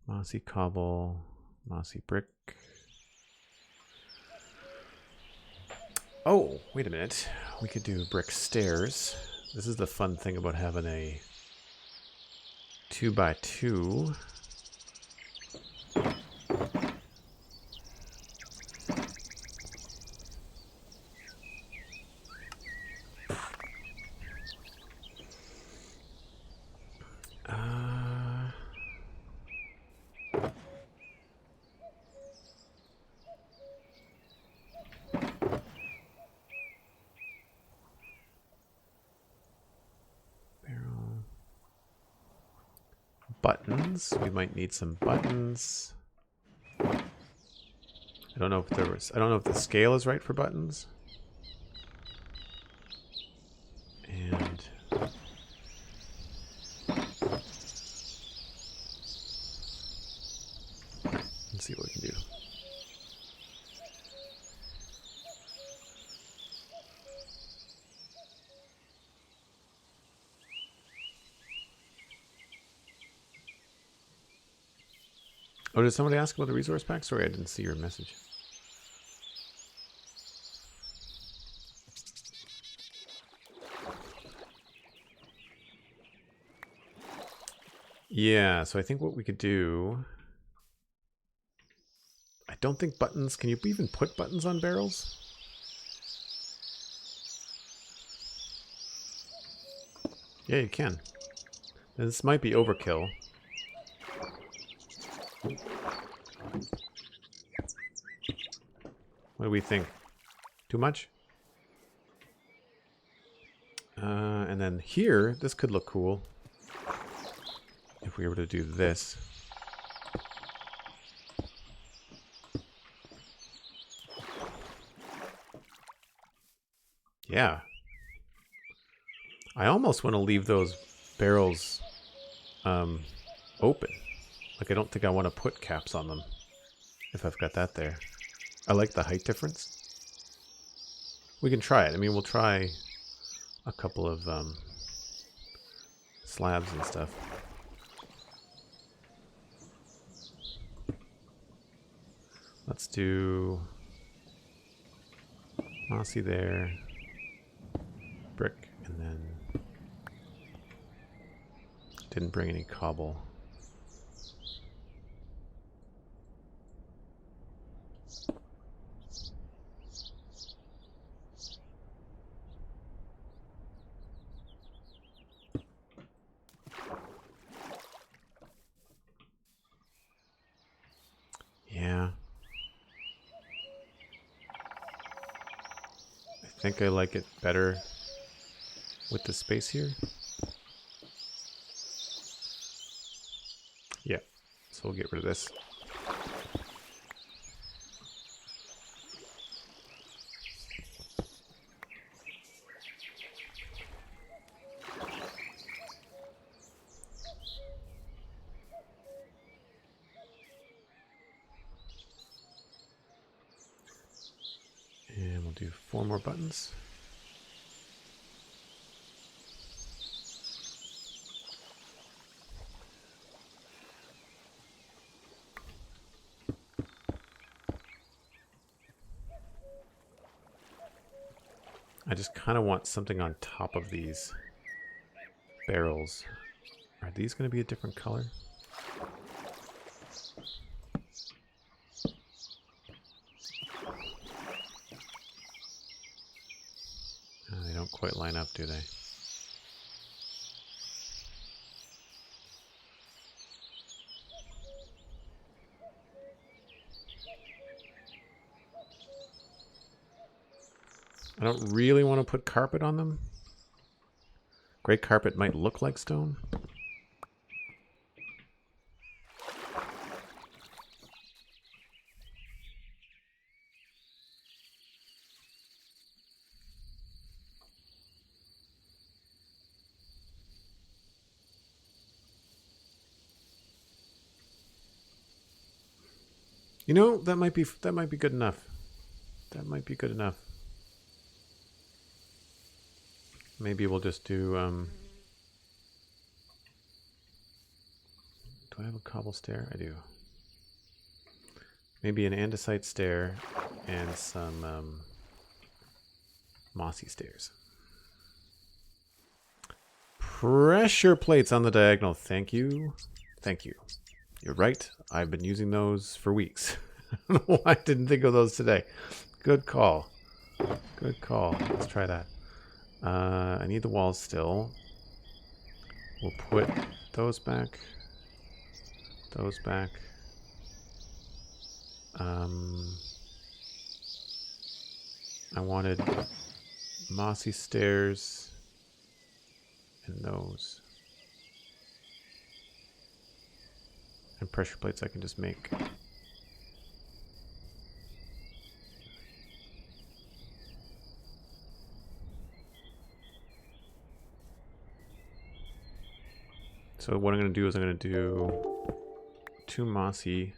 mossy cobble, mossy brick. Oh, wait a minute. We could do brick stairs. This is the fun thing about having a 2x2. Buttons. We might need some buttons. I don't know if there was. I don't know if the scale is right for buttons. And let's see what we can do. Oh, did somebody ask about the resource pack? Sorry, I didn't see your message. Yeah, so I think what we could do... I don't think buttons... Can you even put buttons on barrels? Yeah, you can. This might be overkill. What do we think? Too much? And then here, this could look cool. If we were to do this. Yeah. I almost want to leave those barrels open. Like, I don't think I want to put caps on them if I've got that there. I like the height difference. We can try it. I mean, we'll try a couple of slabs and stuff. Let's do mossy there, brick, and then didn't bring any cobble. Yeah. I think I like it better with the space here. Yeah, so we'll get rid of this. And we'll do 4 more buttons. I just kind of want something on top of these barrels. Are these going to be a different color? They don't quite line up, do they? I don't really want to put carpet on them. Gray carpet might look like stone. You know, that might be good enough. That might be good enough. Maybe we'll just do do I have a cobble stair? I do. Maybe an andesite stair and some mossy stairs. Pressure plates on the diagonal. Thank you. Thank you. You're right. I've been using those for weeks. I don't know why I didn't think of those today. Good call. Good call. Let's try that. I need the walls still. We'll put those back. Those back. I wanted mossy stairs and those. And pressure plates I can just make. So what I'm going to do is I'm going to do 2 mossy.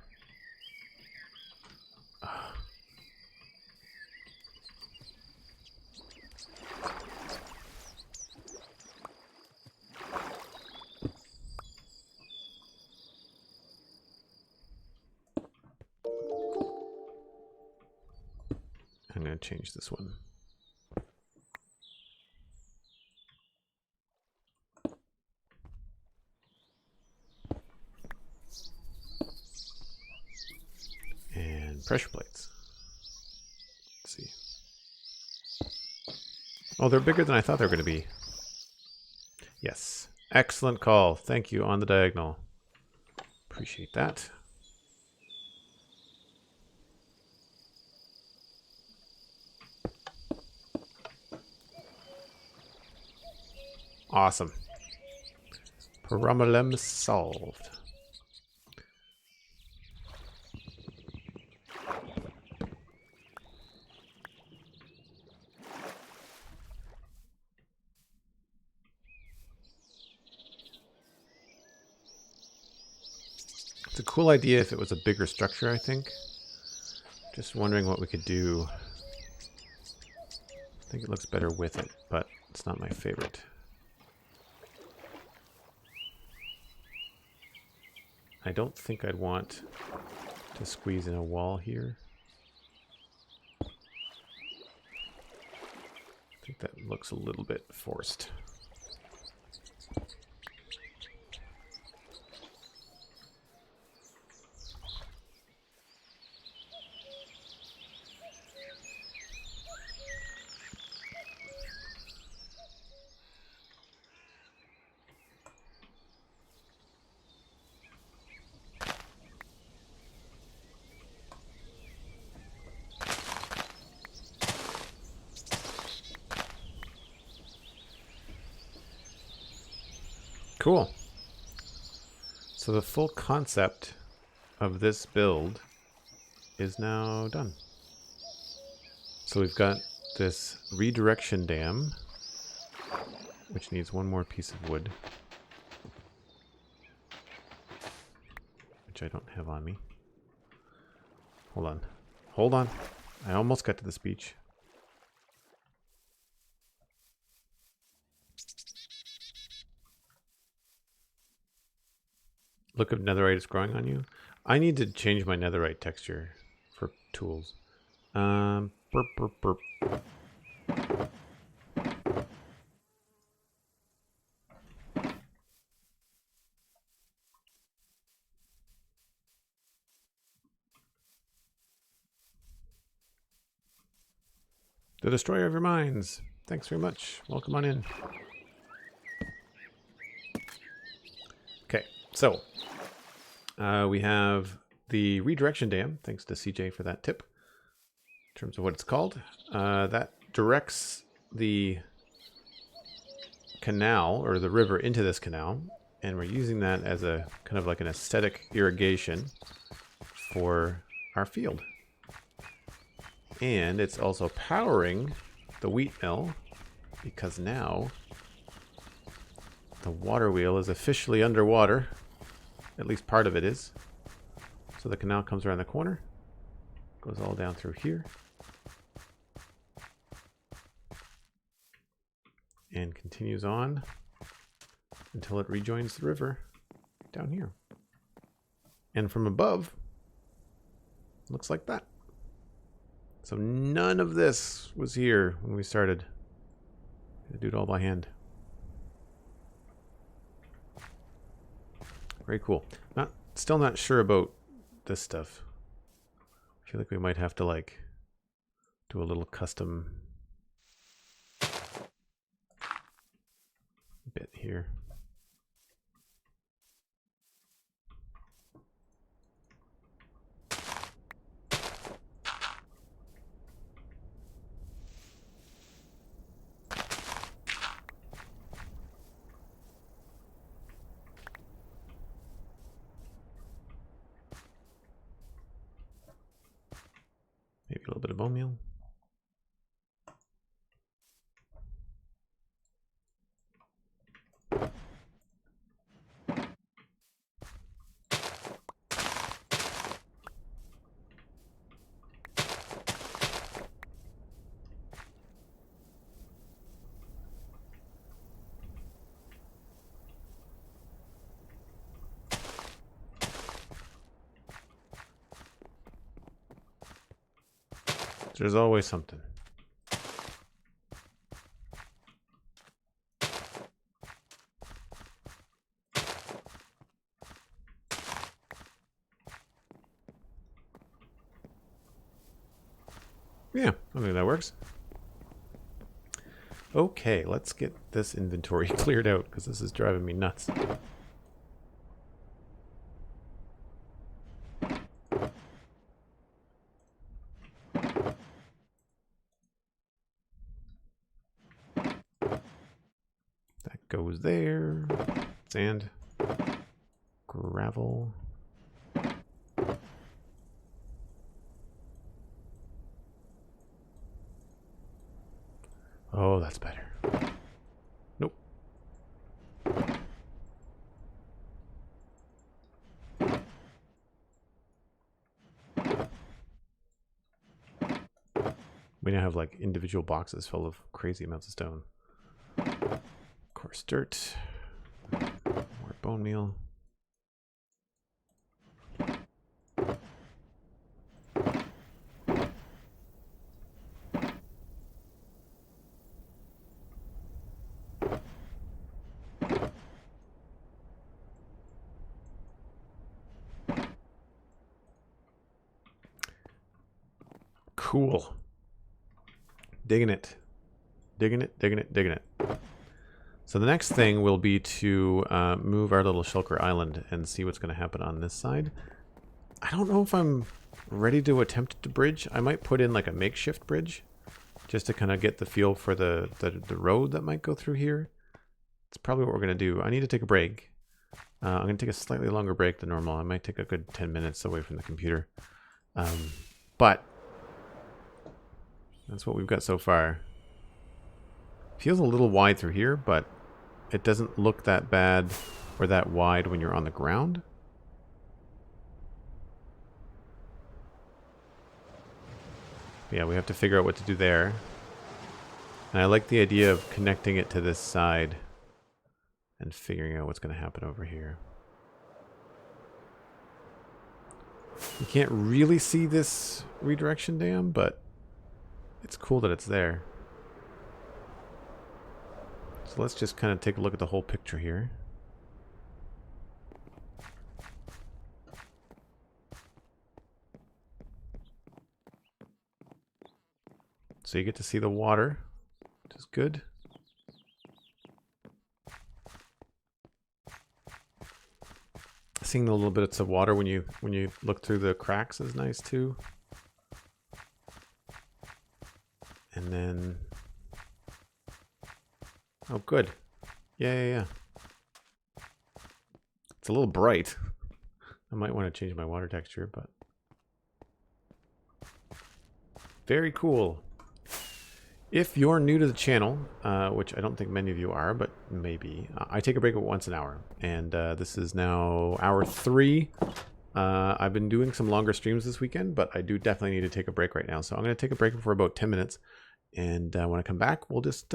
I'm going to change this one. And pressure plates. Let's see. Oh, they're bigger than I thought they were going to be. Yes. Excellent call. Thank you on the diagonal. Appreciate that. Awesome. Problem solved. It's a cool idea if it was a bigger structure, I think. Just wondering what we could do. I think it looks better with it, but it's not my favorite. I don't think I'd want to squeeze in a wall here. I think that looks a little bit forced. Cool. So the full concept of this build is now done. So we've got this redirection dam, which needs one more piece of wood, which I don't have on me. Hold on. Hold on. I almost got to the speech. Look if netherite is growing on you. I need to change my netherite texture for tools. Burp, burp, burp. The destroyer of your minds. Thanks very much. Welcome on in. Okay, so we have the redirection dam. Thanks to CJ for that tip. In terms of what it's called, that directs the canal or the river into this canal, and we're using that as a kind of like an aesthetic irrigation for our field. And it's also powering the wheat mill because now the water wheel is officially underwater. At least part of it is. So the canal comes around the corner, goes all down through here, and continues on until it rejoins the river down here. And from above, looks like that. So none of this was here when we started. I do it all by hand. Very cool. Still not sure about this stuff. I feel like we might have to like do a little custom bit here. Maybe a little bit of bone meal. There's always something. Yeah, I think that works. Okay, let's get this inventory cleared out because this is driving me nuts. That goes there. Sand. Gravel. Oh, that's better. Nope. We now have like individual boxes full of crazy amounts of stone. Coarse dirt. More bone meal. Cool. Digging it. Digging it, digging it, digging it. So the next thing will be to move our little shulker island and see what's going to happen on this side. I don't know if I'm ready to attempt to bridge. I might put in like a makeshift bridge just to kind of get the feel for the road that might go through here. It's probably what we're going to do. I need to take a break. I'm going to take a slightly longer break than normal. I might take a good 10 minutes away from the computer. But that's what we've got so far. Feels a little wide through here, but it doesn't look that bad or that wide when you're on the ground. But yeah, we have to figure out what to do there. And I like the idea of connecting it to this side and figuring out what's going to happen over here. You can't really see this redirection dam, but it's cool that it's there. So let's just kind of take a look at the whole picture here. So you get to see the water, which is good. Seeing the little bits of water when you look through the cracks is nice too. And then, oh good, yeah. It's a little bright. I might want to change my water texture, but very cool. If you're new to the channel, which I don't think many of you are, but maybe, I take a break once an hour, and this is now hour 3. I've been doing some longer streams this weekend, but I do definitely need to take a break right now. So I'm going to take a break for about 10 minutes, and when I come back, we'll just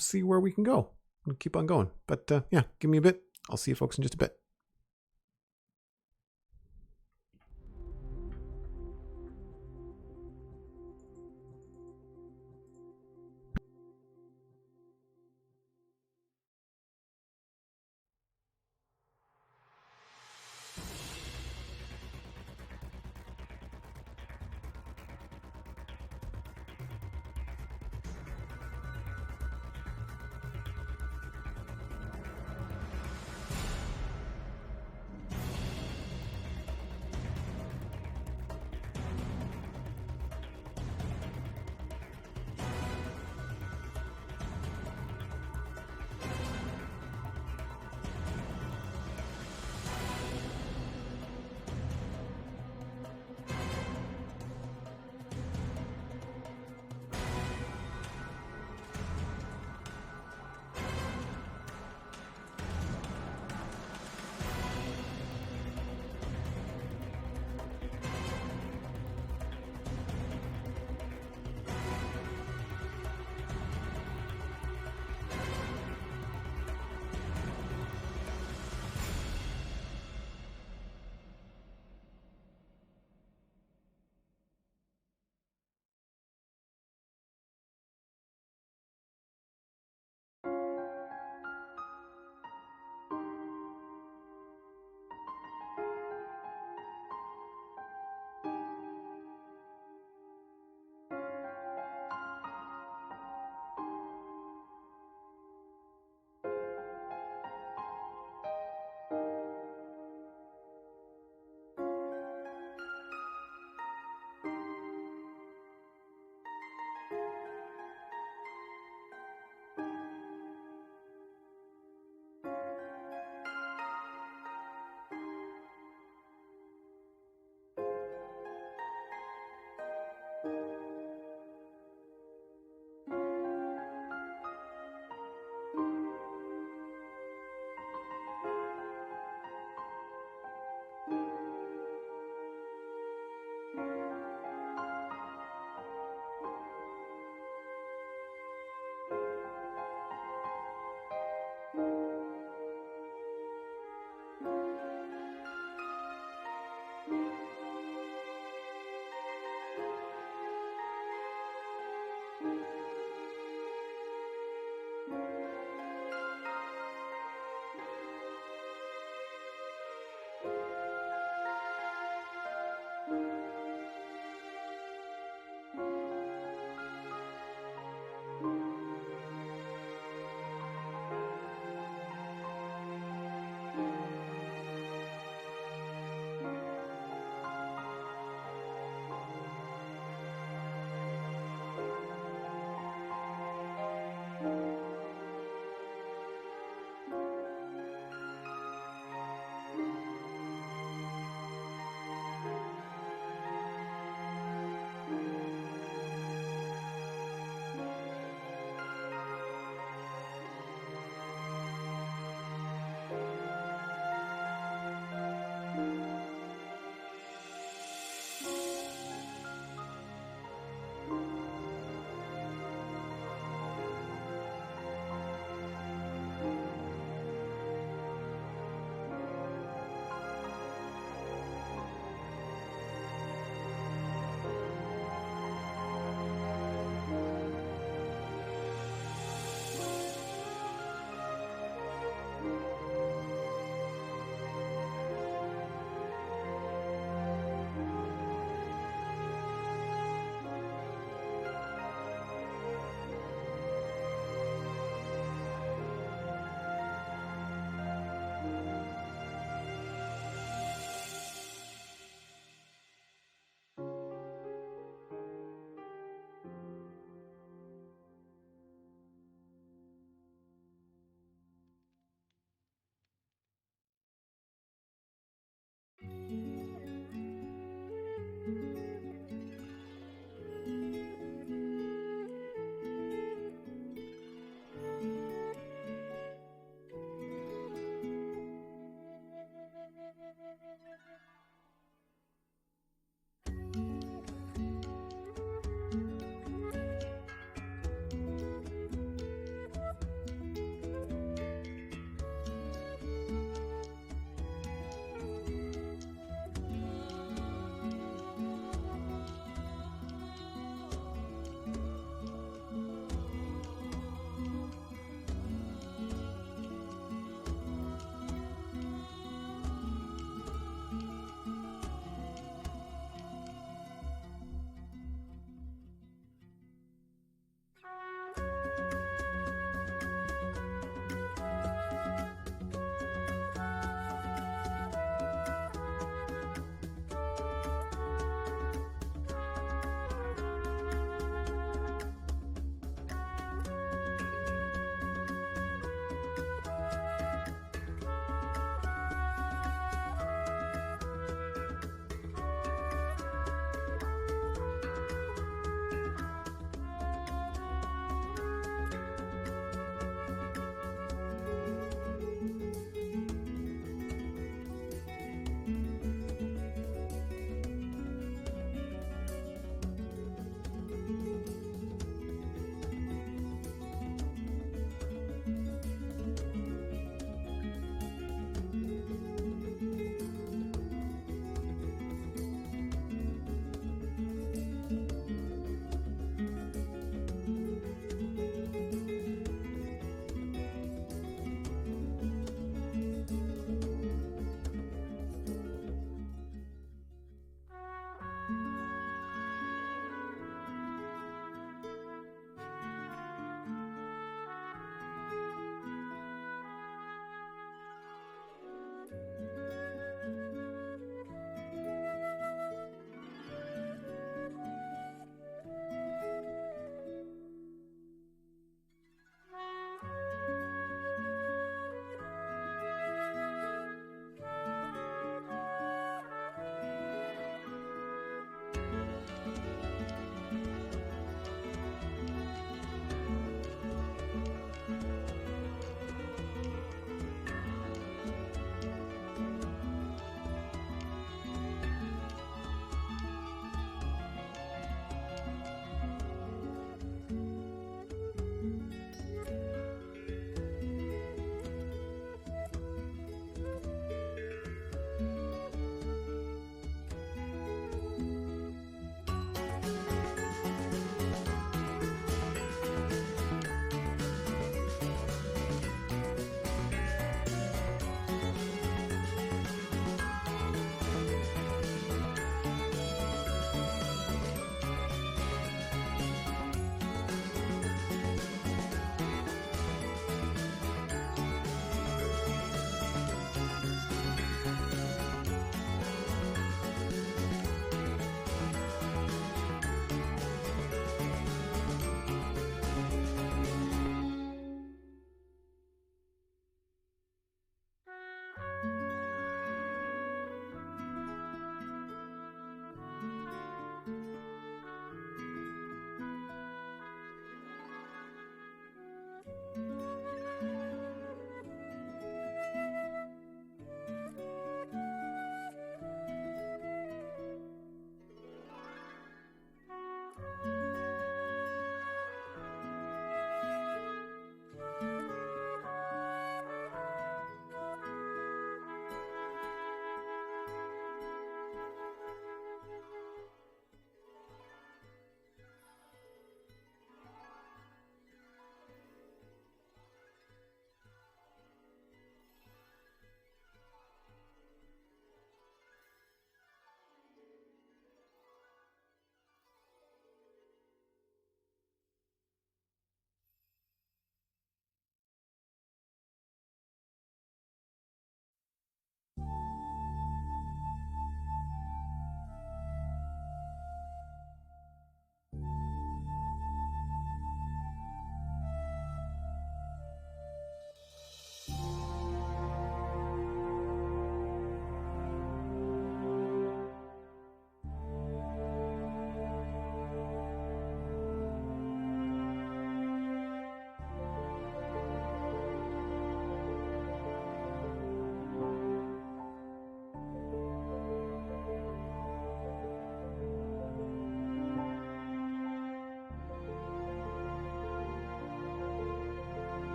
see where we can go. We'll keep on going. But yeah, give me a bit. I'll see you folks in just a bit.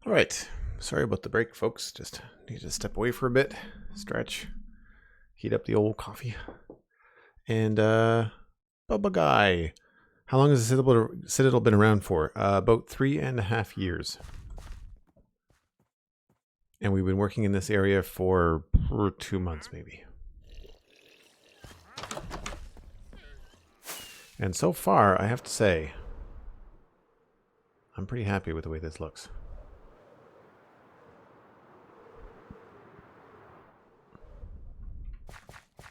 All right. Sorry about the break, folks. Just need to step away for a bit, stretch, heat up the old coffee. And Bubba Guy. How long has the Citadel been around for? About 3.5 years. And we've been working in this area for 2 months, maybe. And so far, I have to say, I'm pretty happy with the way this looks.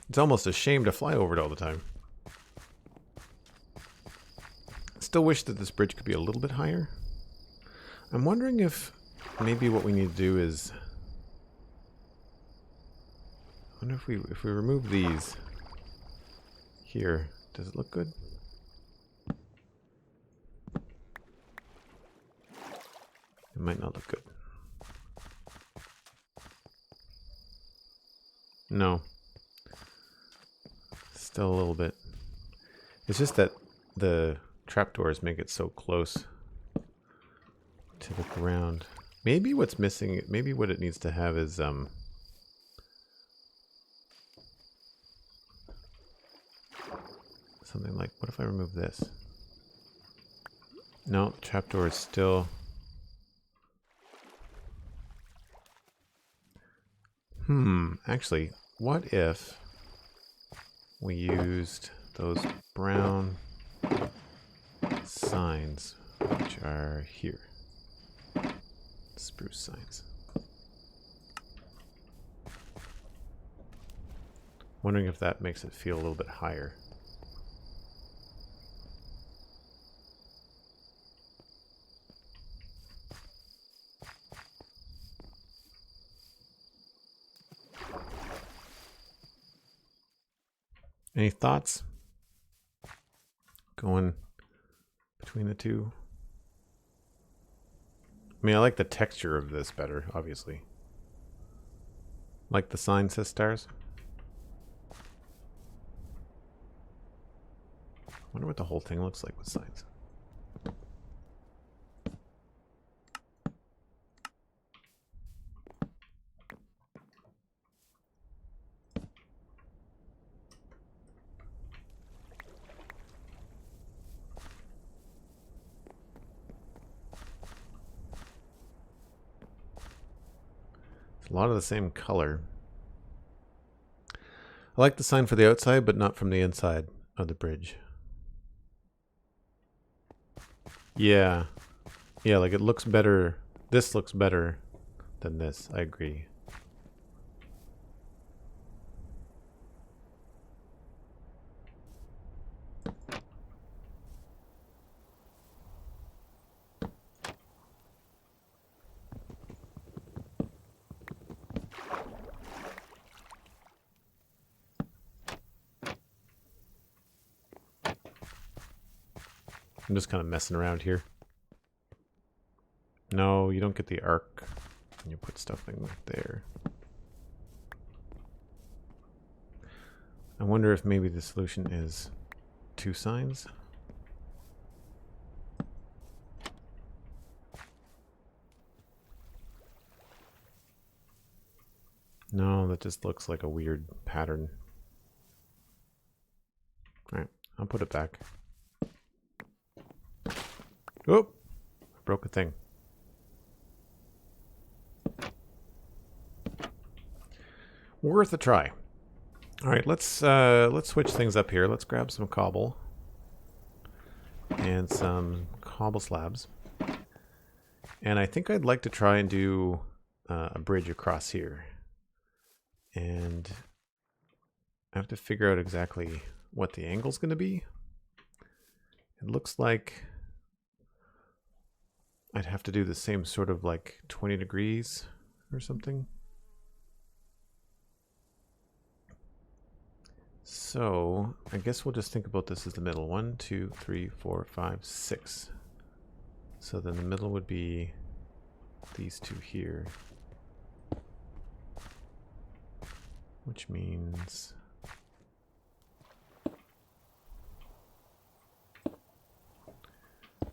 It's almost a shame to fly over it all the time. I still wish that this bridge could be a little bit higher. I'm wondering if maybe what we need to do is... I wonder if we remove these here, does it look good? It might not look good. No. Still a little bit. It's just that the trapdoors make it so close to the ground. Maybe what's missing, maybe what it needs to have is something like, what if I remove this? No, the trapdoor is still... Actually, what if we used those brown signs, which are here? Spruce signs. Wondering if that makes it feel a little bit higher. Any thoughts? Going between the two? I mean, I like the texture of this better, obviously. Like the sign says stars. Wonder what the whole thing looks like with signs. It's a lot of the same color. I like the sign for the outside, but not from the inside of the bridge. Yeah. Yeah, like it looks better. This looks better than this. I agree. I'm just kind of messing around here. No, you don't get the arc when you put stuff in there. I wonder if maybe the solution is 2 signs. No, that just looks like a weird pattern. Alright, I'll put it back. Oh! Broke a thing. Worth a try. Alright, let's switch things up here. Let's grab some cobble. And some cobble slabs. And I think I'd like to try and do a bridge across here. And I have to figure out exactly what the angle's going to be. It looks like I'd have to do the same sort of like 20 degrees or something. So I guess we'll just think about this as the middle. 1, 2, 3, 4, 5, 6. So then the middle would be these two here. Which means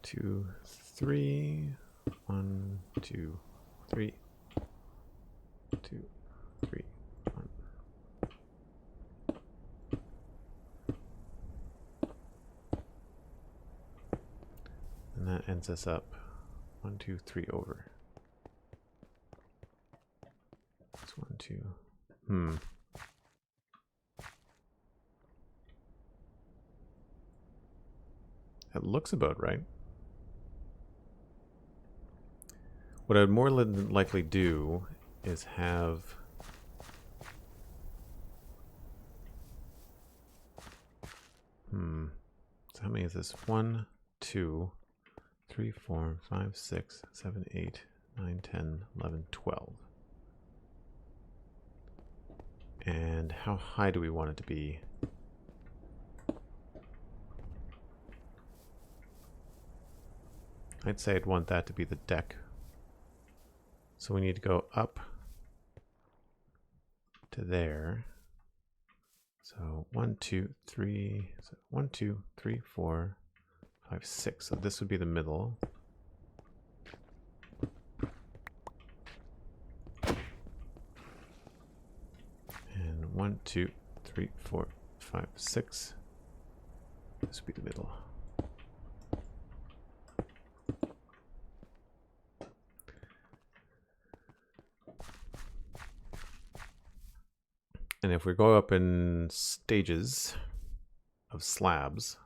2, 3, 1, 2, 3, 2, 3, 1. And that ends us up 1, 2, 3 over. That's 1, 2. That looks about right. What I'd more than likely do is have so how many is this? 1, 2, 3, 4, 5, 6, 7, 8, 9, 10, 11, 12. And how high do we want it to be? I'd say I'd want that to be the deck. So we need to go up to there. So 1, 2, 3, so 1, 2, 3, 4, 5, 6. So this would be the middle. And 1, 2, 3, 4, 5, 6. This would be the middle. And if we go up in stages of slabs,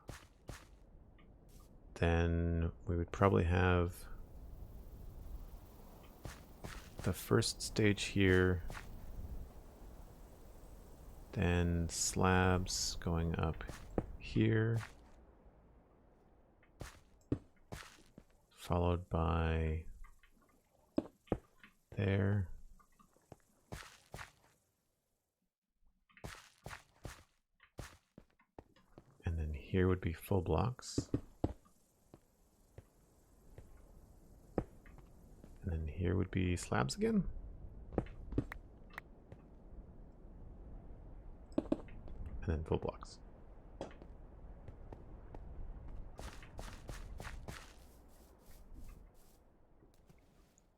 then we would probably have the first stage here, then slabs going up here, followed by there. And then here would be full blocks. And then here would be slabs again. And then full blocks.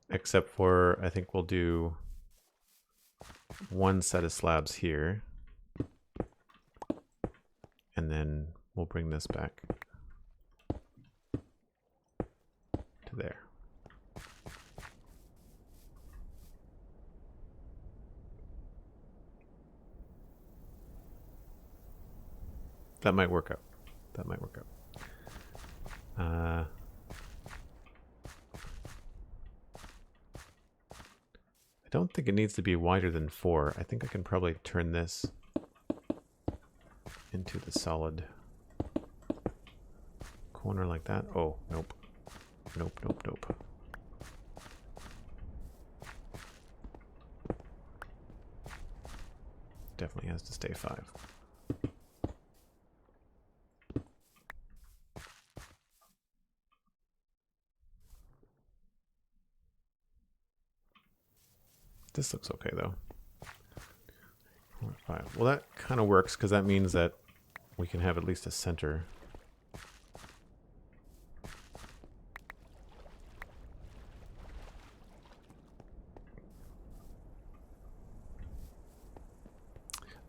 Except for, I think we'll do one set of slabs here. And then we'll bring this back to there. That might work out. That might work out. I don't think it needs to be wider than 4. I think I can probably turn this into the solid corner like that. Oh, nope. Nope, nope, nope. Definitely has to stay 5. This looks okay though. 4, 5. Well, that kind of works because that means that we can have at least a center.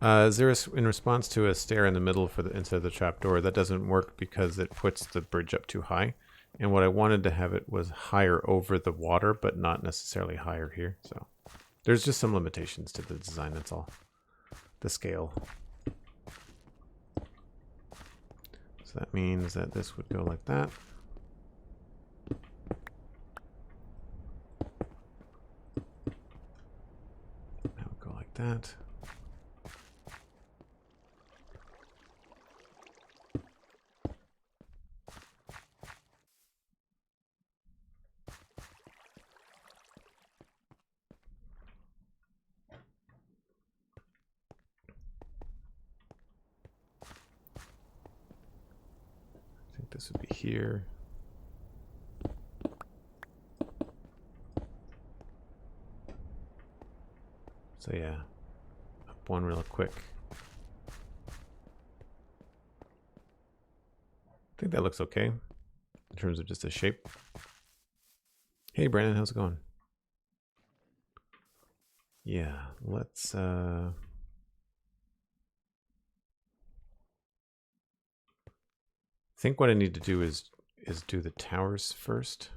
Is there in response to a stair in the middle for the inside of the trapdoor? That doesn't work because it puts the bridge up too high. And what I wanted to have it was higher over the water, but not necessarily higher here. So there's just some limitations to the design, that's all. The scale. So that means that this would go like that. That would go like that. This would be here. So yeah, up one real quick. I think that looks okay in terms of just a shape. Hey Brandon, how's it going? Yeah, let's I think what I need to do is do the towers first.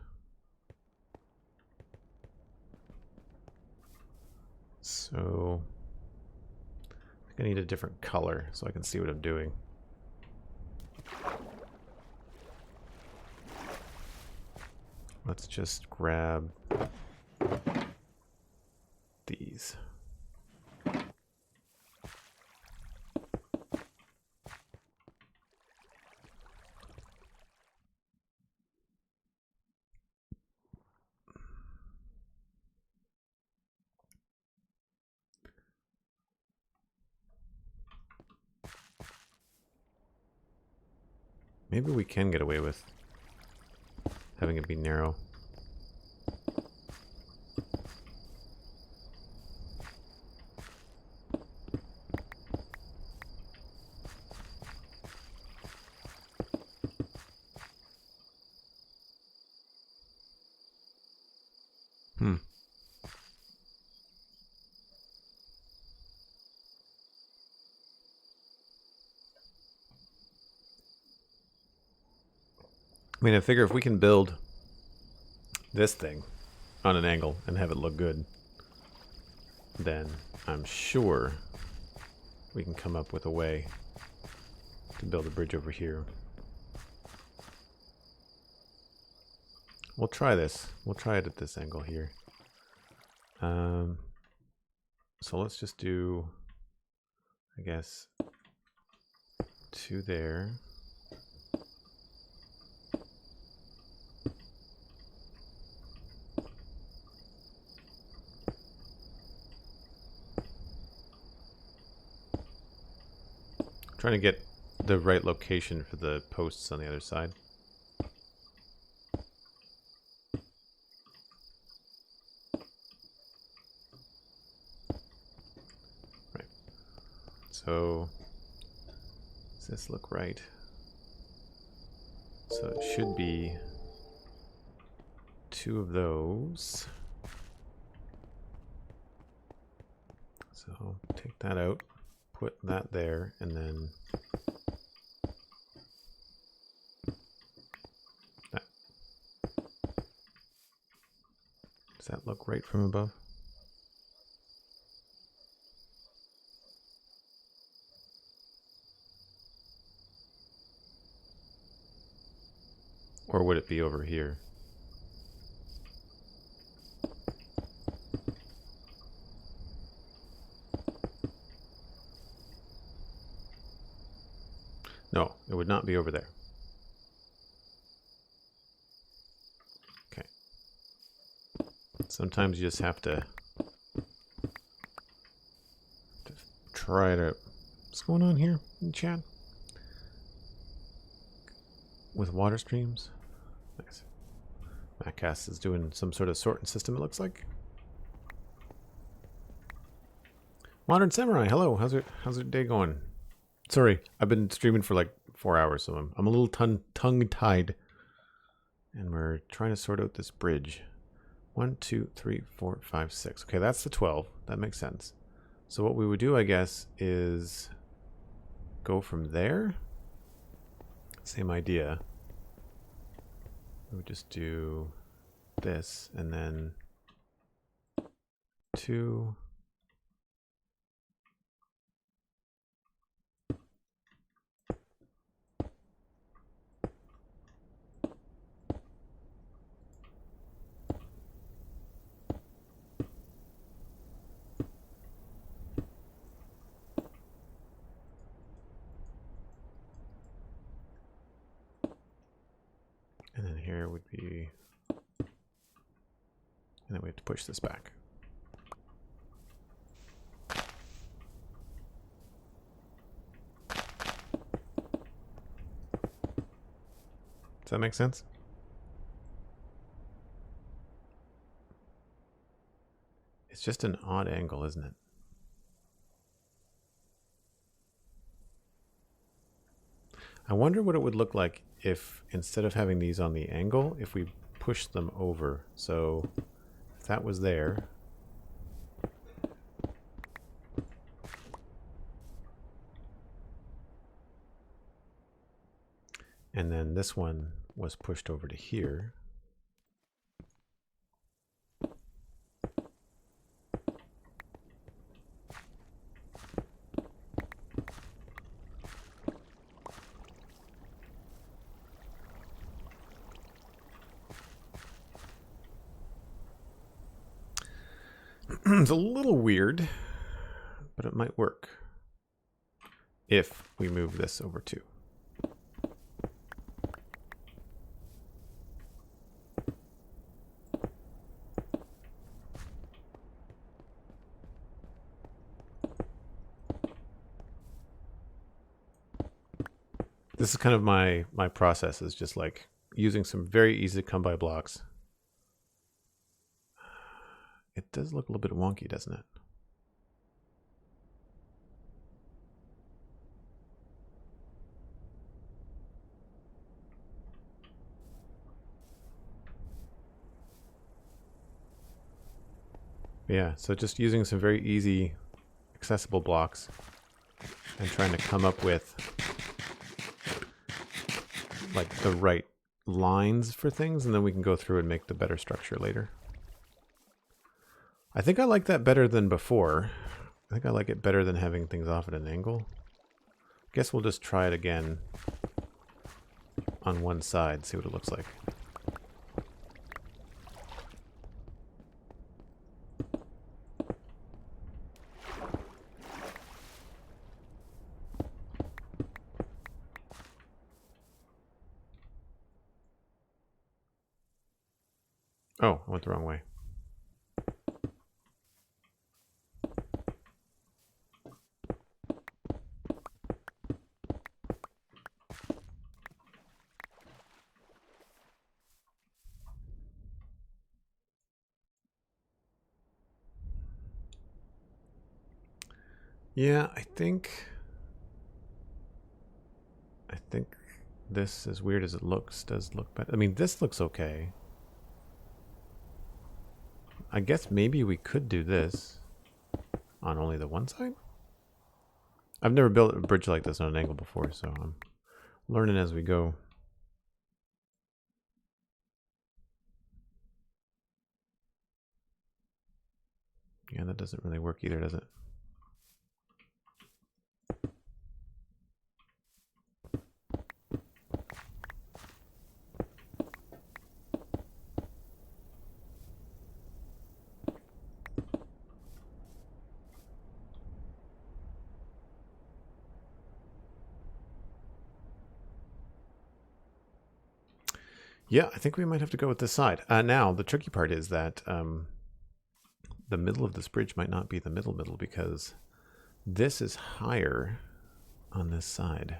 So I think I need a different color so I can see what I'm doing. Let's just grab these. Maybe we can get away with having it be narrow. I mean, I figure if we can build this thing on an angle and have it look good, then I'm sure we can come up with a way to build a bridge over here. We'll try this. We'll try it at this angle here. So let's just do, I guess, 2 there. Trying to get the right location for the posts on the other side. Right. So does this look right? So it should be 2 of those. So take that out, put that there, and then that. Does that look right from above? Or would it be over here? No, it would not be over there. Okay. Sometimes you just have to try it out. What's going on here in chat? With water streams? Nice. Maccass is doing some sort of sorting system, it looks like. Modern Samurai, hello. How's your day going? Sorry, I've been streaming for like 4 hours, so I'm a little tongue-tied. And we're trying to sort out this bridge. 1, 2, 3, 4, 5, 6. Okay, that's the 12. That makes sense. So what we would do, I guess, is go from there. Same idea. We would just do this, and then 2. And then here would be, and then we have to push this back. Does that make sense? It's just an odd angle, isn't it? I wonder what it would look like if, instead of having these on the angle, if we push them over. So if that was there, And then this one was pushed over to here. It's a little weird, but it might work if we move this over too. This is kind of my process, is just like using some very easy to come by blocks. It does look a little bit wonky, doesn't it? Yeah, so just using some very easy, accessible blocks and trying to come up with like the right lines for things, and then we can go through and make the better structure later. I think I like that better than before. I think I like it better than having things off at an angle. Guess we'll just try it again on one side, see what it looks like. Oh, I went the wrong way. Yeah, I think this, as weird as it looks, does look better. I mean, this looks okay. I guess maybe we could do this on only the one side? I've never built a bridge like this on an angle before, so I'm learning as we go. Yeah, that doesn't really work either, does it? Yeah, I think we might have to go with this side. Now, the tricky part is that the middle of this bridge might not be the middle because this is higher on this side.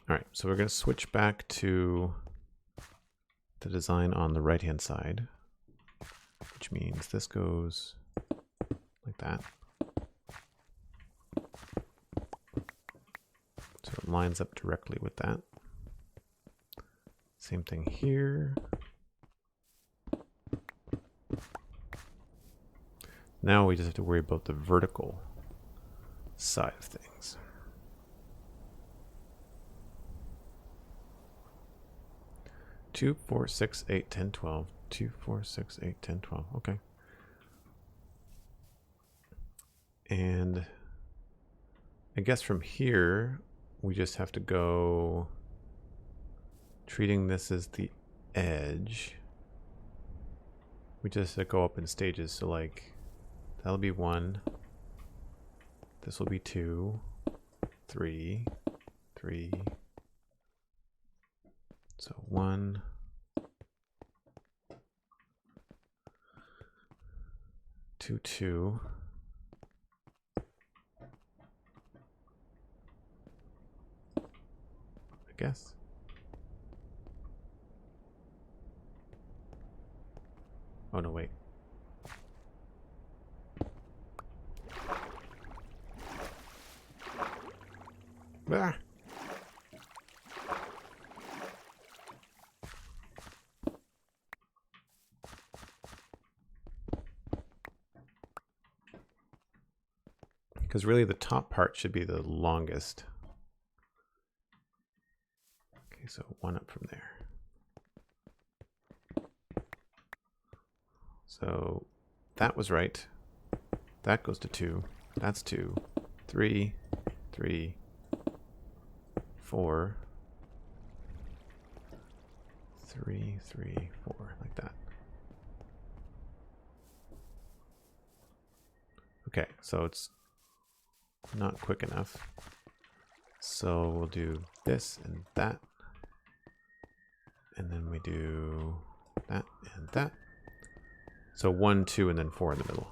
All right, so we're going to switch back to the design on the right-hand side, which means this goes like that. So it lines up directly with that. Same thing here. Now we just have to worry about the vertical side of things. Two, 4, 6, 8, 10, 12. 2, 4, 6, 8, 10, 12. Okay. And I guess from here, we just have to go treating this as the edge. We just go up in stages. So like, that'll be 1. This will be 2, 3, 3. So 1, 2, 2. I guess. Oh no, wait. Ah. Because really the top part should be the longest. Okay, so one up from there. So that was right. That goes to 2. That's 2. 3, 3, 4. 3, 3, 4, like that. Okay, so it's not quick enough. So we'll do this and that. And then we do that and that. So 1, 2, and then 4 in the middle.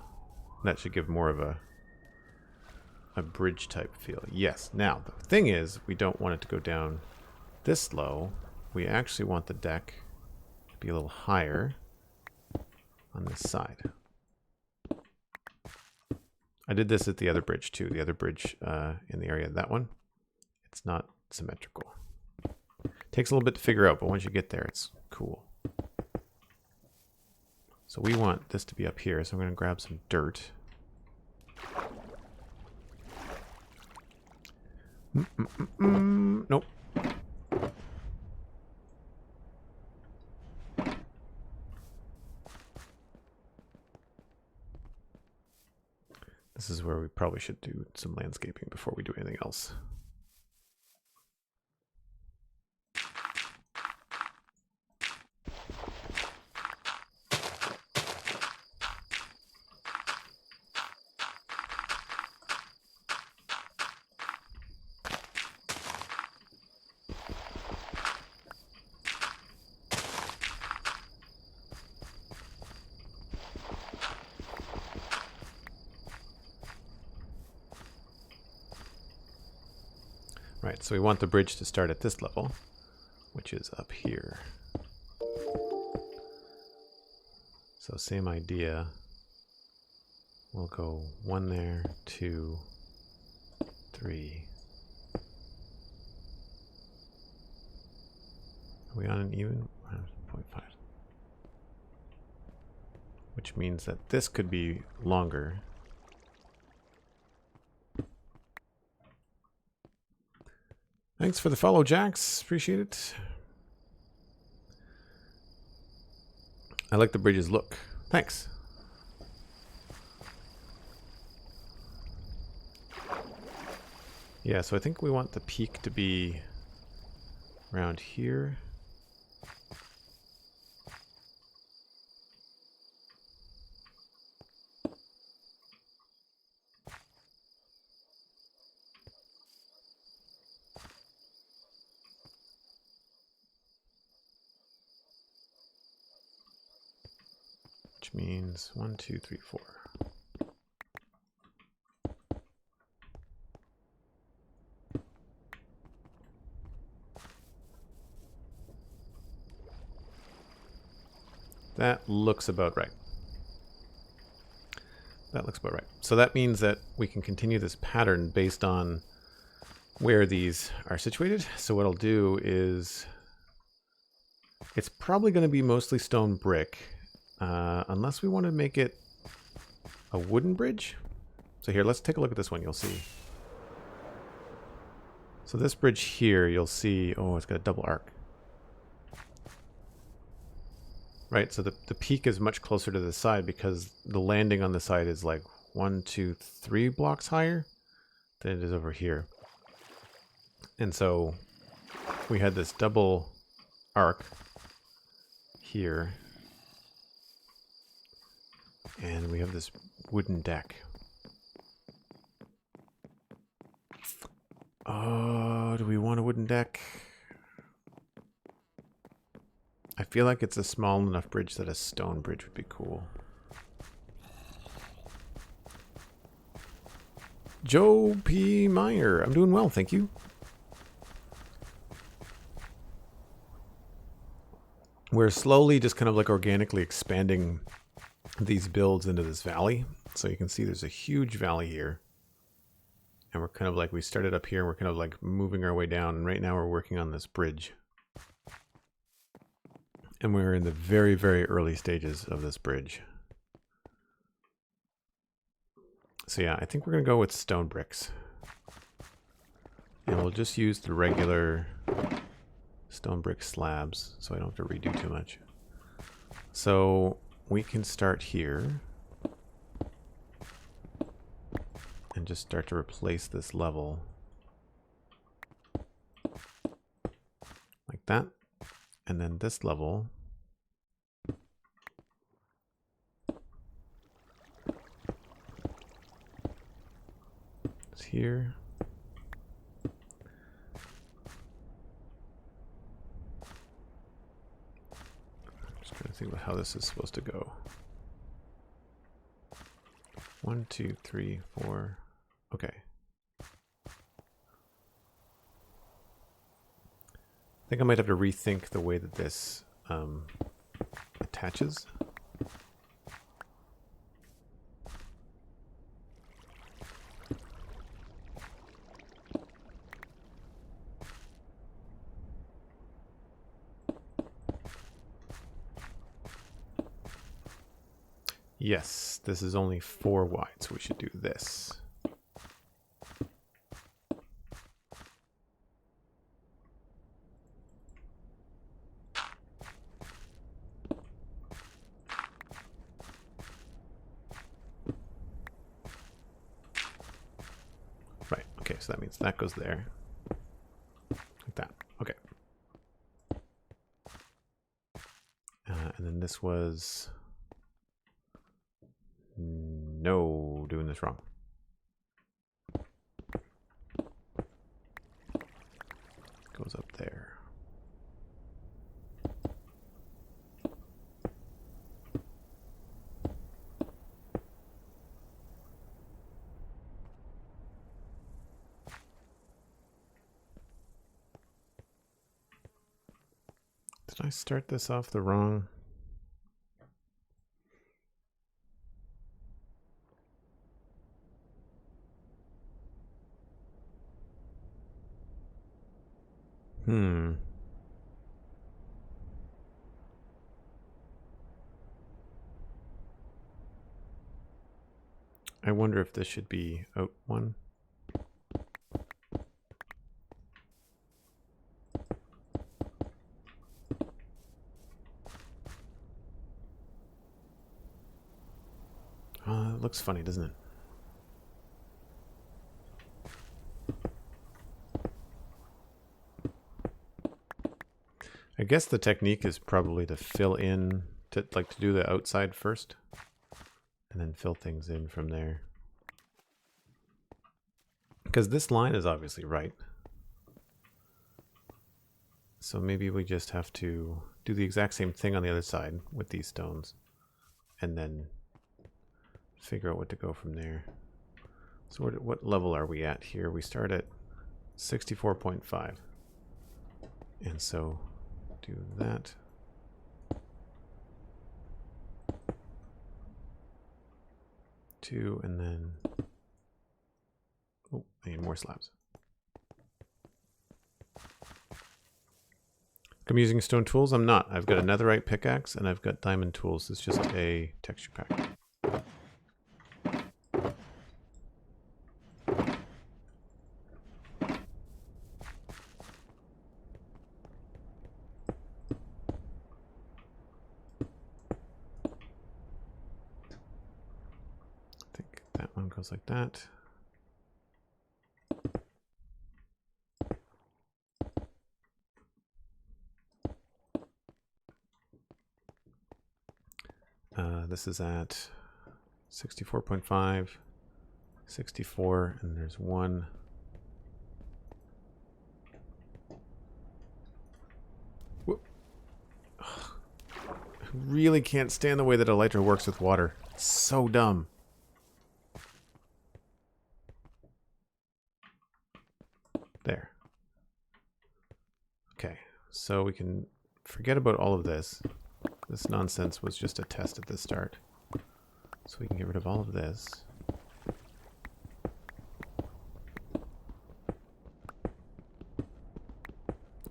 That should give more of a bridge type feel. Yes. Now, the thing is, we don't want it to go down this low. We actually want the deck to be a little higher on this side. I did this at the other bridge too. The other bridge in the area of that one. It's not symmetrical. Takes a little bit to figure out, but once you get there, it's cool. So we want this to be up here, so I'm going to grab some dirt. Nope. This is where we probably should do some landscaping before we do anything else. Right, so we want the bridge to start at this level, which is up here. So same idea. We'll go 1 there, 2, 3. Are we on an even? 0.5. Which means that this could be longer. Thanks for the follow, Jax. Appreciate it. I like the bridge's look. Thanks. Yeah, so I think we want the peak to be around here. Which means 1, 2, 3, 4. That looks about right. That looks about right. So that means that we can continue this pattern based on where these are situated. So what I'll do is, it's probably going to be mostly stone brick, unless we want to make it a wooden bridge. So here, let's take a look at this one. You'll see. So this bridge here, you'll see, oh, it's got a double arc. Right, so the peak is much closer to the side because the landing on the side is like 1, 2, 3 blocks higher than it is over here. And so we had this double arc here. And we have this wooden deck. Oh, do we want a wooden deck? I feel like it's a small enough bridge that a stone bridge would be cool. Joe P. Meyer, I'm doing well, thank you. We're slowly just kind of like organically expanding these builds into this valley. So you can see there's a huge valley here. And we're kind of like, we started up here and we're kind of like moving our way down. And right now we're working on this bridge. And we're in the very, very early stages of this bridge. So yeah, I think we're going to go with stone bricks. And we'll just use the regular stone brick slabs, so I don't have to redo too much. So we can start here and just start to replace this level like that. And then this level is here. I'm just trying to think about how this is supposed to go. 1, 2, 3, 4. Okay. I think I might have to rethink the way that this attaches. Yes, this is only 4 wide, so we should do this. Right, okay, so that means that goes there. Like that, okay. And then this was... No, doing this wrong. Goes up there. Did I start this off the wrong? I wonder if this should be out 1. It looks funny, doesn't it? I guess the technique is probably to fill in, to do the outside first, and then fill things in from there. Because this line is obviously right. So maybe we just have to do the exact same thing on the other side with these stones, and then figure out what to go from there. So what level are we at here? We start at 64.5. And so do that. Two, and then, oh, I need more slabs. I'm using stone tools. I'm not. I've got a netherite pickaxe and I've got diamond tools. It's just a texture pack. I think that one goes like that. This is at 64.5, 64, and there's one. Whoop. Ugh. I really can't stand the way that Elytra works with water. It's so dumb. There. Okay, so we can forget about all of this. This nonsense was just a test at the start. So we can get rid of all of this.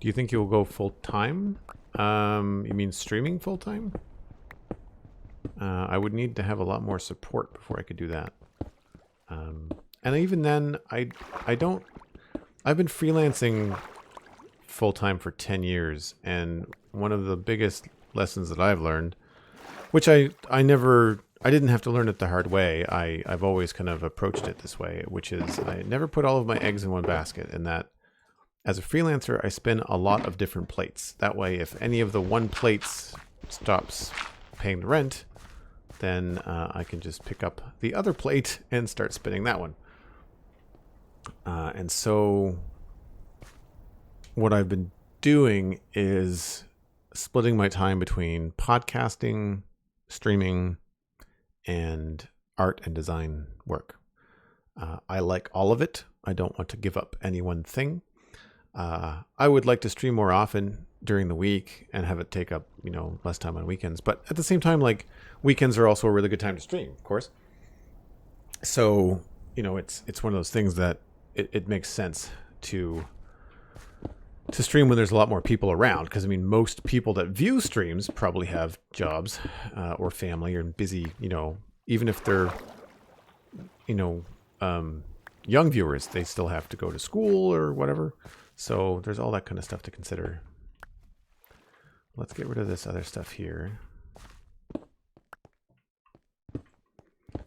Do you think you'll go full time? You mean streaming full time? I would need to have a lot more support before I could do that. And even then, I don't. I've been freelancing full time for 10 years, and one of the biggest lessons that I've learned, which I didn't have to learn it the hard way. I've always kind of approached it this way, which is I never put all of my eggs in one basket, and that as a freelancer, I spin a lot of different plates. That way, if any of the one plates stops paying the rent, then I can just pick up the other plate and start spinning that one. And so what I've been doing is splitting my time between podcasting, streaming, and art and design work. I like all of it. I don't want to give up any one thing. I would like to stream more often during the week and have it take up, less time on weekends. But at the same time, like, weekends are also a really good time to stream, of course. So, it's one of those things that it makes sense to stream when there's a lot more people around. Because, most people that view streams probably have jobs or family or busy, even if they're, young viewers, they still have to go to school or whatever. So there's all that kind of stuff to consider. Let's get rid of this other stuff here.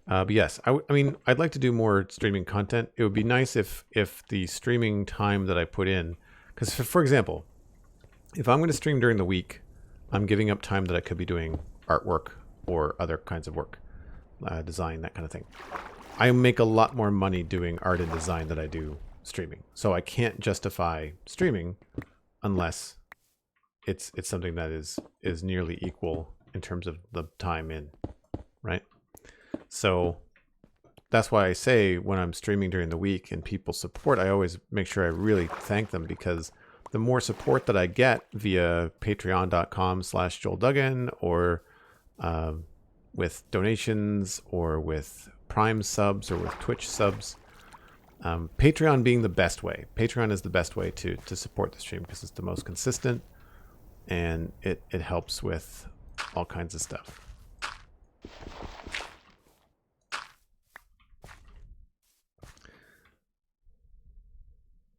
But yes, I'd like to do more streaming content. It would be nice if the streaming time that I put in, because for example, if I'm going to stream during the week, I'm giving up time that I could be doing artwork or other kinds of work, design, that kind of thing. I make a lot more money doing art and design than I do streaming. So I can't justify streaming unless it's something that is nearly equal in terms of the time in, right? So that's why I say when I'm streaming during the week and people support, I always make sure I really thank them, because the more support that I get via patreon.com/JoelDuggan or with donations or with Prime subs or with Twitch subs, Patreon being the best way. Patreon is the best way to support the stream because it's the most consistent and it helps with all kinds of stuff.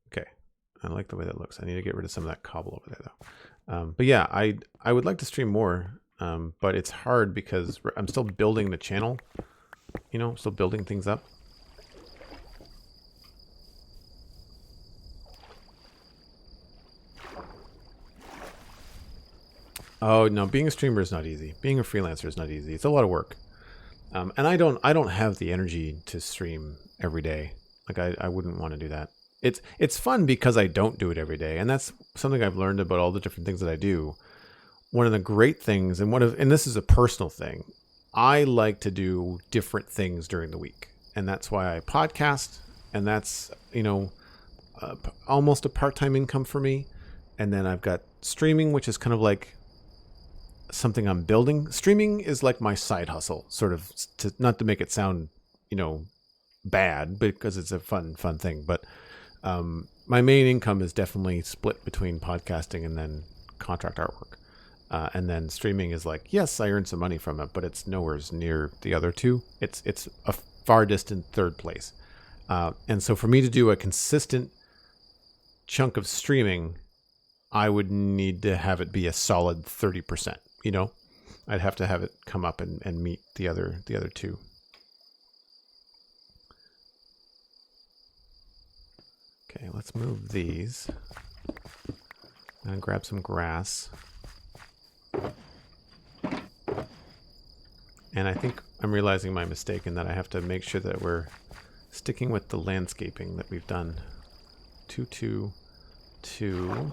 Okay, I like the way that looks. I need to get rid of some of that cobble over there though. But yeah, I would like to stream more, but it's hard because I'm still building the channel, still building things up. Oh no, being a streamer is not easy. Being a freelancer is not easy. It's a lot of work. And I don't have the energy to stream every day. Like I wouldn't want to do that. It's fun because I don't do it every day. And that's something I've learned about all the different things that I do. One of the great things, and this is a personal thing, I like to do different things during the week. And that's why I podcast, and that's, almost a part-time income for me. And then I've got streaming, which is kind of like something I'm building. Streaming is like my side hustle, sort of, not to make it sound, bad, because it's a fun thing. But my main income is definitely split between podcasting and then contract artwork. And then streaming is like, yes, I earn some money from it, but it's nowhere near the other two. It's a far distant third place. And so for me to do a consistent chunk of streaming, I would need to have it be a solid 30%. I'd have to have it come up and meet the other two. Okay, let's move these and grab some grass. And I think I'm realizing my mistake in that I have to make sure that we're sticking with the landscaping that we've done. 2, 2, 2.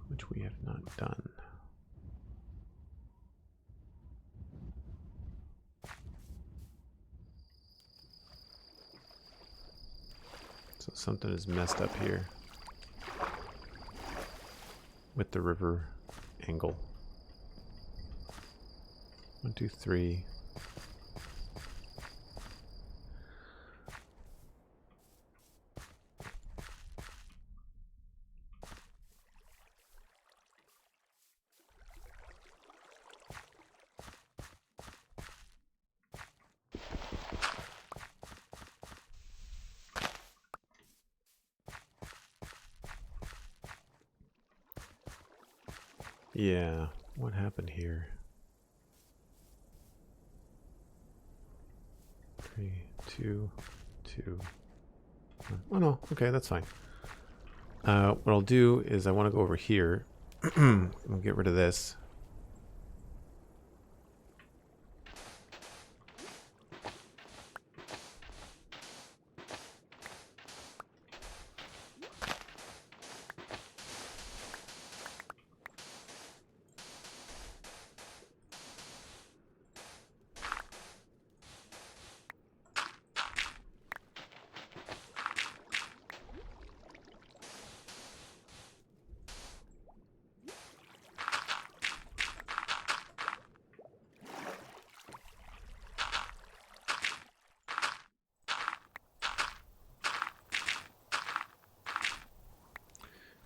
Which we have not done. So something is messed up here with the river angle. 1, 2, 3. Yeah, what happened here? 3, 2, 2, 1. Oh no, okay, that's fine. What I'll do is I want to go over here. We'll get rid of this.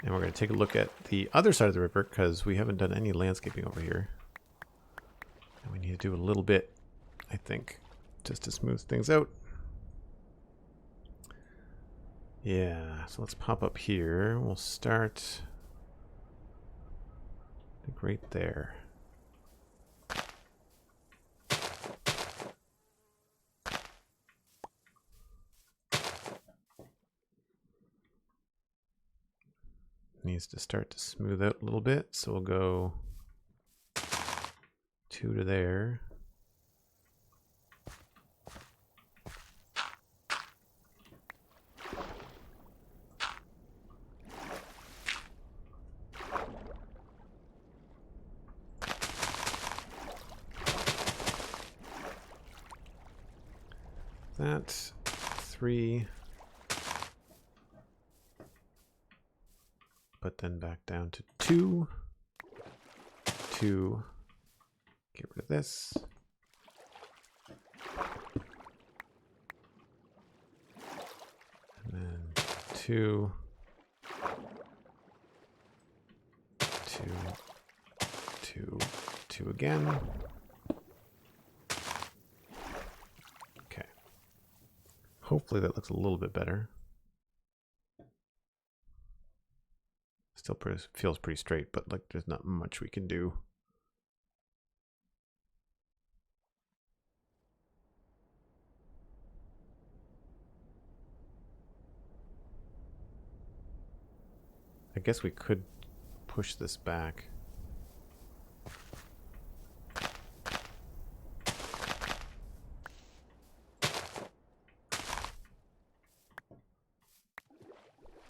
And we're going to take a look at the other side of the river because we haven't done any landscaping over here. And we need to do a little bit, I think, just to smooth things out. Yeah, so let's pop up here. We'll start, I think, right there. Needs to start to smooth out a little bit, so we'll go 2 to there. That 3. But then back down to 2. 2. Get rid of this. And then 2. 2. 2. 2 again. Okay. Hopefully that looks a little bit better. Still feels pretty straight, but like there's not much we can do. I guess we could push this back.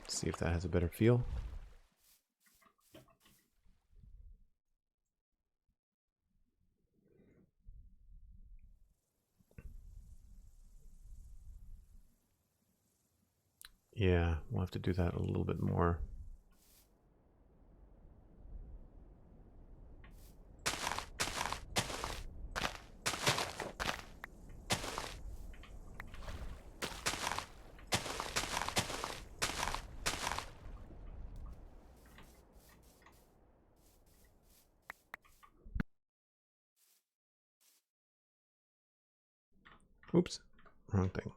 See if that has a better feel. Yeah, we'll have to do that a little bit more. Oops, wrong thing.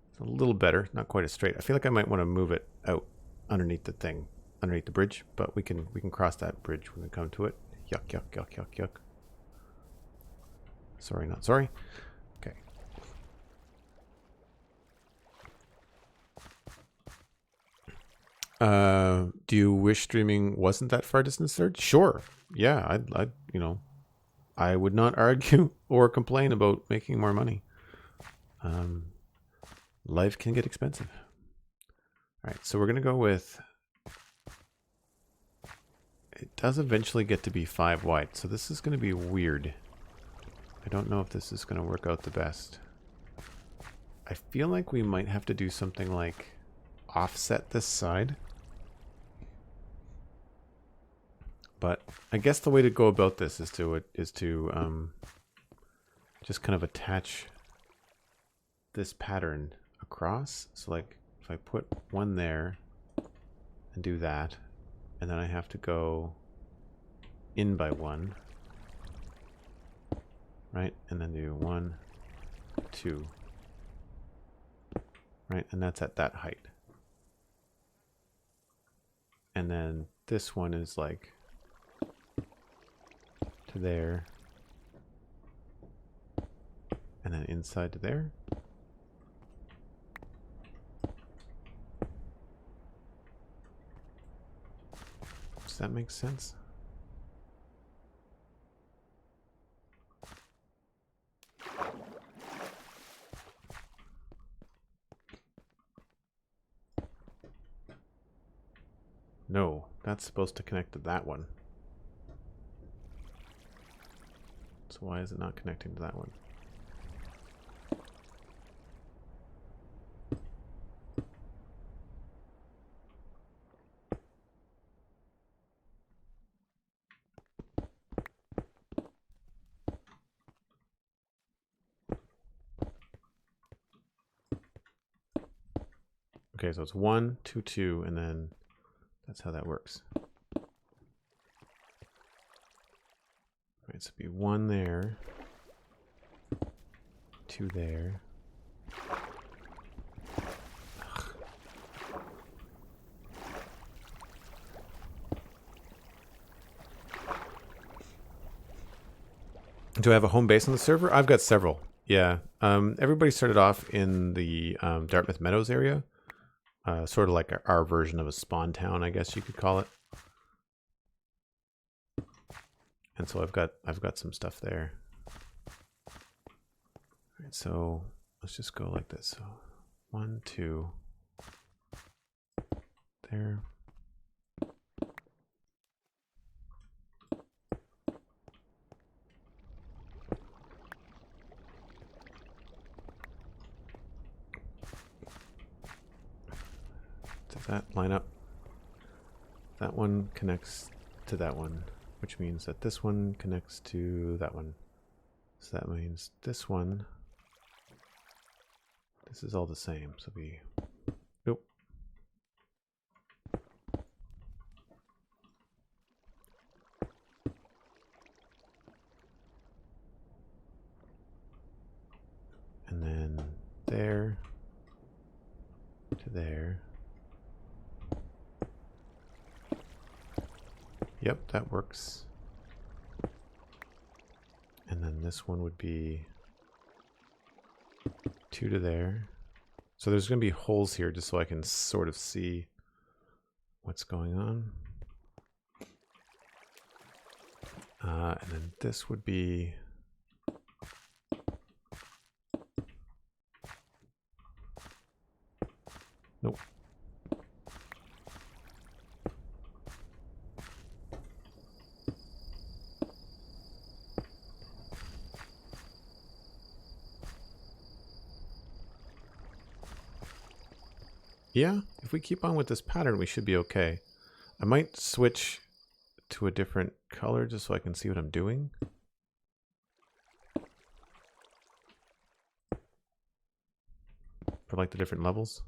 It's a little better, not quite as straight. I feel like I might want to move it out underneath the thing, underneath the bridge, but we can cross that bridge when we come to it. Yuck, yuck, yuck, yuck, yuck. Sorry, not sorry. Okay. Do you wish streaming wasn't that far distance third? Sure. Yeah, I'd you know, I would not argue or complain about making more money. Life can get expensive. All right, so we're gonna go with. It does eventually get to be 5 wide, so this is gonna be weird. I don't know if this is gonna work out the best. I feel like we might have to do something like offset this side. But I guess the way to go about this is to just kind of attach this pattern across. So like if I put one there and do that, and then I have to go in by 1, right? And then do 1, 2, right? And that's at that height. And then this one is like to there. And then inside to there. Does that make sense? No, that's supposed to connect to that one. So why is it not connecting to that one? Okay, so it's 1, 2, 2, and then that's how that works. Right, so it'd be 1 there, 2 there. Ugh. Do I have a home base on the server? I've got several. Yeah. Everybody started off in the Dartmouth Meadows area. Sort of like our version of a spawn town, I guess you could call it. And so I've got some stuff there. All right, so let's just go like this. So 1, 2 there. Does that line up? That one connects to that one, which means that this one connects to that one. So that means this one, this is all the same. So we, nope. And then there to there. Yep, that works. And then this one would be 2 to there. So there's going to be holes here just so I can sort of see what's going on. And then this would be nope. Yeah, if we keep on with this pattern, we should be okay. I might switch to a different color just so I can see what I'm doing. For like the different levels.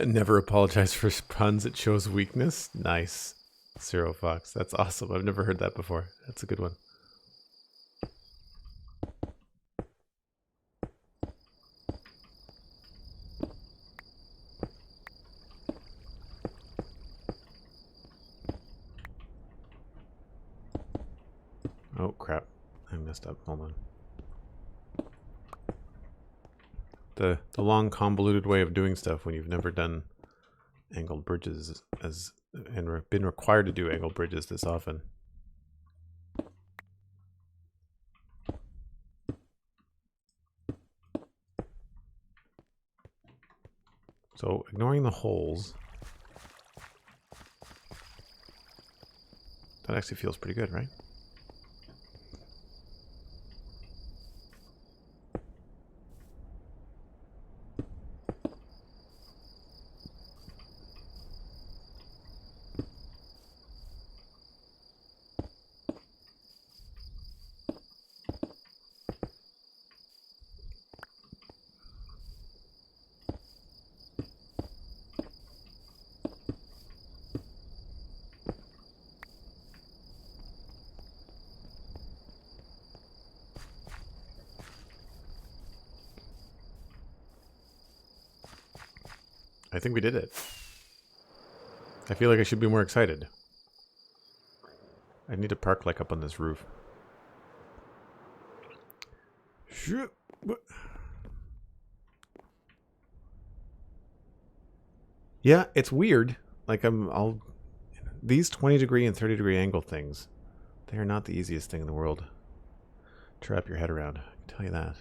Never apologize for puns. It shows weakness. Nice. Zero Fox. That's awesome. I've never heard that before. That's a good one. Oh, crap. I messed up. Hold on. The long convoluted way of doing stuff when you've never done angled bridges and been required to do angled bridges this often. So ignoring the holes, that actually feels pretty good, right? I think we did it. I feel like I should be more excited. I need to park like up on this roof. Yeah, it's weird. Like these 20-degree and 30-degree angle things, they are not the easiest thing in the world to wrap your head around. I can tell you that.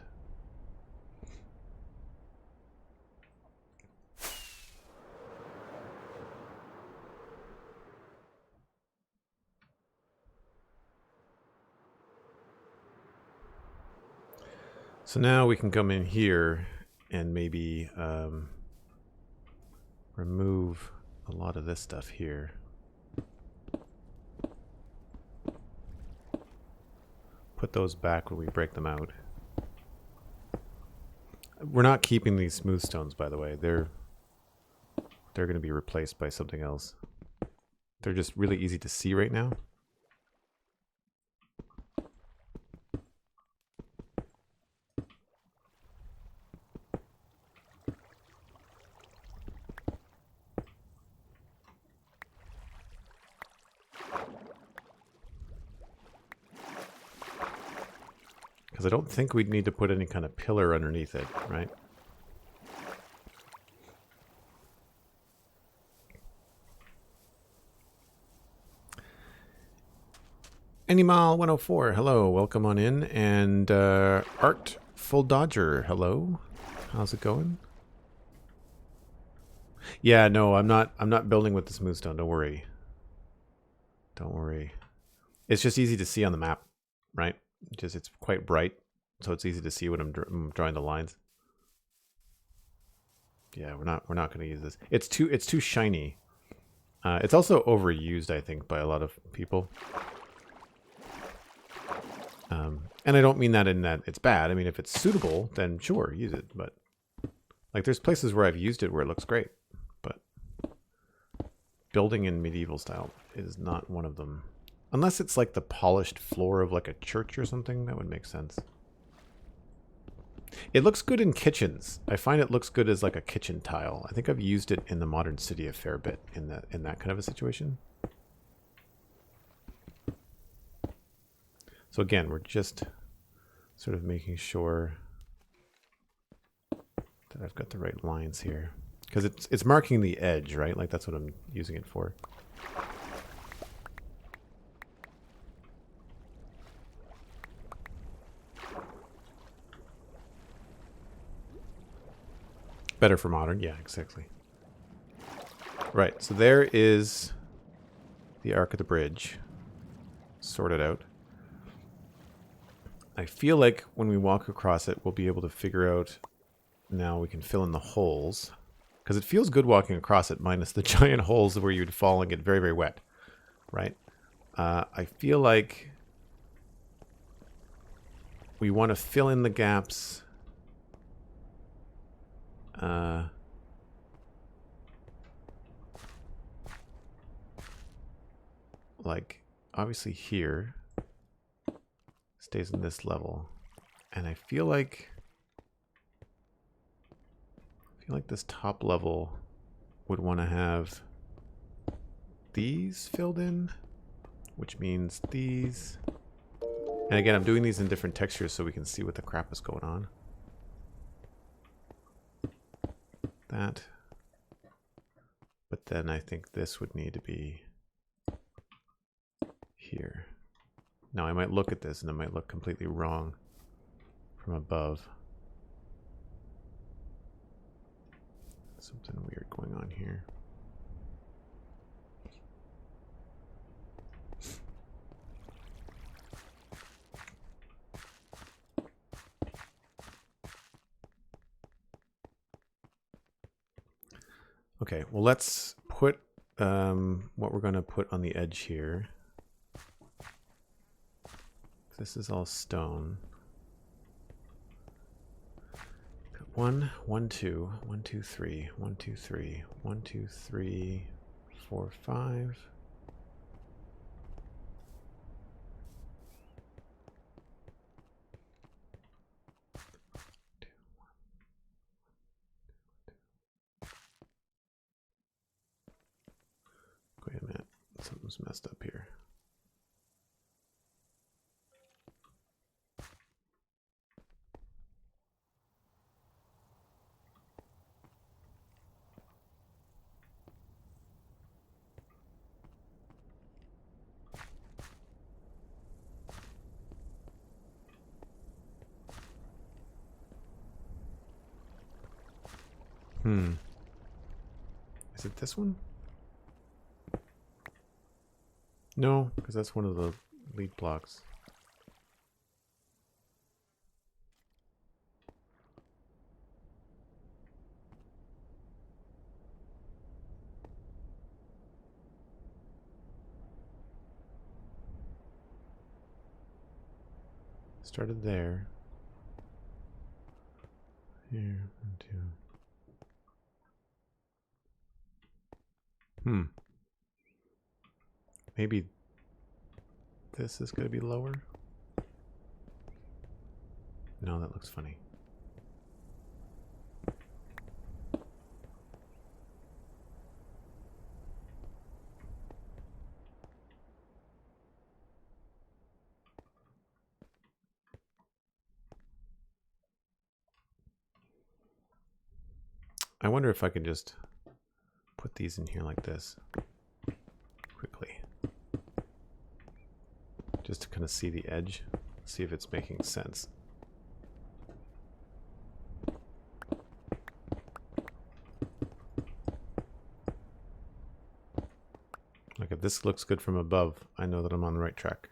So now we can come in here and maybe remove a lot of this stuff here. Put those back when we break them out. We're not keeping these smooth stones, by the way. They're going to be replaced by something else. They're just really easy to see right now. Because I don't think we'd need to put any kind of pillar underneath it, right? Anymal 104, hello, welcome on in. And Artful Dodger, hello. How's it going? Yeah, no, I'm not building with the smooth stone, don't worry. Don't worry. It's just easy to see on the map, right? Just it's quite bright, so it's easy to see when I'm drawing the lines. Yeah, we're not going to use this. It's too shiny. It's also overused, I think, by a lot of people. And I don't mean that in that it's bad. I mean, if it's suitable, then sure, use it. But like, there's places where I've used it where it looks great, but building in medieval style is not one of them. Unless it's like the polished floor of like a church or something, that would make sense. It looks good in kitchens. I find it looks good as like a kitchen tile. I think I've used it in the modern city a fair bit in that kind of a situation. So again, we're just sort of making sure that I've got the right lines here. Because it's marking the edge, right? Like that's what I'm using it for. Better for modern, yeah, exactly. Right, so there is the arc of the bridge. Sorted out. I feel like when we walk across it, we'll be able to figure out, now we can fill in the holes. Because it feels good walking across it, minus the giant holes where you'd fall and get very, very wet. Right? I feel like we want to fill in the gaps. Like, obviously here stays in this level. And I feel like this top level would want to have these filled in, which means these. And again, I'm doing these in different textures so we can see what the crap is going on. That. But then I think this would need to be here. Now I might look at this and it might look completely wrong from above. Something weird going on here. Okay, well let's put what we're going to put on the edge here. This is all stone. 1, 1, 2, 1, 2, 3, 1, 2, 3, 1, 2, 3, 4, 5. Something's messed up here. Is it this one? No, because that's one of the lead blocks. Started there. Here, 1, 2. Maybe this is going to be lower? No, that looks funny. I wonder if I can just put these in here like this quickly. Just to kind of see the edge, see if it's making sense. Like if this looks good from above, I know that I'm on the right track.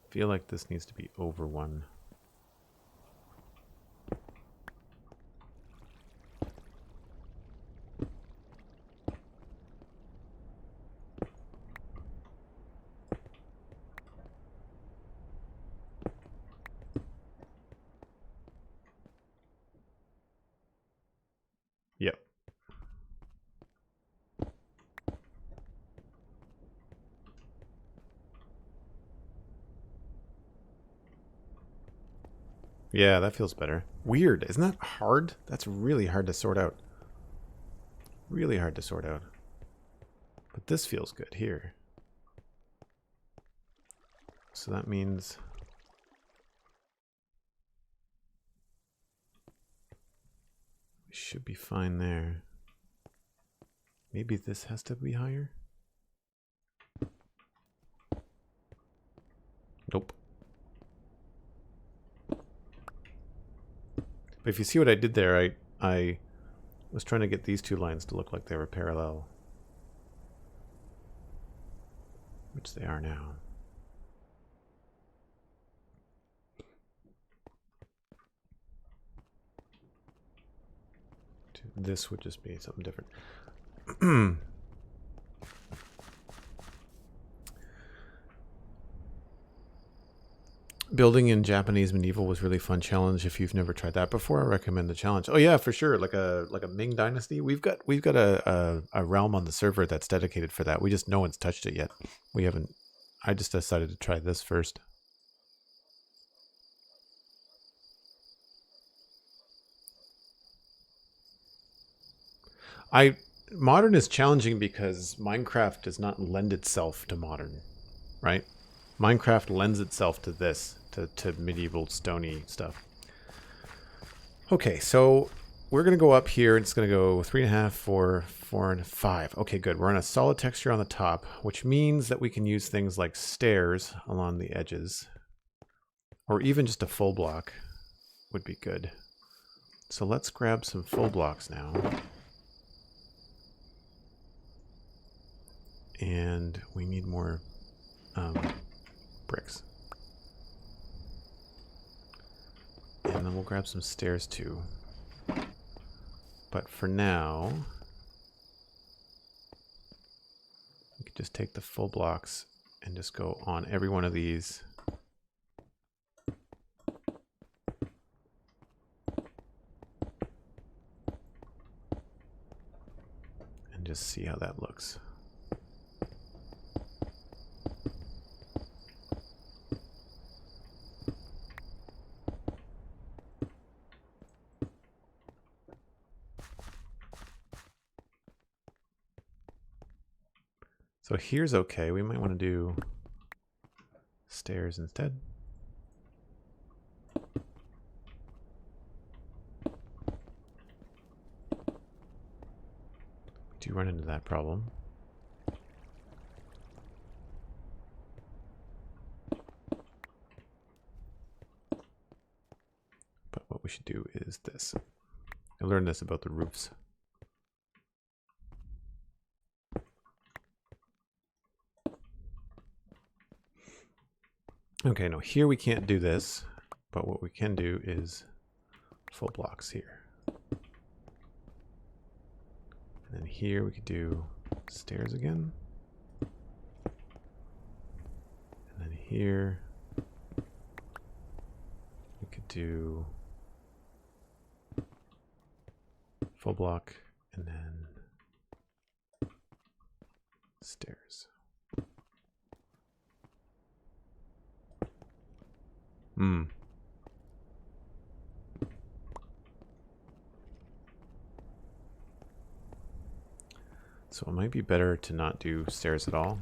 Feel like this needs to be over 1. Yep. Yeah, that feels better. Weird. Isn't that hard? That's really hard to sort out. Really hard to sort out. But this feels good here. So that means... we should be fine there. Maybe this has to be higher? Nope. But if you see what I did there, I was trying to get these two lines to look like they were parallel. Which they are now. This would just be something different. Building in Japanese medieval was really fun challenge. If you've never tried that before, I recommend the challenge. Oh yeah, for sure. Like a Ming Dynasty. We've got a realm on the server that's dedicated for that. We just no one's touched it yet. We haven't. I just decided to try this first. Modern is challenging because Minecraft does not lend itself to modern, right? Minecraft lends itself to this, to medieval stony stuff. Okay, so we're going to go up here. It's going to go 3.5, 4, 4, and 5. Okay, good. We're on a solid texture on the top, which means that we can use things like stairs along the edges, or even just a full block would be good. So let's grab some full blocks now. And we need more bricks. And then we'll grab some stairs too. But for now, we could just take the full blocks and just go on every one of these. And just see how that looks. So here's okay. We might want to do stairs instead. Do run into that problem. But what we should do is this. I learned this about the roofs. Okay, no, here we can't do this, but what we can do is full blocks here. And then here we could do stairs again. And then here we could do full block and then stairs. So it might be better to not do stairs at all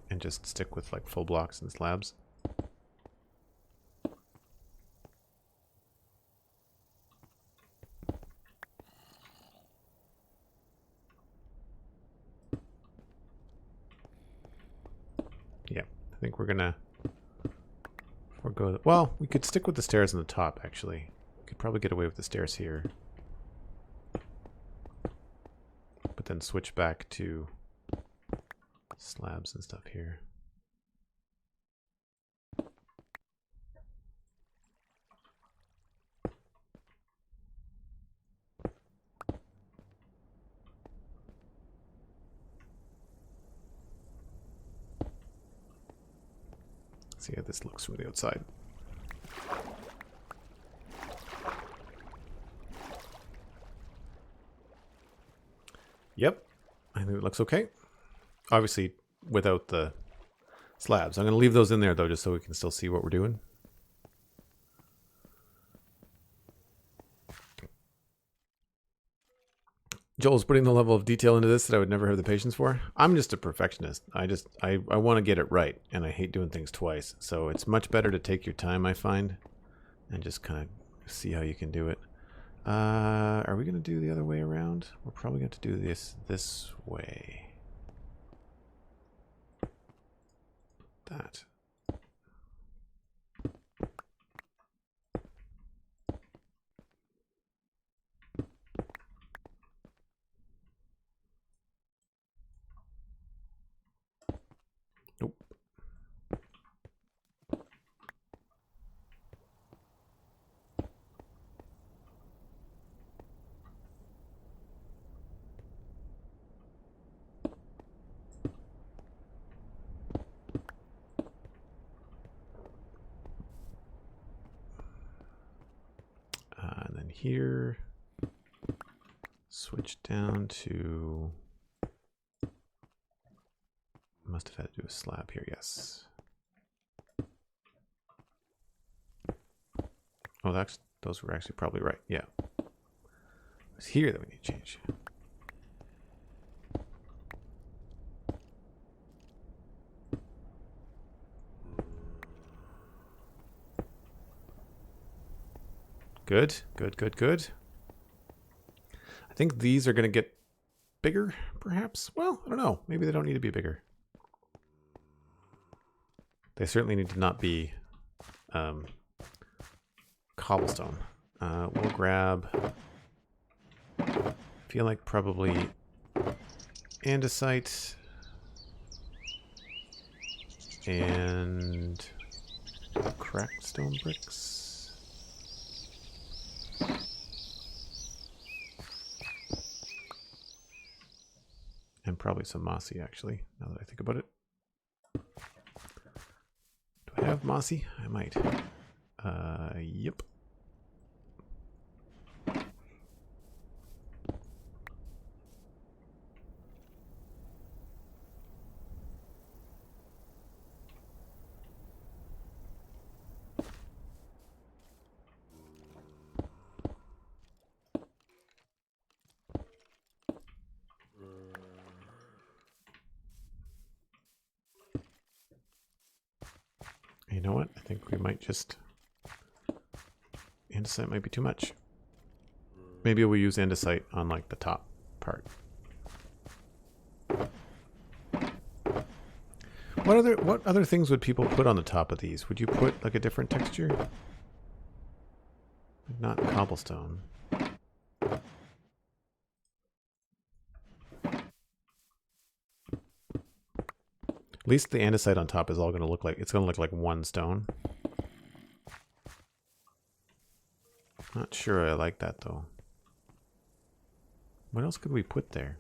and just stick with like full blocks and slabs. Yeah, I think we're gonna forego. Well, we could stick with the stairs on the top actually. We could probably get away with the stairs here. But then switch back to slabs and stuff here. See how this looks from the outside. Yep, I think it looks okay. Obviously, without the slabs. I'm going to leave those in there, though, just so we can still see what we're doing. Joel's putting the level of detail into this that I would never have the patience for. I'm just a perfectionist. I want to get it right, and I hate doing things twice. So it's much better to take your time, I find, and just kind of see how you can do it. Are we going to do the other way around? We're probably going to do this way. That. Nope. And then here, switch down to, must have had to do a slab here, yes. Oh, those were actually probably right, yeah. It's here that we need to change. Good, good, good, good. I think these are going to get bigger, perhaps. Well, I don't know. Maybe they don't need to be bigger. They certainly need to not be cobblestone. We'll grab, I feel like probably andesite and cracked stone bricks. And probably some mossy, actually, now that I think about it. Do I have mossy? I might. Yep. You know what? I think we might just... Andesite might be too much. Maybe we'll use andesite on like the top part. What other things would people put on the top of these? Would you put like a different texture? Not cobblestone. At least the andesite on top is all going to look like, it's going to look like one stone. Not sure I like that though. What else could we put there?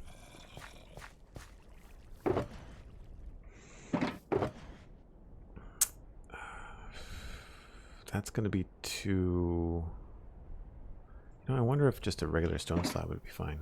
That's going to be too... You know, I wonder if just a regular stone slab would be fine.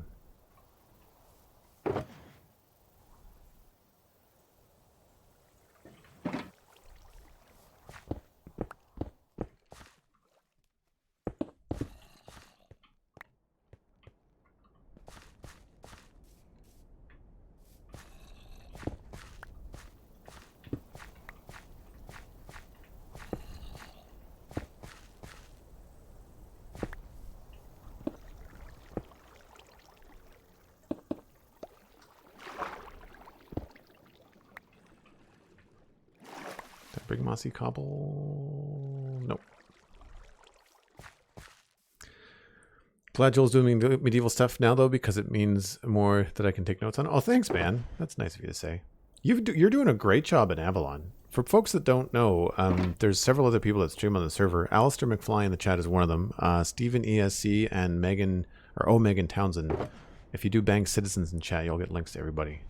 Bring mossy cobble. Nope. Glad Joel's doing the medieval stuff now, though, because it means more that I can take notes on. Oh, thanks, man. That's nice of you to say. You're doing a great job in Avalon. For folks that don't know, there's several other people that stream on the server. Alistair McFly in the chat is one of them. Stephen ESC and Megan, or Megan Townsend. If you do bang citizens in chat, you'll get links to everybody.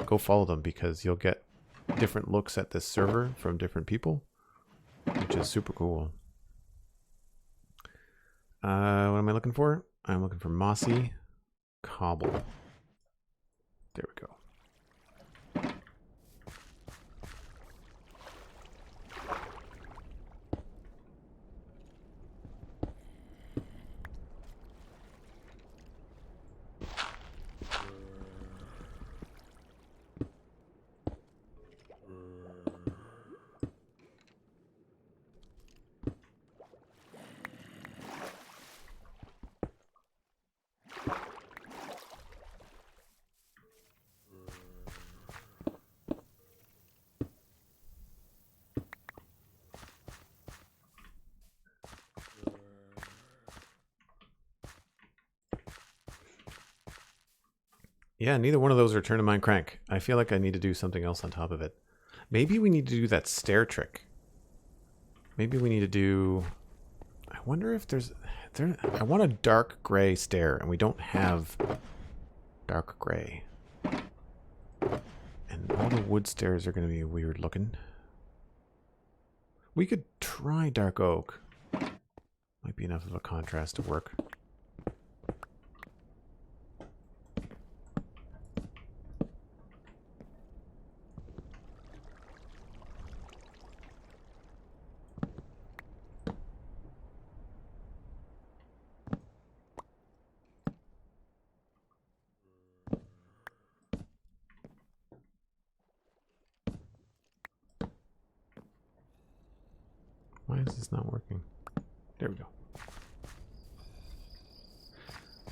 Go follow them because you'll get different looks at this server from different people, which is super cool. What am I looking for? I'm looking for mossy cobble. There we go. Yeah, neither one of those are turn of mind crank. I feel like I need to do something else on top of it. Maybe we need to do that stair trick. Maybe we need to do... I wonder if there's... I want a dark gray stair, and we don't have dark gray. And all the wood stairs are going to be weird looking. We could try dark oak. Might be enough of a contrast to work. Why is this not working? There we go.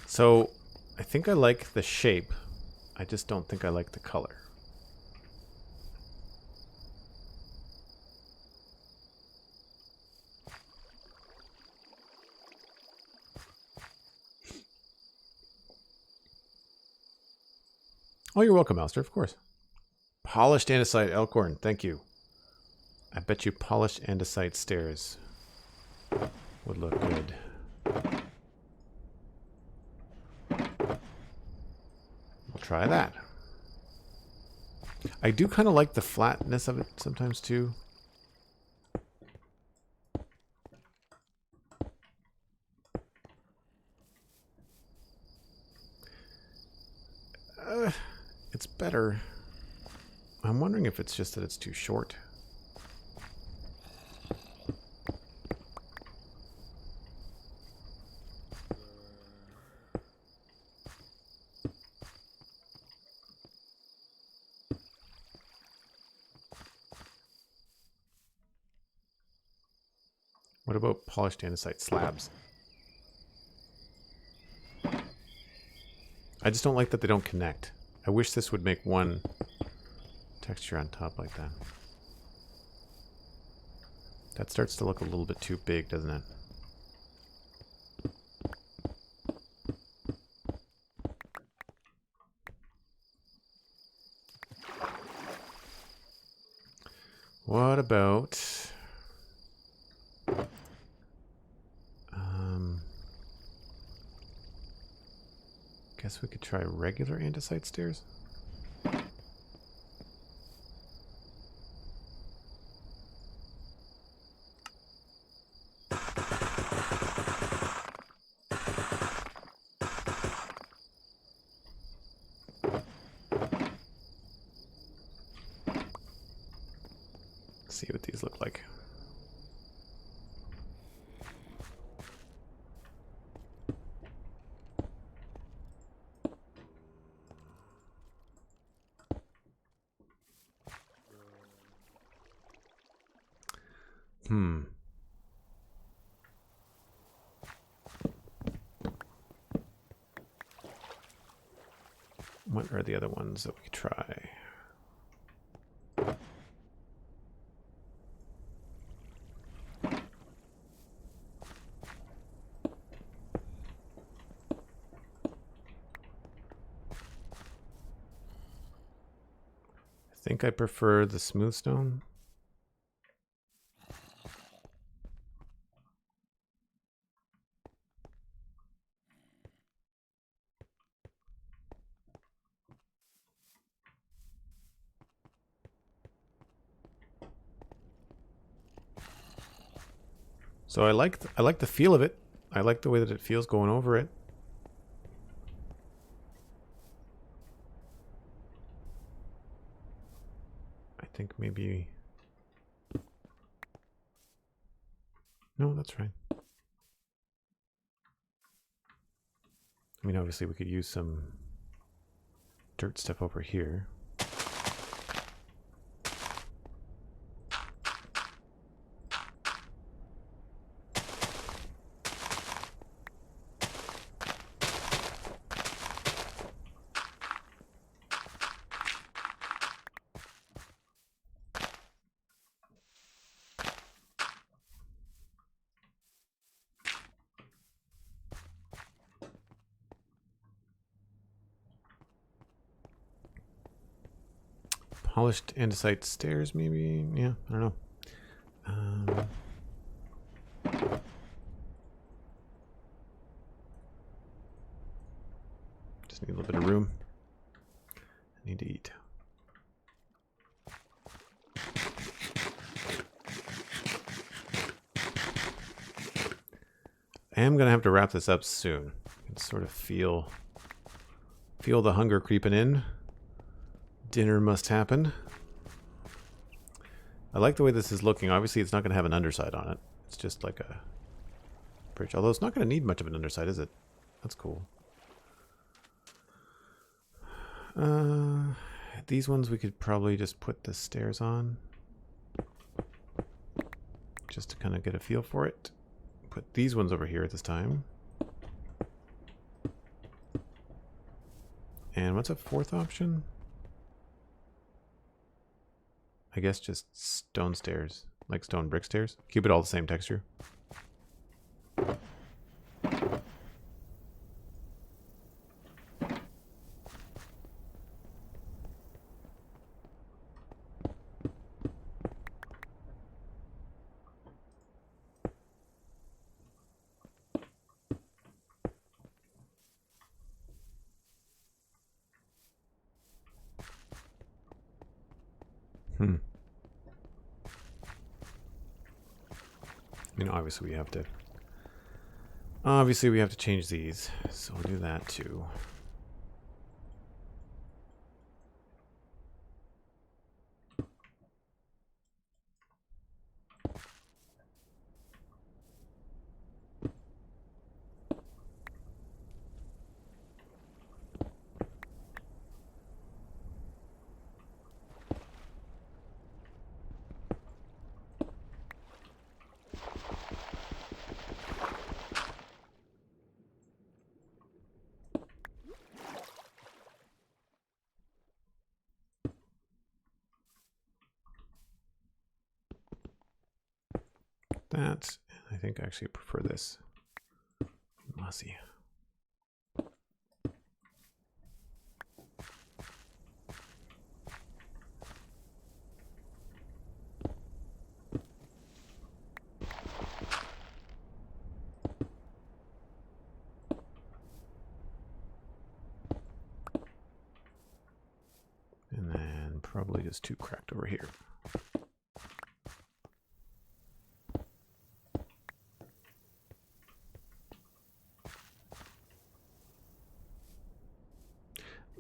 So, I think I like the shape. I just don't think I like the color. Oh, you're welcome, Alistair, of course. Polished andesite elkhorn, thank you. I bet you polished andesite stairs would look good. We'll try that. I do kind of like the flatness of it sometimes too. It's better. I'm wondering if it's just that it's too short. What about polished andesite slabs? I just don't like that they don't connect. I wish this would make one texture on top like that. That starts to look a little bit too big, doesn't it? What about... guess we could try regular andesite stairs. See what these look like. What are the other ones that we could try? I think I prefer the smooth stone. So I like the feel of it. I like the way that it feels going over it. I think maybe... No, that's right. I mean, obviously we could use some dirt stuff over here. Polished andesite stairs, maybe? Yeah, I don't know. Just need a little bit of room. I need to eat. I am going to have to wrap this up soon. I can sort of feel the hunger creeping in. Dinner must happen. I like the way this is looking. Obviously, it's not going to have an underside on it. It's just like a bridge. Although it's not going to need much of an underside, is it? That's cool. These ones we could probably just put the stairs on. Just to kind of get a feel for it. Put these ones over here this time. And what's a fourth option? I guess just stone stairs, like stone brick stairs. Keep it all the same texture. I mean, obviously we have to change these, so we'll do that too. that. I think I actually prefer this. Mossy. And then probably just 2 cracked over here.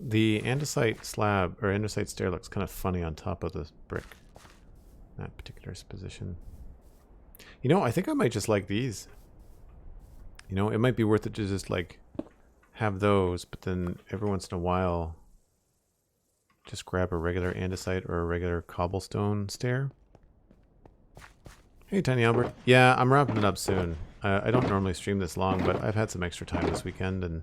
The andesite slab, or andesite stair, looks kind of funny on top of the brick. That particular position. You know, I think I might just like these. You know, it might be worth it to just, like, have those, but then every once in a while, just grab a regular andesite or a regular cobblestone stair. Hey, Tiny Albert. Yeah, I'm wrapping it up soon. I don't normally stream this long, but I've had some extra time this weekend, and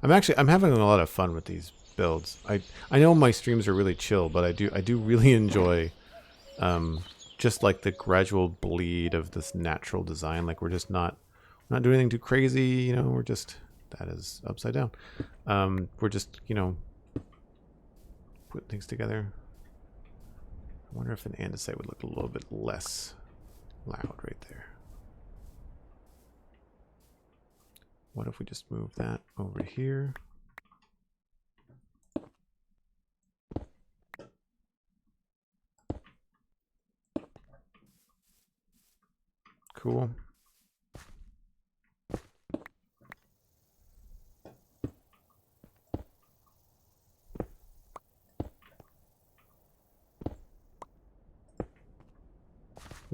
I'm having a lot of fun with these builds. I know my streams are really chill, but I do really enjoy just like the gradual bleed of this natural design. Like we're just not doing anything too crazy, you know. We're just, that is upside down. We're just, you know, putting things together. I wonder if an andesite would look a little bit less loud right there. What if we just move that over here? Cool.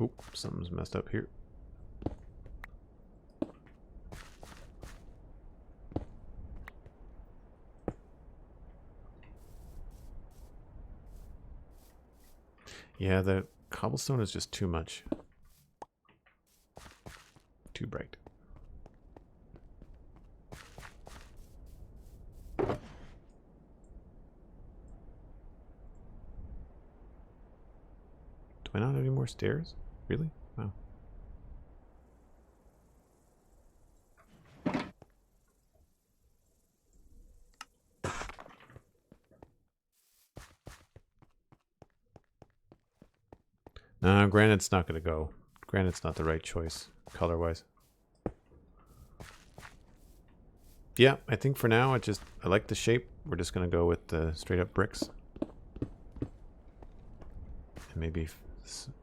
Oop, something's messed up here. Yeah, the cobblestone is just too much. Too bright. Do I not have any more stairs? Really? Wow. No, granite's not going to go. Granite's not the right choice, color-wise. Yeah, I think for now, I like the shape. We're just going to go with the straight-up bricks. And maybe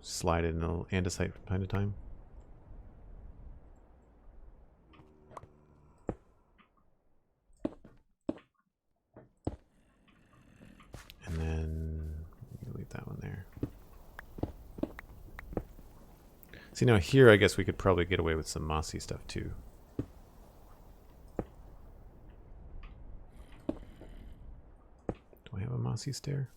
slide in a little andesite from time to time. And then leave that one there. See, now here, I guess we could probably get away with some mossy stuff too. Do I have a mossy stair?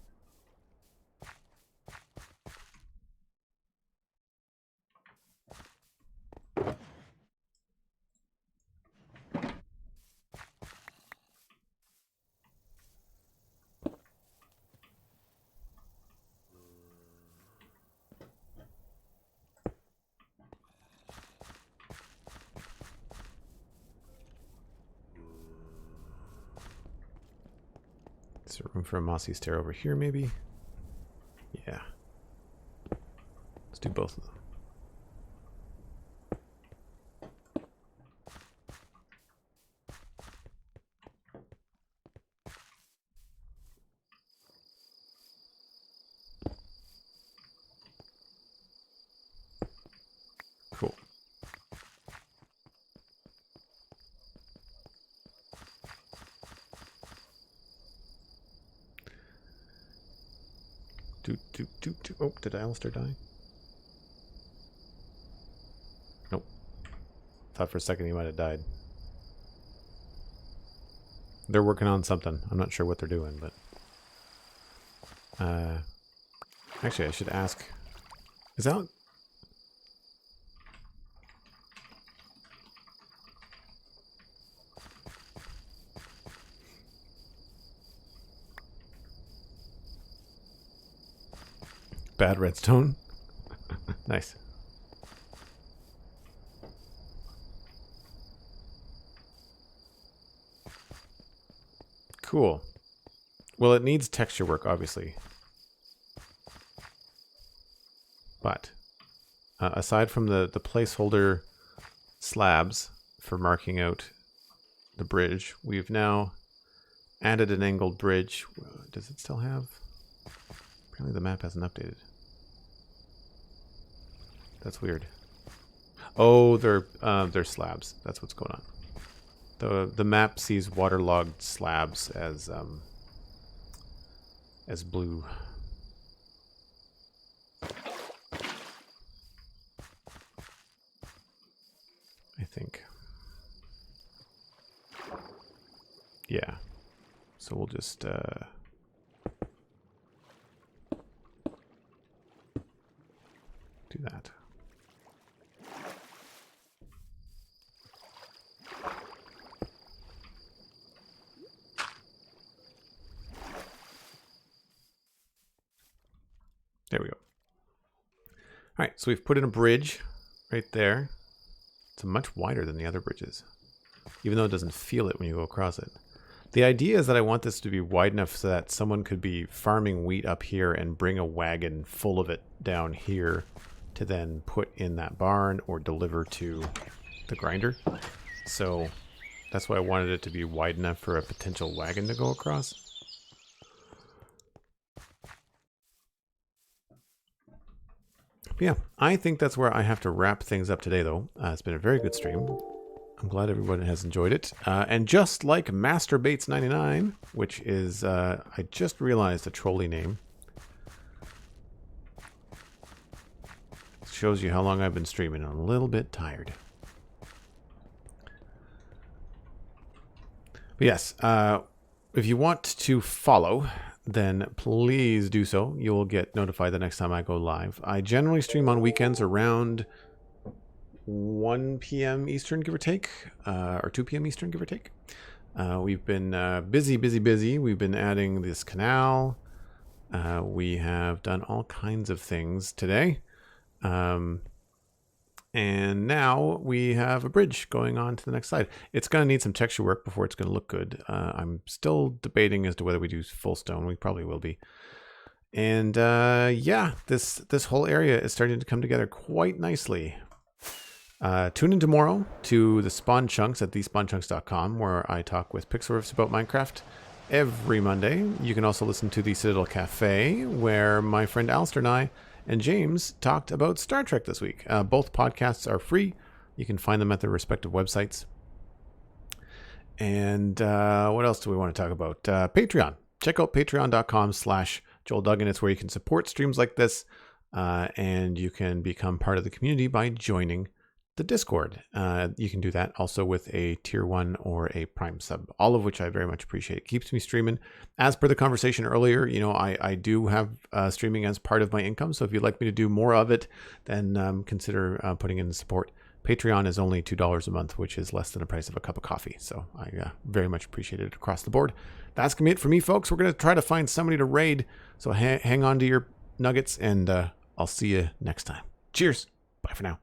Is there room for a mossy stair over here, maybe? Yeah. Let's do both of them. Cool. Oh, did Alistair die? Nope. Thought for a second he might have died. They're working on something. I'm not sure what they're doing, but... actually, I should ask... Is that... Bad redstone? Nice. Cool. Well, it needs texture work, obviously. But aside from the placeholder slabs for marking out the bridge, we've now added an angled bridge. Does it still have? Apparently the map hasn't updated. That's weird. Oh, they're slabs. That's what's going on. The map sees waterlogged slabs as blue. I think. Yeah. So we'll just do that. There we go. All right, so we've put in a bridge right there. It's much wider than the other bridges, even though it doesn't feel it when you go across it. The idea is that I want this to be wide enough so that someone could be farming wheat up here and bring a wagon full of it down here to then put in that barn or deliver to the grinder. So that's why I wanted it to be wide enough for a potential wagon to go across. But yeah, I think that's where I have to wrap things up today, though. It's been a very good stream. I'm glad everyone has enjoyed it. And just like Masturbates99, which is, I just realized a trolley name. Shows you how long I've been streaming. I'm a little bit tired. But yes, if you want to follow, then please do so. You will get notified the next time I go live. I generally stream on weekends around 1 p.m. Eastern, give or take, or 2 p.m. Eastern, give or take. We've been busy. We've been adding this canal. We have done all kinds of things today. And now we have a bridge going on to the next side. It's going to need some texture work before it's going to look good. I'm still debating as to whether we do full stone. We probably will be. And yeah, this whole area is starting to come together quite nicely. Tune in tomorrow to the Spawn Chunks at thespawnchunks.com, where I talk with Pixelriffs about Minecraft every Monday. You can also listen to the Citadel Cafe, where my friend Alistair and I and James talked about Star Trek this week. Both podcasts are free. You can find them at their respective websites. And what else do we want to talk about? Patreon. Check out patreon.com/JoelDuggan. It's where you can support streams like this. And you can become part of the community by joining the Discord. You can do that also with a tier 1 or a prime sub, all of which I very much appreciate. It keeps me streaming. As per the conversation earlier, you know, I do have streaming as part of my income. So if you'd like me to do more of it, then consider putting in the support. Patreon is only $2 a month, which is less than the price of a cup of coffee. So I very much appreciate it across the board. That's going to be it for me, folks. We're going to try to find somebody to raid. So hang on to your nuggets, and I'll see you next time. Cheers. Bye for now.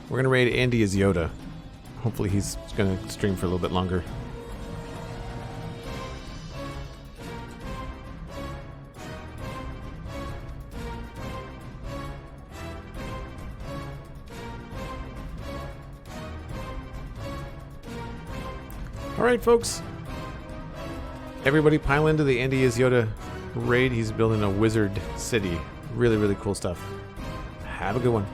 We're going to raid Andy as Yoda. Hopefully he's going to stream for a little bit longer. All right, folks. Everybody pile into the Andy is Yoda raid. He's building a wizard city. Really, really cool stuff. Have a good one.